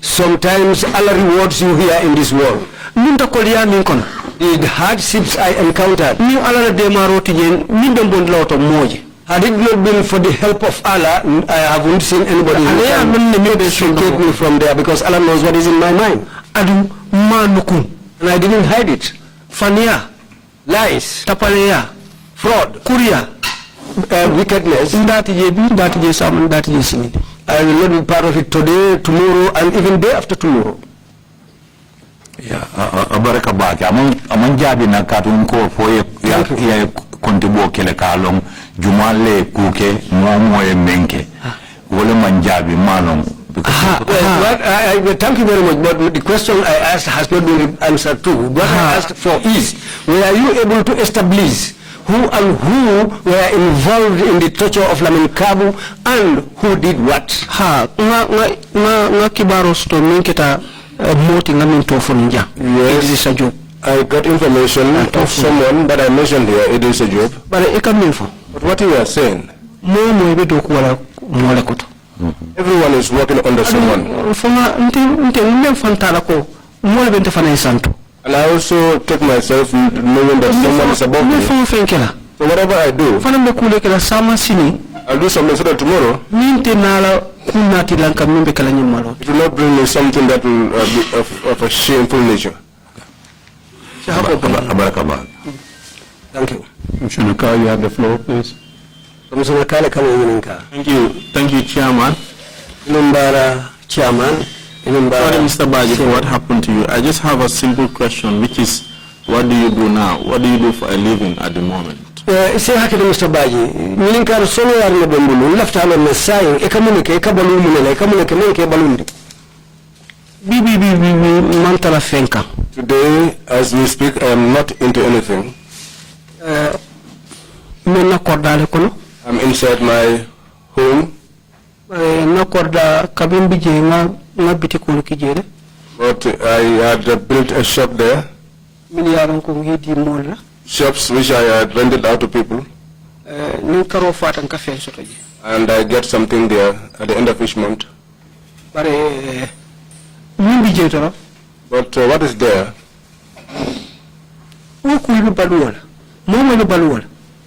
Sometimes Allah rewards you here in this world. The hardships I encountered, had it not been for the help of Allah, I haven't seen anybody who can extricate me from there, because Allah knows what is in my mind. And I didn't hide it. Lies, fraud, wickedness. I will not be part of it today, tomorrow, and even day after tomorrow. Yeah, Abaraka Baki, among Jabina Katun Ko for ya Contibo Kelekalong, Jumale Kuke, Momo Menke, Woleman Jabi Malong. Thank you very much, but the question I asked has not been answered too. What I asked for is, were you able to establish who and who were involved in the torture of Lamin Kabu and who did what? Yes, I got information of someone that I mentioned here. It is a job. But what you are saying, molekoto. Everyone is working under someone. And I also take myself knowing that someone is above me. So whatever I do, I'll do something so that tomorrow it will not bring me something that will be of a shameful nature. Thank you. Commissioner Carr, you have the floor, please. Commissioner Kale Thank you, Chairman. Chairman. Sorry, Mr. Baaji, for what happened to you. I just have a simple question, which is, what do you do now? What do you do for a living at the moment? Say hakile Mr. Baaji. Nilinka solo ya rile bembulu. Lafta halo mesai. Ekamunike, ekabalu munele. Ekamunike menke balundi. Mantala fenka. Today, as we speak, I am not into anything. I'm inside my home. But I had built a shop there. Shops which I had rented out to people. And I get something there at the end of each month. But what is there?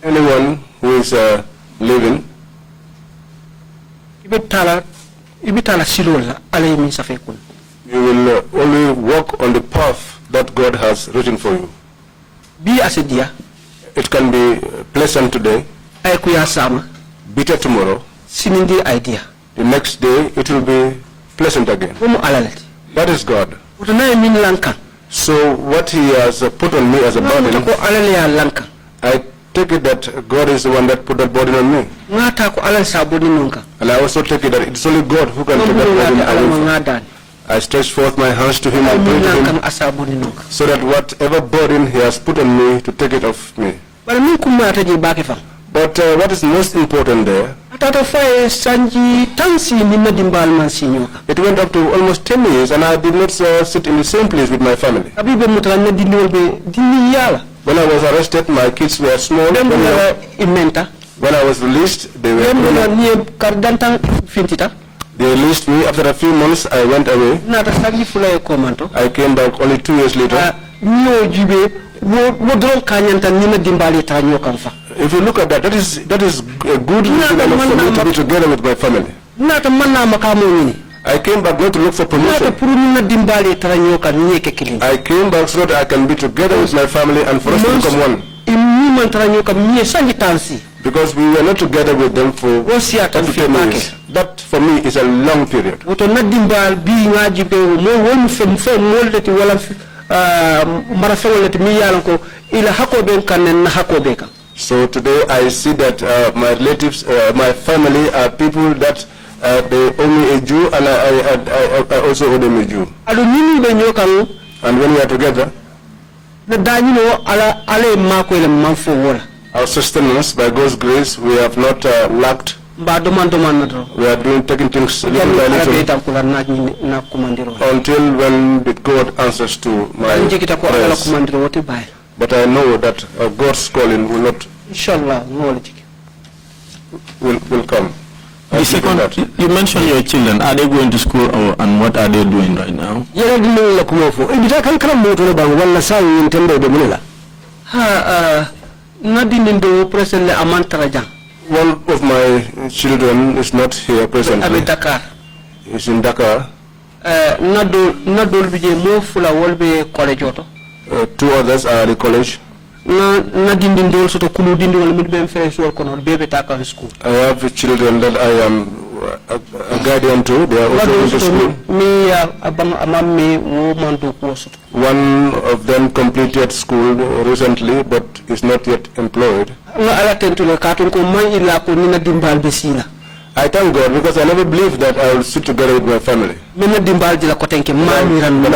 Anyone who is living, you will only walk on the path that God has written for you. It can be pleasant today, bitter tomorrow, the next day it will be pleasant again. That is God. So what he has put on me as a burden, I take it that God is the one that put that burden on me. And I also take it that it's only God who can take that burden away. I stretch forth my hands to him and pray to him so that whatever burden he has put on me to take it off me. But what is most important there, it went up to almost 10 years and I did not sit in the same place with my family. When I was arrested, my kids were small. When I was released, they were grown. They released me. After a few months, I went away. I came back only 2 years later. If you look at that, that is a good reason for me to be together with my family. I came back not to look for promotion. I came back so that I can be together with my family and for us to become one. Because we were not together with them for 10 years. That for me is a long period. So today I see that my relatives, my family are people that they owe me a Jew and I also owe them a Jew. And when we are together, our sustenance, by God's grace, we have not lacked. We are taking things little by little until when God answers to my prayers. But I know that God's calling will not will come. The second, you mentioned your children. Are they going to school and what are they doing right now? One of my children is not here presently. He's in Dakar. Two others are at the college. I have children that I am a guardian to. They are also in the school. One of them completed school recently but is not yet employed. I thank God because I never believed that I will sit together with my family. When I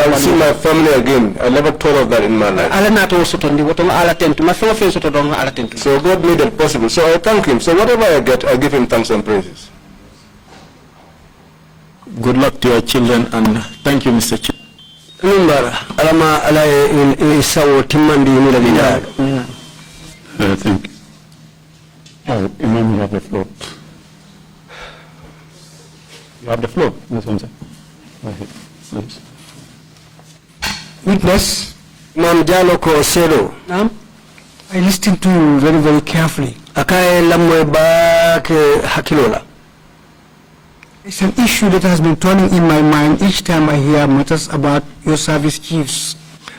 will see my family again, I never thought of that in my life. So God made it possible. So I thank him. So whatever I get, I give him thanks and praises. Good luck to your children and thank you, Mr. Chair. Thank you. Imam, you have the floor. You have the floor, Ms. Hamza. Go ahead, please. Witness, Mam Jaloko Sero. I listened to you very, very carefully. Akaye lamwe ba ke hakilola. It's an issue that has been turning in my mind each time I hear matters about your service chiefs.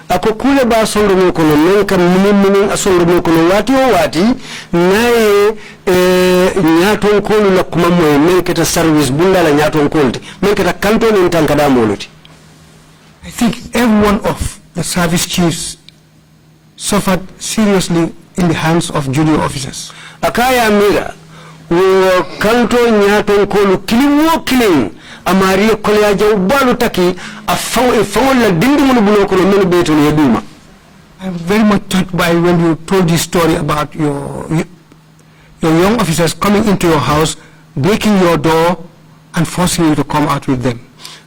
Ako kule ba songo mo kono menka mini asongo mo kono wati o wati naye nyato nkolu la kumamwe menka ta service bunda la nyato nkolu menka ta kanto ni ntankada moluti. I think every one of the service chiefs suffered seriously in the hands of junior officers. Akaya mira wo kanto nyato nkolu kilin amari kolya jawbalu taki afaw la dindi mun bulo ko men beto ne duma. I'm very much touched by when you told this story about your young officers coming into your house, breaking your door and forcing you to come out with them.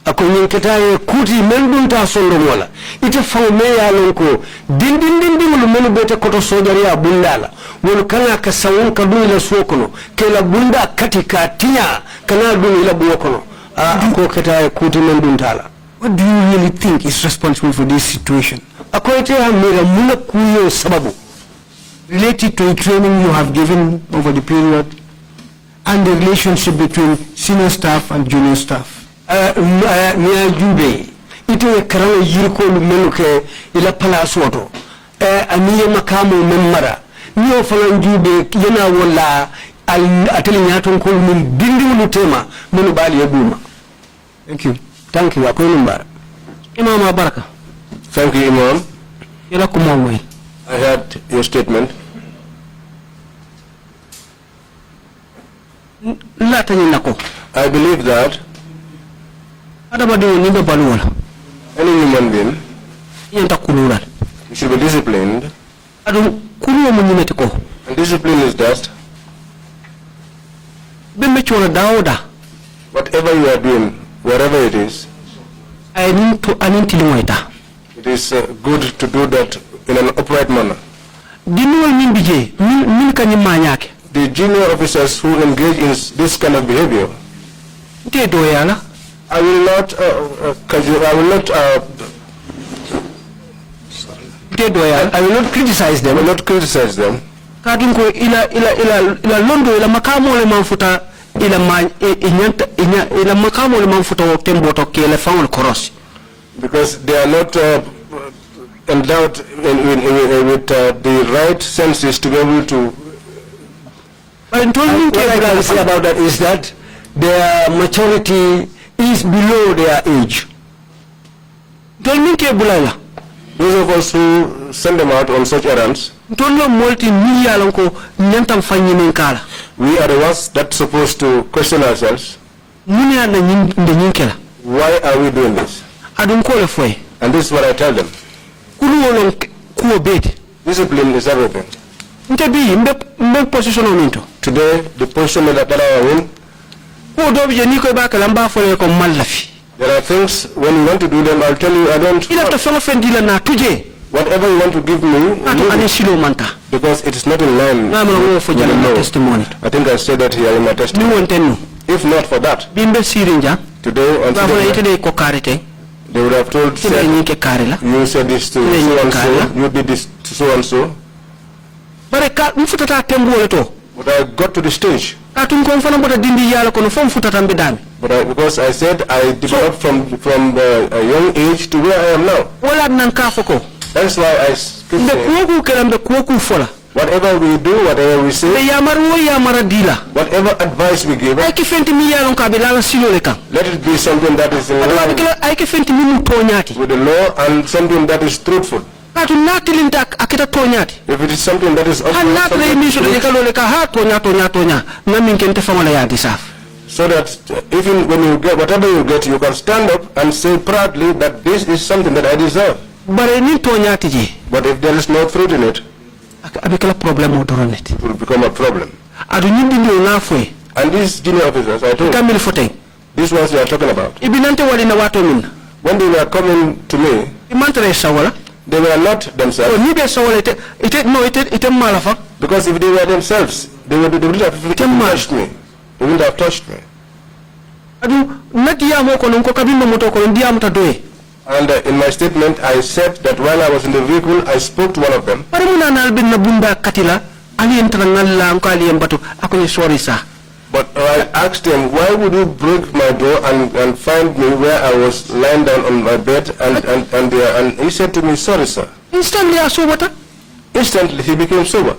Ako nyinketa kuti men ta sondo wala ite faw me ya lon ko dindi mun men beto ko to sojari ya bundala wol kana ka sawun ka dum la sokono ke la bunda katika tinya kana dum la buokono. What do you really think is responsible for this situation? Related to the training you have given over the period and the relationship between senior staff and junior staff. Thank you. Thank you. Imam Baraka. Thank you, Imam. I heard your statement. I believe that any human being should be disciplined. And discipline is that whatever you are doing, wherever it is, it is good to do that in an upright manner. The junior officers who engage in this kind of behavior, I will not criticize them. Because they are not endowed with the right senses to be able to. What I can say about that is that their maturity is below their age. Those of us who send them out on such errands, we are the ones that's supposed to question ourselves. Why are we doing this? And this is what I tell them. Discipline is everything. Today, the position that I am in, there are things, when you want to do them, I'll tell you, I don't. Whatever you want to give me, because it is not in line with the law. I think I said that here in my testimony. If not for that, today, on today, they would have told, you said this to so and so, you did this to so and so. But I got to the stage. Because I said I developed from a young age to where I am now. That's why I keep saying, whatever we do, whatever we say, whatever advice we give, let it be something that is in line with the law and something that is truthful. If it is something that is so that even when you get whatever you get, you can stand up and say proudly that this is something that I deserve. But if there is no fruit in it, it will become a problem. And these junior officers, I told you, these ones you are talking about, when they were coming to me, they were not themselves. Because if they were themselves, they wouldn't have touched me. They wouldn't have touched me. And in my statement, I said that while I was in the vehicle, I spoke to one of them. But I asked him, why would you break my door and find me where I was lying down on my bed? And he said to me, sorry, sir. Instantly, he became sober.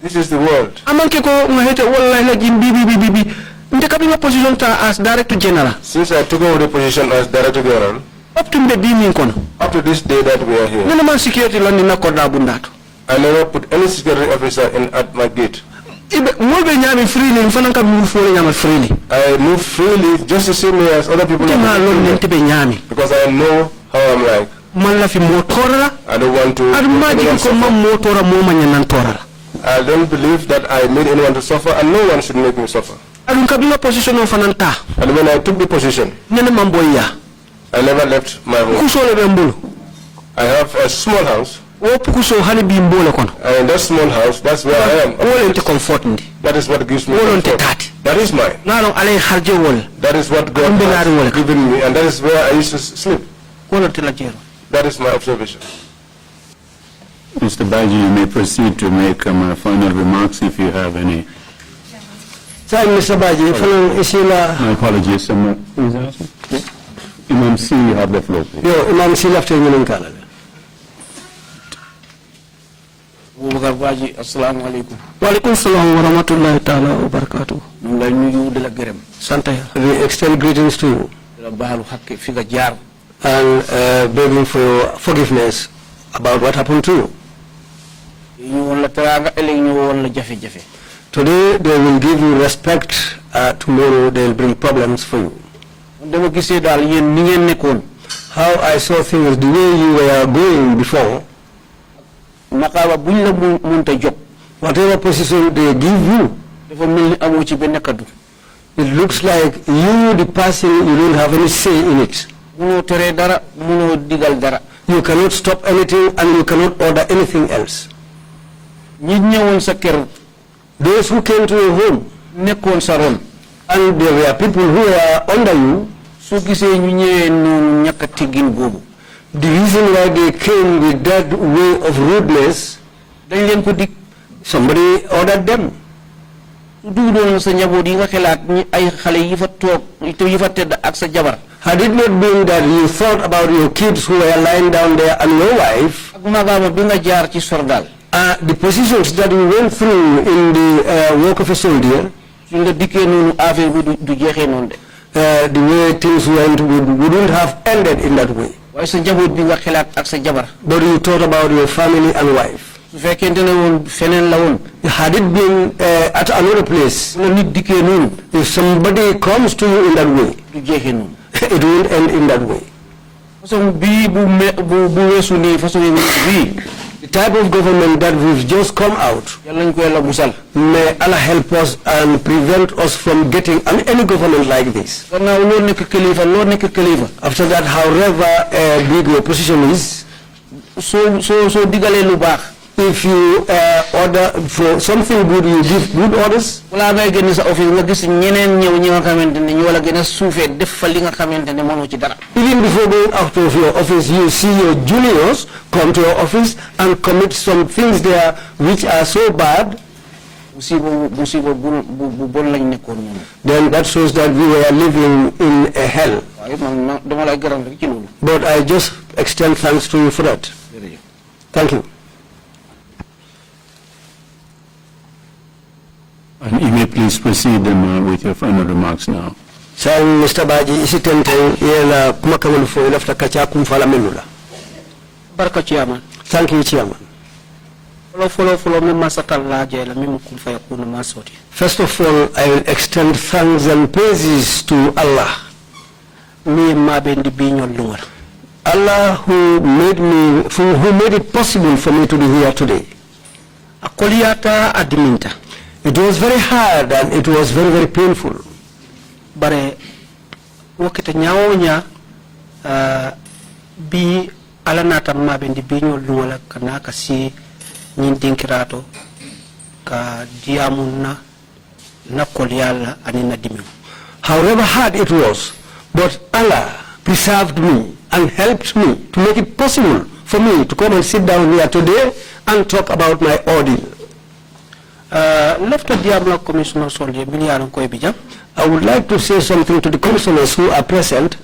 This is the world. Since I took over the position as Director General, up to this day that we are here, I never put any security officer at my gate. I move freely just the same way as other people because I know how I'm like. I don't want to. I don't believe that I made anyone to suffer, and no one should make me suffer. And when I took the position, I never left my home. I have a small house. And in that small house, that's where I am. That is what gives me comfort. That is mine. That is what God has given me, and that is where I used to sleep. That is my observation. Mr. Baaji, you may proceed to make final remarks if you have any. Mr. Baaji, my apologies. Imam C, you have the floor, please. Yo, Imam C left in Canada. Assalamu alaikum. Wa alaikum salam wa rahmatullahi ta'ala wa barakatuh. We extend greetings to you and begging for your forgiveness about what happened to you. Today they will give you respect, tomorrow they will bring problems for you. How I saw things, the way you were going before, whatever position they give you, it looks like you, the person, you don't have any say in it. You cannot stop anything and you cannot order anything else. Those who came to your home, and there were people who were under you, the reason why they came with that way of rudeness, somebody ordered them. Had it not been that you thought about your kids who were lying down there and your wife, the positions that you went through in the work of a soldier, the way things went wouldn't have ended in that way. But you thought about your family and wife. Had it been at another place, if somebody comes to you in that way, it won't end in that way. The type of government that we've just come out, may Allah help us and prevent us from getting any government like this. After that, however big your position is, if you order for something good, you give good orders. Even before going out of your office, you see your juniors come to your office and commit some things there which are so bad. Then that shows that we were living in a hell. But I just extend thanks to you for that. Thank you. And you may please proceed with your final remarks now. Mr. Baaji, isi tenten yela kumakamulu fo ilafta kacha kumfala menula. Barka Chairman. Thank you, Chairman. First of all, I will extend thanks and praises to Allah. Allah who made it possible for me to be here today. It was very hard and it was very, very painful. Bare wakati nyaonya bi alanata mabendi binyo lunga kanaka si nyindinkirato ka diamuna na kolyala anina dimimu. however hard it was, but Allah preserved me and helped me to make it possible for me to come and sit down here today and talk about my ordeal. I would like to say something to the commissioners who are present.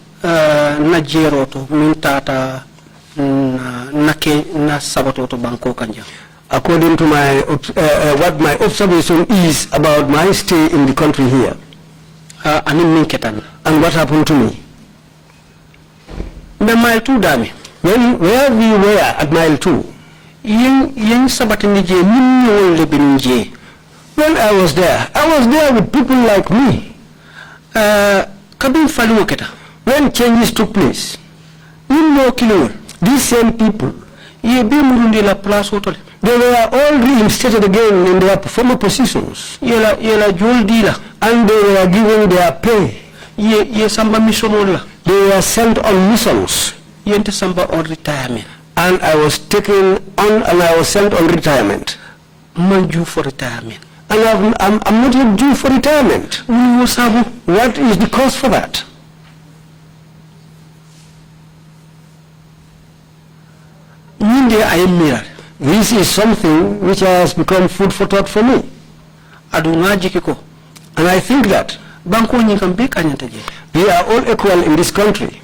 According to my what my observation is about my stay in the country here. And what happened to me? Where we were at mile 2, when I was there with people like me. When changes took place, these same people, they were all reinstated again in their former positions. And they were given their pay. They were sent on missions. On retirement. And I was taken on and I was sent on retirement. I'm due for retirement. And I'm not yet due for retirement. What is the cause for that? This is something which has become food for thought for me. And I think that we are all equal in this country.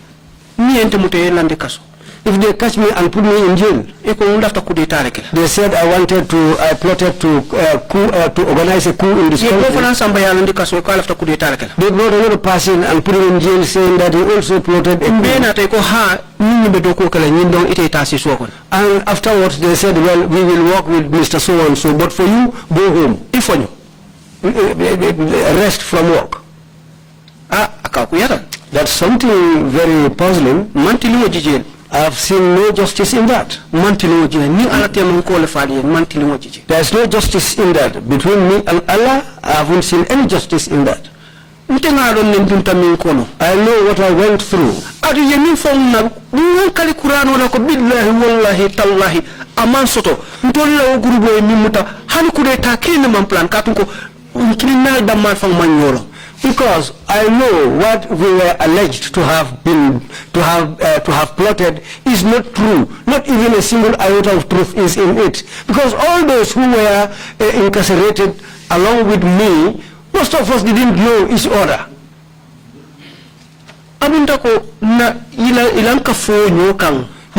If they catch me and put me in jail, they said I plotted to organize a coup in this country. They brought another person and put him in jail saying that he also plotted a coup. And afterwards they said, well, we will work with Mr. So-and-so, but for you, go home. If on you, rest from work. That's something very puzzling. I've seen no justice in that. There's no justice in that. Between me and Allah, I haven't seen any justice in that. I know what I went through. Because I know what we were alleged to have plotted is not true. Not even a single iota of truth is in it. Because all those who were incarcerated along with me, most of us didn't know each other. The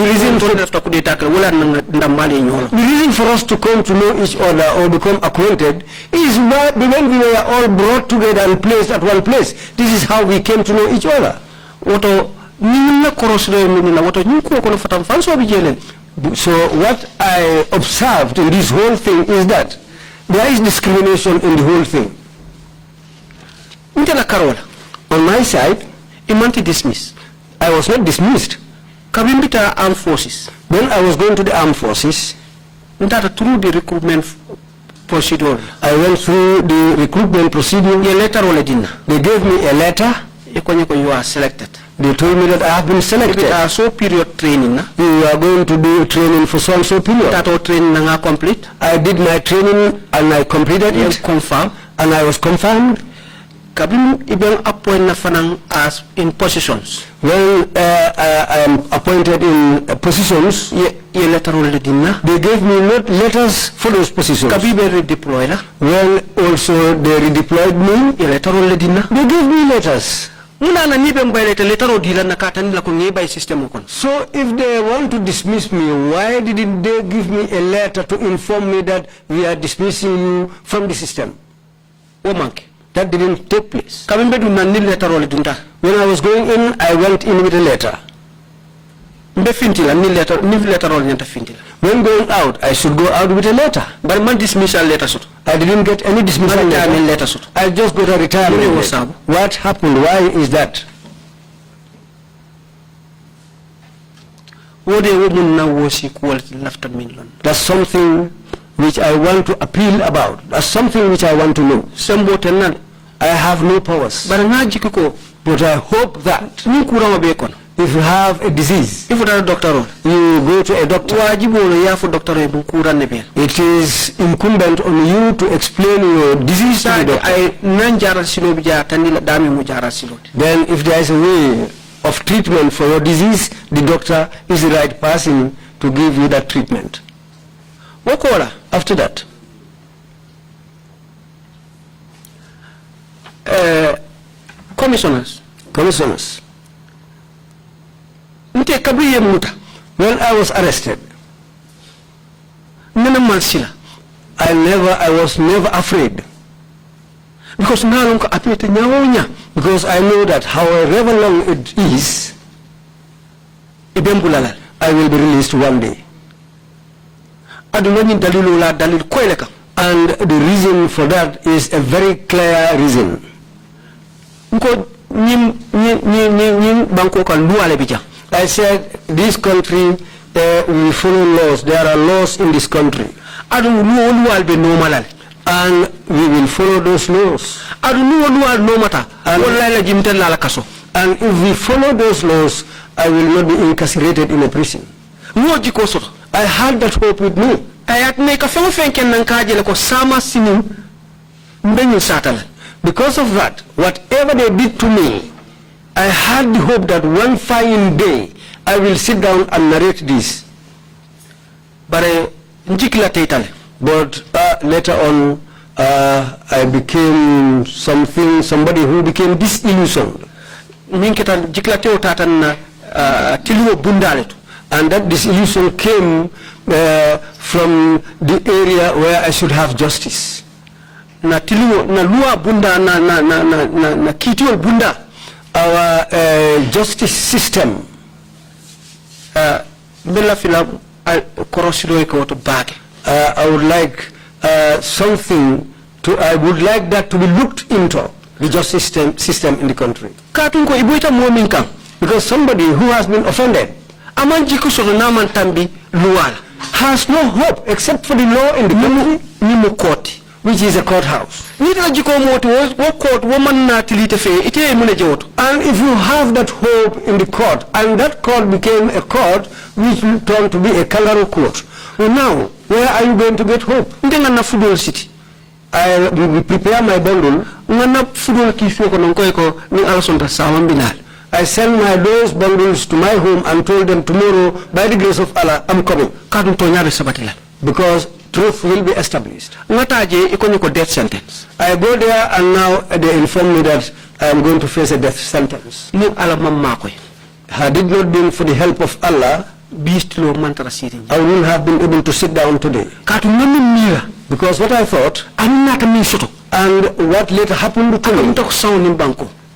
reason for us to come to know each other or become acquainted is when we were all brought together and placed at one place. This is how we came to know each other. So what I observed in this whole thing is that there is discrimination in the whole thing. On my side, I was not dismissed. Armed forces. When I was going to the armed forces, through the recruitment procedure. I went through the recruitment procedure. They gave me a letter. You are selected. They told me that I have been selected. So period training. You are going to do training for so period. That training complete. I did my training and I completed it. Confirmed. And I was confirmed. As in positions. When I am appointed in positions, they gave me not letters for those positions. When also they redeployed me, they gave me letters. So if they want to dismiss me, why didn't they give me a letter to inform me that we are dismissing you from the system? That didn't take place. When I was going in, I went in with a letter. When going out, I should go out with a letter. But my dismissal letter. I didn't get any dismissal letter. I just got a retirement letter. What happened? Why is that? That's something which I want to appeal about. That's something which I want to know. I have no powers. But I hope that If you have a disease, if you are a doctor, you go to a doctor. It is incumbent on you to explain your disease to the doctor. Then if there is a way of treatment for your disease, the doctor is the right person to give you that treatment. After that, commissioners. When I was arrested, I was never afraid. Because I know that however long it is, I will be released one day. And the reason for that is a very clear reason. I said, this country, we follow laws. There are laws in this country. And we will follow those laws. And if we follow those laws, I will not be incarcerated in a prison. I had that hope with me. Because of that, whatever they did to me, I had the hope that one fine day I will sit down and narrate this. But later on, I became somebody who became disillusioned. And that disillusion came from the area where I should have justice. Our justice system, I would like I would like that to be looked into, the justice system in the country. Because somebody who has been offended has no hope except for the law in the country, which is a courthouse. And if you have that hope in the court, and that court became a court which turned to be a kangaroo court, well, now, where are you going to get hope? I will prepare my bundle. I sent those bundles to my home and told them tomorrow, by the grace of Allah, I'm coming. Because truth will be established. Death sentence. I go there and now they inform me that I am going to face a death sentence. Had it not been for the help of Allah, I wouldn't have been able to sit down today. Because what I thought and what later happened to me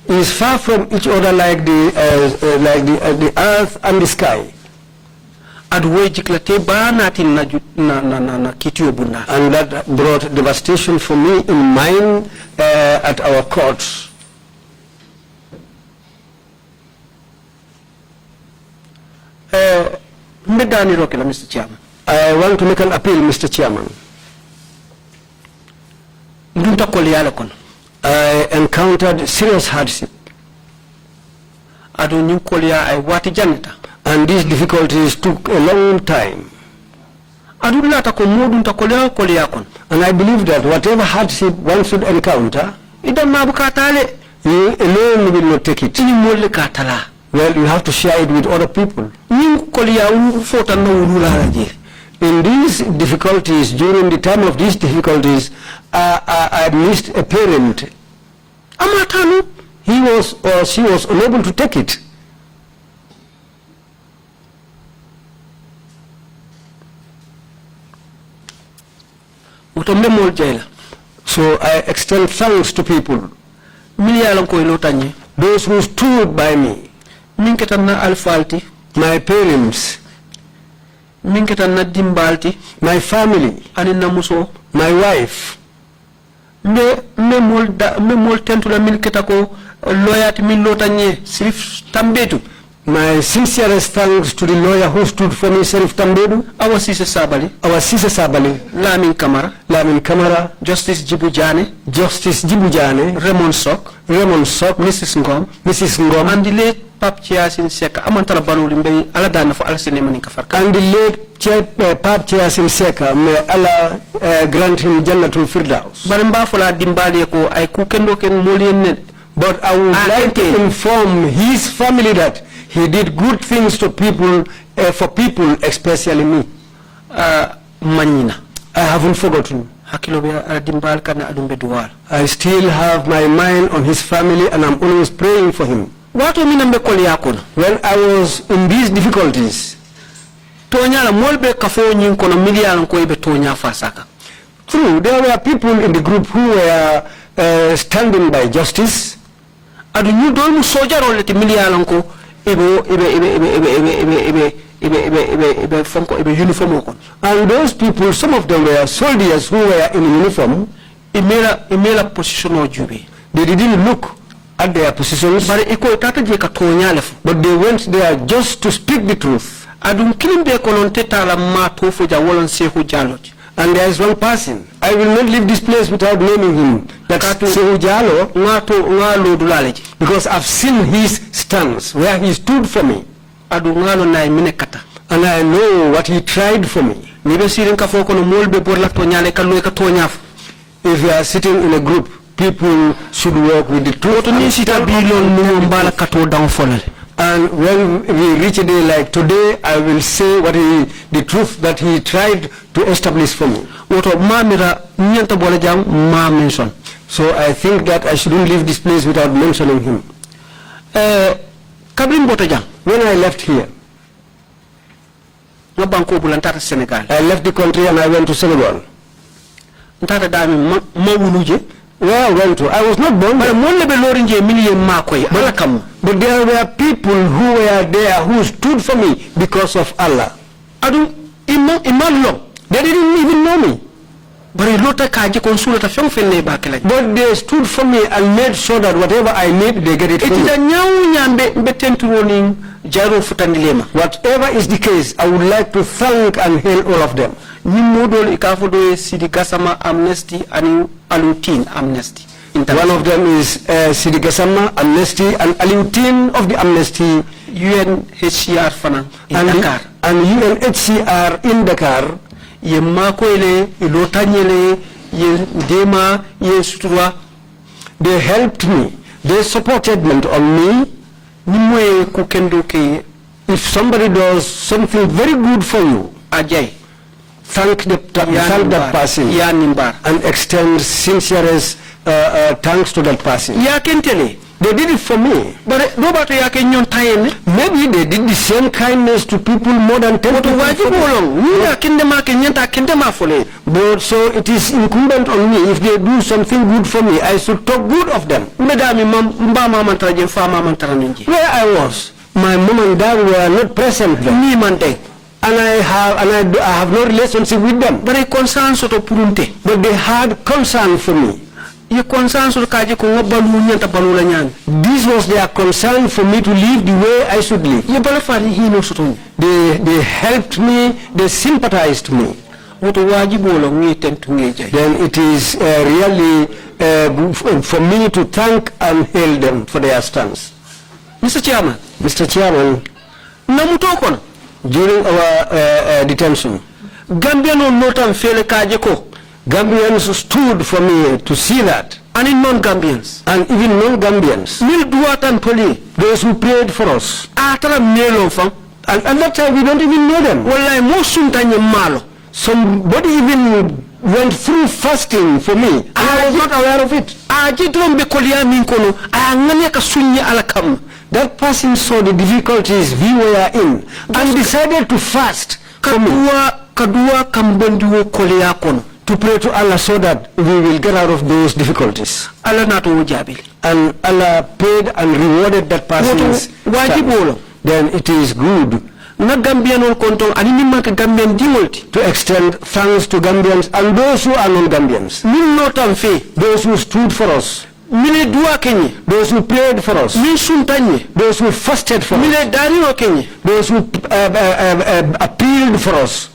is far from each other like the earth and the sky. And that brought devastation for me in mine at our courts. Mr. Chairman. I want to make an appeal, Mr. Chairman. I encountered serious hardship. And these difficulties took a long time. And I believe that whatever hardship one should encounter, you alone will not take it. Well, you have to share it with other people. In these difficulties, during the time of these difficulties, I missed a parent. He was or she was unable to take it. So I extend thanks to people, those who stood by me, my parents, my family, my wife. My sincerest thanks to the lawyer who stood for me, Sheriff Tambedu. Our Sisa Sabali. Our Sisa Sabali. Lamin Kamara. Lamin Kamara. Justice Jibujane. Justice Jibujane. Raymond Sok. Raymond Sok. Mrs. Ngom. Mrs. Ngom. And the late Pap Chiasin Seka. Amantala Banulimbe. Aladana for Alasinema Ninkafarka. And the late Pap Chiasin Seka. May Allah grant him Jannatul Firdaus. Barimba Fola Dimbali ko ay kukendo ken molien. But I would like to inform his family that he did good things to people, for people, especially me. Manina. I haven't forgotten. I still have my mind on his family and I'm always praying for him. When I was in these difficulties, true, there were people in the group who were standing by justice. And those people, some of them were soldiers who were in uniform. They didn't look at their positions, but they went there just to speak the truth. And there is one person, I will not leave this place without naming him, that's Sehu Jalo, because I've seen his stance, where he stood for me. And I know what he tried for me. If you are sitting in a group, people should work with the truth. And when we reach a day like today, I will say what the truth that he tried to establish for me. So I think that I shouldn't leave this place without mentioning him. When I left here, I left the country and I went to Senegal. Where I went to, I was not born there. But there were people who were there who stood for me because of Allah. They didn't even know me. But they stood for me and made sure that whatever I need, they get it from me. Whatever is the case, I would like to thank and hail all of them. Amnesty and Alutin Amnesty. One of them is Sidi Gassama Amnesty and Alutin of the Amnesty. UNHCR Fana in Dakar. And UNHCR in Dakar. Ye makoile, ilotanyele, ye dema, ye sutura. They helped me. They supported me on me. If somebody does something very good for you, ajay, thank that person and extend sincerest thanks to that person. They did it for me. But maybe they did the same kindness to people more than 10 people. But so it is incumbent on me, if they do something good for me, I should talk good of them. Where I was, my mom and dad were not present there. And I have no relationship with them. But they had concern for me. This was their concern for me to live the way I should live. They helped me, they sympathized me. Then it is really for me to thank and hail them for their stance. Mr. Chairman, during our detention, Gambians stood for me to see that. And in non-Gambians. And even non-Gambians. Those who prayed for us. And at that time we don't even know them. Somebody even went through fasting for me. And I was not aware of it. That person saw the difficulties we were in and decided to fast for me. To pray to Allah so that we will get out of those difficulties. And Allah paid and rewarded that person's time. Then it is good to extend thanks to Gambians and those who are non-Gambians. Those who stood for us. Mine dua kenye. Those who prayed for us. Min suntanye. Those who fasted for Mine us. darino kenye. Those who appealed for us.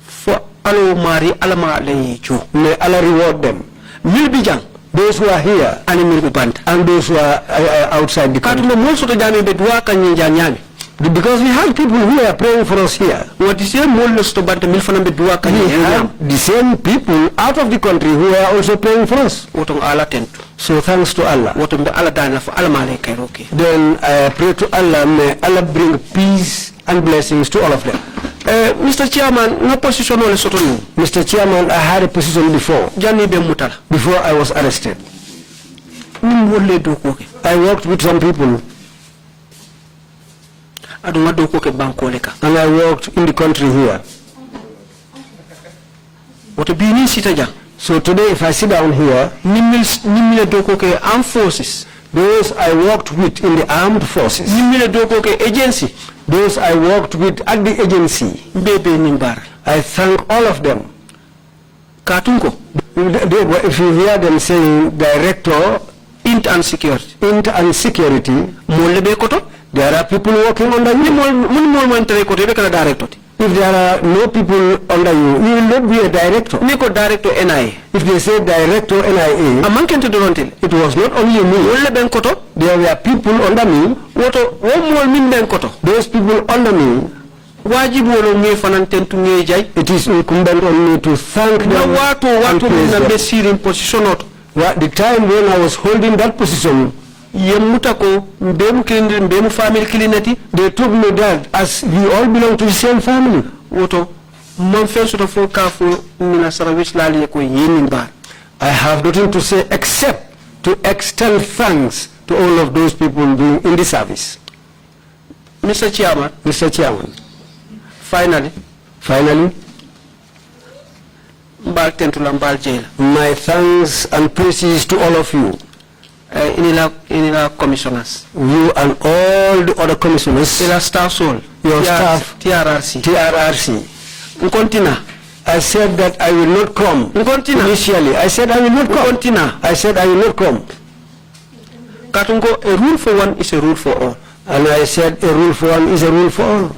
For alo mari alama le cho. May Allah reward them. Mil bijang. Those who are here and mil biband. And those who are outside the country. Katumo mo soto jami be dua kanye janyami. Because we have people who are praying for us here. What is here more to bant mil fana be dua kanye. We have the same people out of the country who are also praying for us. Wotong ala tentu. So thanks to Allah. Wotong be ala dana for ala male kairoke. Then I pray to Allah, may Allah bring peace and blessings to all of them. Mr. Chairman, no position ole soto no. Mr. Chairman, I had a position before. Jani be mutala. Before I was arrested. I worked with some people. And I worked in the country here. So today, if I sit down here, armed forces, those I worked with in the armed forces, agency, those I worked with at the agency, I thank all of them. If you hear them saying director, int and security, there are people working under you. If there are no people under you, you will not be a director. If they say director NIA, it was not only me. There were people under me. Those people under me, it is incumbent on me to thank them and praise them. The time when I was holding that position, they took me that as we all belong to the same family. I have nothing to say except to extend thanks to all of those people being in the service. Mr. Chairman, finally, my thanks and praises to all of you. In our commissioners, you and all the other commissioners, your staff, TRRC. I said that I will not come. Initially, I said I will not come. I said I will not come. Katungo, a rule for one is a rule for all. And I said a rule for one is a rule for all.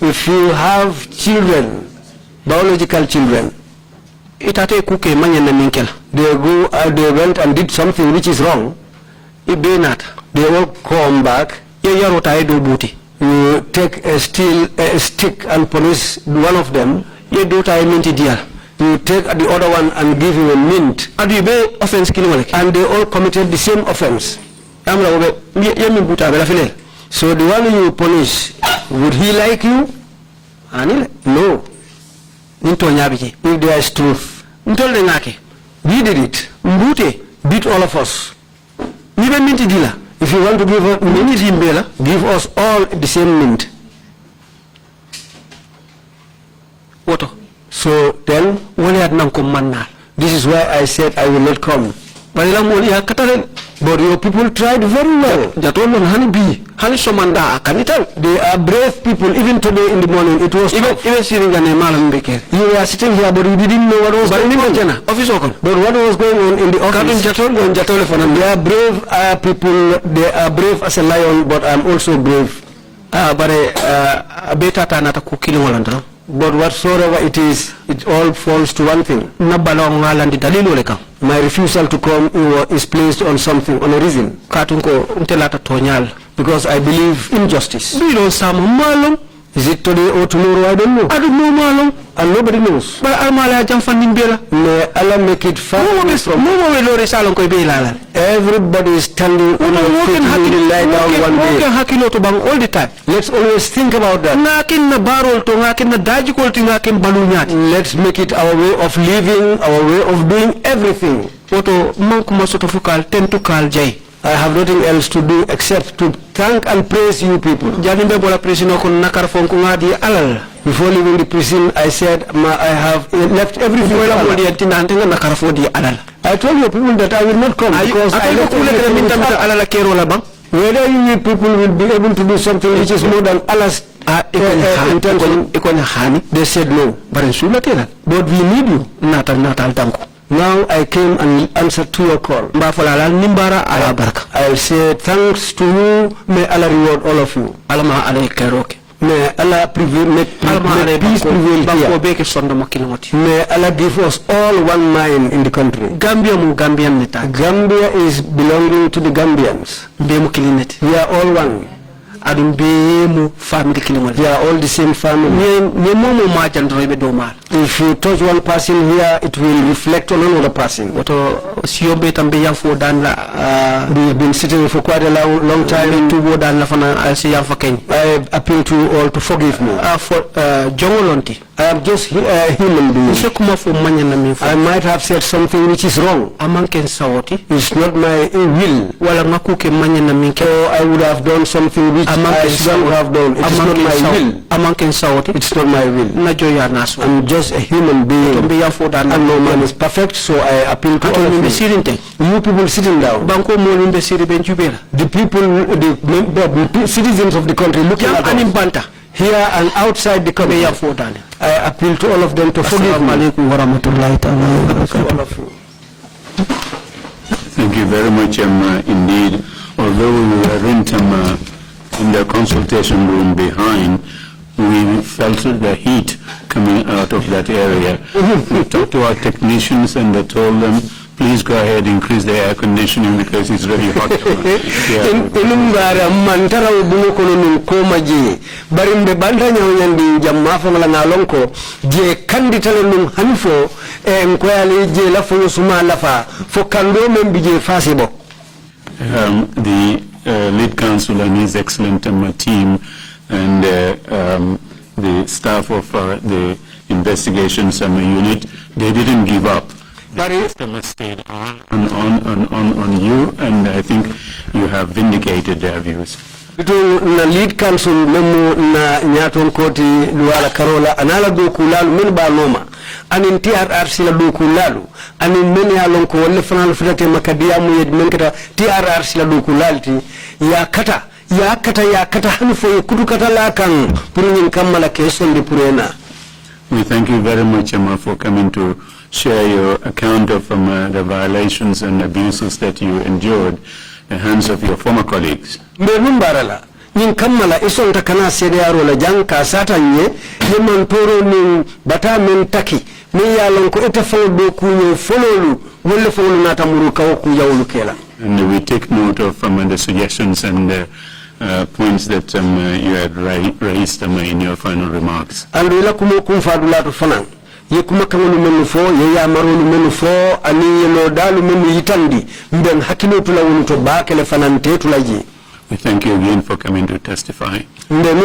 If you have children, biological children, they went and did something which is wrong, they will come back. You take a stick and punish one of them. You take the other one and give him a mint. And they all committed the same offense. So the one you punish, would he like you? No. If there is truth, we did it. Beat all of us. If you want to give us mint, give us all the same mint. So then, this is why I said I will not come. But your people tried very well. They are brave people. Even today in the morning, it was tough. You were sitting here, but you didn't know what was going on. But what was going on in the office? They are brave people. They are brave as a lion, but I'm also brave. But whatsoever it is, it all falls to one thing. My refusal to come is placed on something, on a reason. Because I believe in justice. Is it today or tomorrow? I don't know. And nobody knows. May Allah make it far from everybody is standing on our feet will lie down one day. All the time. Let's always think about that. Let's make it our way of living, our way of doing everything. I have nothing else to do except to thank and praise you people. Before leaving the prison, I said I have left everything. I told you people that I will not come because I left everything. Whether you people will be able to do something which is more than Allah's intention, they said no. But we need you. Now I came and answered to your call. I'll say thanks to you. May Allah reward all of you. May Allah prevail, may peace prevail here. May Allah give us all one mind in the country. Gambia is belonging to the Gambians. We are all one. They are all the same family. If you touch one person here, it will reflect on another person. We have been sitting for quite a long time. I appeal to you all to forgive me. I am just a human being. I might have said something which is wrong. It's not my will. Or I would have done something which I shouldn't have done. It is not my will. It's not my will. I'm just a human being. And no man is perfect, so I appeal to all of you. You people sitting down. The people, the citizens of the country looking at us. Here and outside the country. I appeal to all of them to forgive me. Thank you very much indeed. Although we were in the consultation room behind, we felt the heat coming out of that area. We talked to our technicians and they told them, please go ahead, increase the air conditioning because it's really hot. The lead counsel and his excellent team and the staff of the investigations unit, they didn't give up. The customer stayed on you, and I think you have vindicated their views. Na lead counsel memo na nyaton koti luala karola anala do kulalu men ba noma anin TRRC la do kulalu anin men ya lon ko wolle fanal fudate makadiya mu yed men kata TRRC la do kulalti ya kata hanfo kudu kata la kan pour ñin kamala question de pourena. We thank you very much for coming to share your account of the violations and abuses that you endured at the hands of your former colleagues. Mbarala nin kammala ison takana sediaro la janka satanye yeman toro nin bata men taki mi yalon ko ita faw do ku ñew fololu wala fawlu nata muru kaw ku yawlu kela. And we take note of the suggestions and points that you had raised in your final remarks. And we la kumo kum fadula to fanan ye kuma kamanu menu fo ye ya marolu menu fo ani yelo dalu menu yitandi mben hakilo tula wonu to bakele fanante tulaji. We thank you again for coming to testify. We will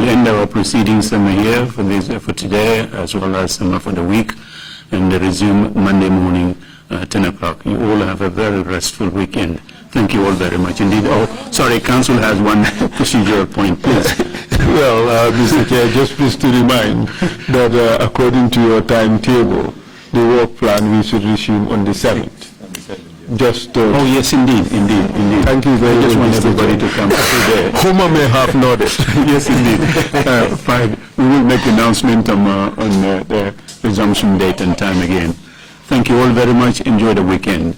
end our proceedings here for today as well as for the week and resume Monday morning 10 o'clock. You all have a very restful weekend. Thank you all very much indeed. Oh, sorry, Council has one procedural point, please. Well, Mr. Chair, just please to remind that according to your timetable, the work plan we should resume on the 7th. Just oh yes, indeed. Thank you very much. I just want everybody to come today. Homer may have nodded. Yes, indeed. Fine. We will make announcement on the resumption date and time again. Thank you all very much. Enjoy the weekend.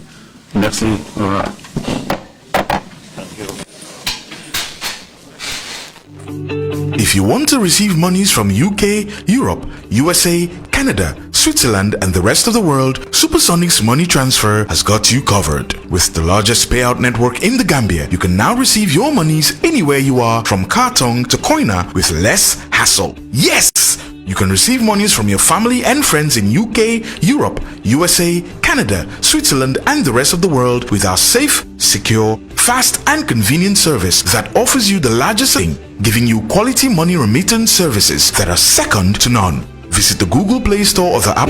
Merci. Au revoir. If you want to receive monies from UK, Europe, USA, Canada, Switzerland, and the rest of the world, Supersonic's money transfer has got you covered. With the largest payout network in the Gambia, you can now receive your monies anywhere you are, from Kartong to Koina, with less hassle. Yes! You can receive monies from your family and friends in UK, Europe, USA, Canada, Switzerland, and the rest of the world with our safe, secure, fast, and convenient service that offers you the largest thing, giving you quality money remittance services that are second to none. Visit the Google Play Store or the app.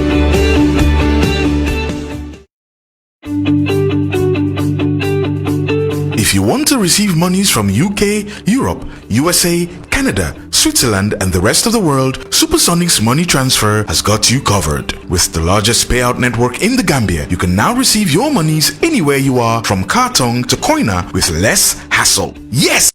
If you want to receive monies from UK, Europe, USA, Canada, Switzerland, and the rest of the world, Supersonic's money transfer has got you covered. With the largest payout network in the Gambia, you can now receive your monies anywhere you are, from Kartong to Koina, with less hassle. Yes!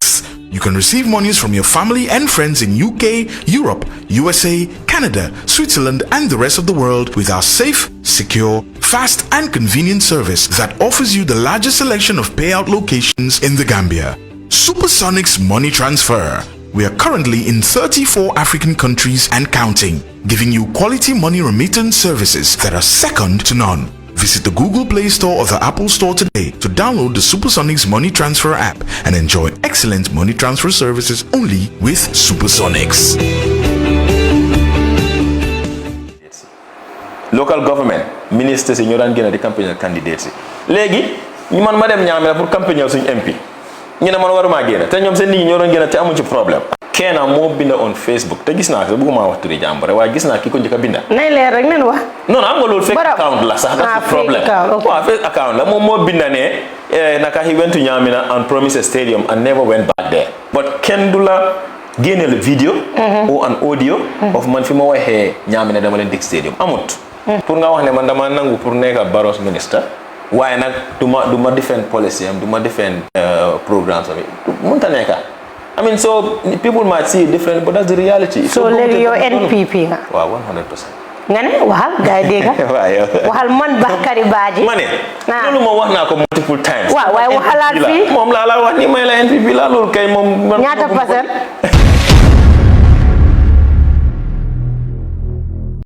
You can receive monies from your family and friends in UK, Europe, USA, Canada, Switzerland and the rest of the world with our safe, secure, fast and convenient service that offers you the largest selection of payout locations in the Gambia. Supersonics Money Transfer. We are currently in 34 African countries and counting, giving you quality money remittance services that are second to none. Visit the Google Play Store or the Apple Store today to download the Supersonics Money Transfer app and enjoy excellent money transfer services only with Supersonics. Local government ministers ñoo daan gëna di campagne candidates légui ñu man ma dem ñaamé pour campagne suñu MP ñu ne man waruma gëna té ñom seen nit ñi ñoo doon gëna té amu ci problème kena mo binda on Facebook te gis naa ko bëgguma wax turi jàmbare waaye gis naa ki ko njëkk a binda nay leer rek nen wax non am nga loolu fake account la sax that's the problem waaw fake account la moom moo binda ne naka he went to Nyamina and promised a stadium and never went back there but kenn du la génneel video or an audio of man fi ma waxee Nyamina dama leen dig stadium amut pour nga wax ne man dama nangu pour nekk Barrow's minister waaye nag du ma defend policy am du ma defend programmes am mënta nekk I mean, so people might see it different, but that's the reality. So, you're NPP? Wow, 100%. Ngane wahal gay dega wahal man Bakary Baaji mané lolu mo wax nako multiple times wa way wahalat fi mom la wax ni may la NPP la lolu kay mom ñaata passer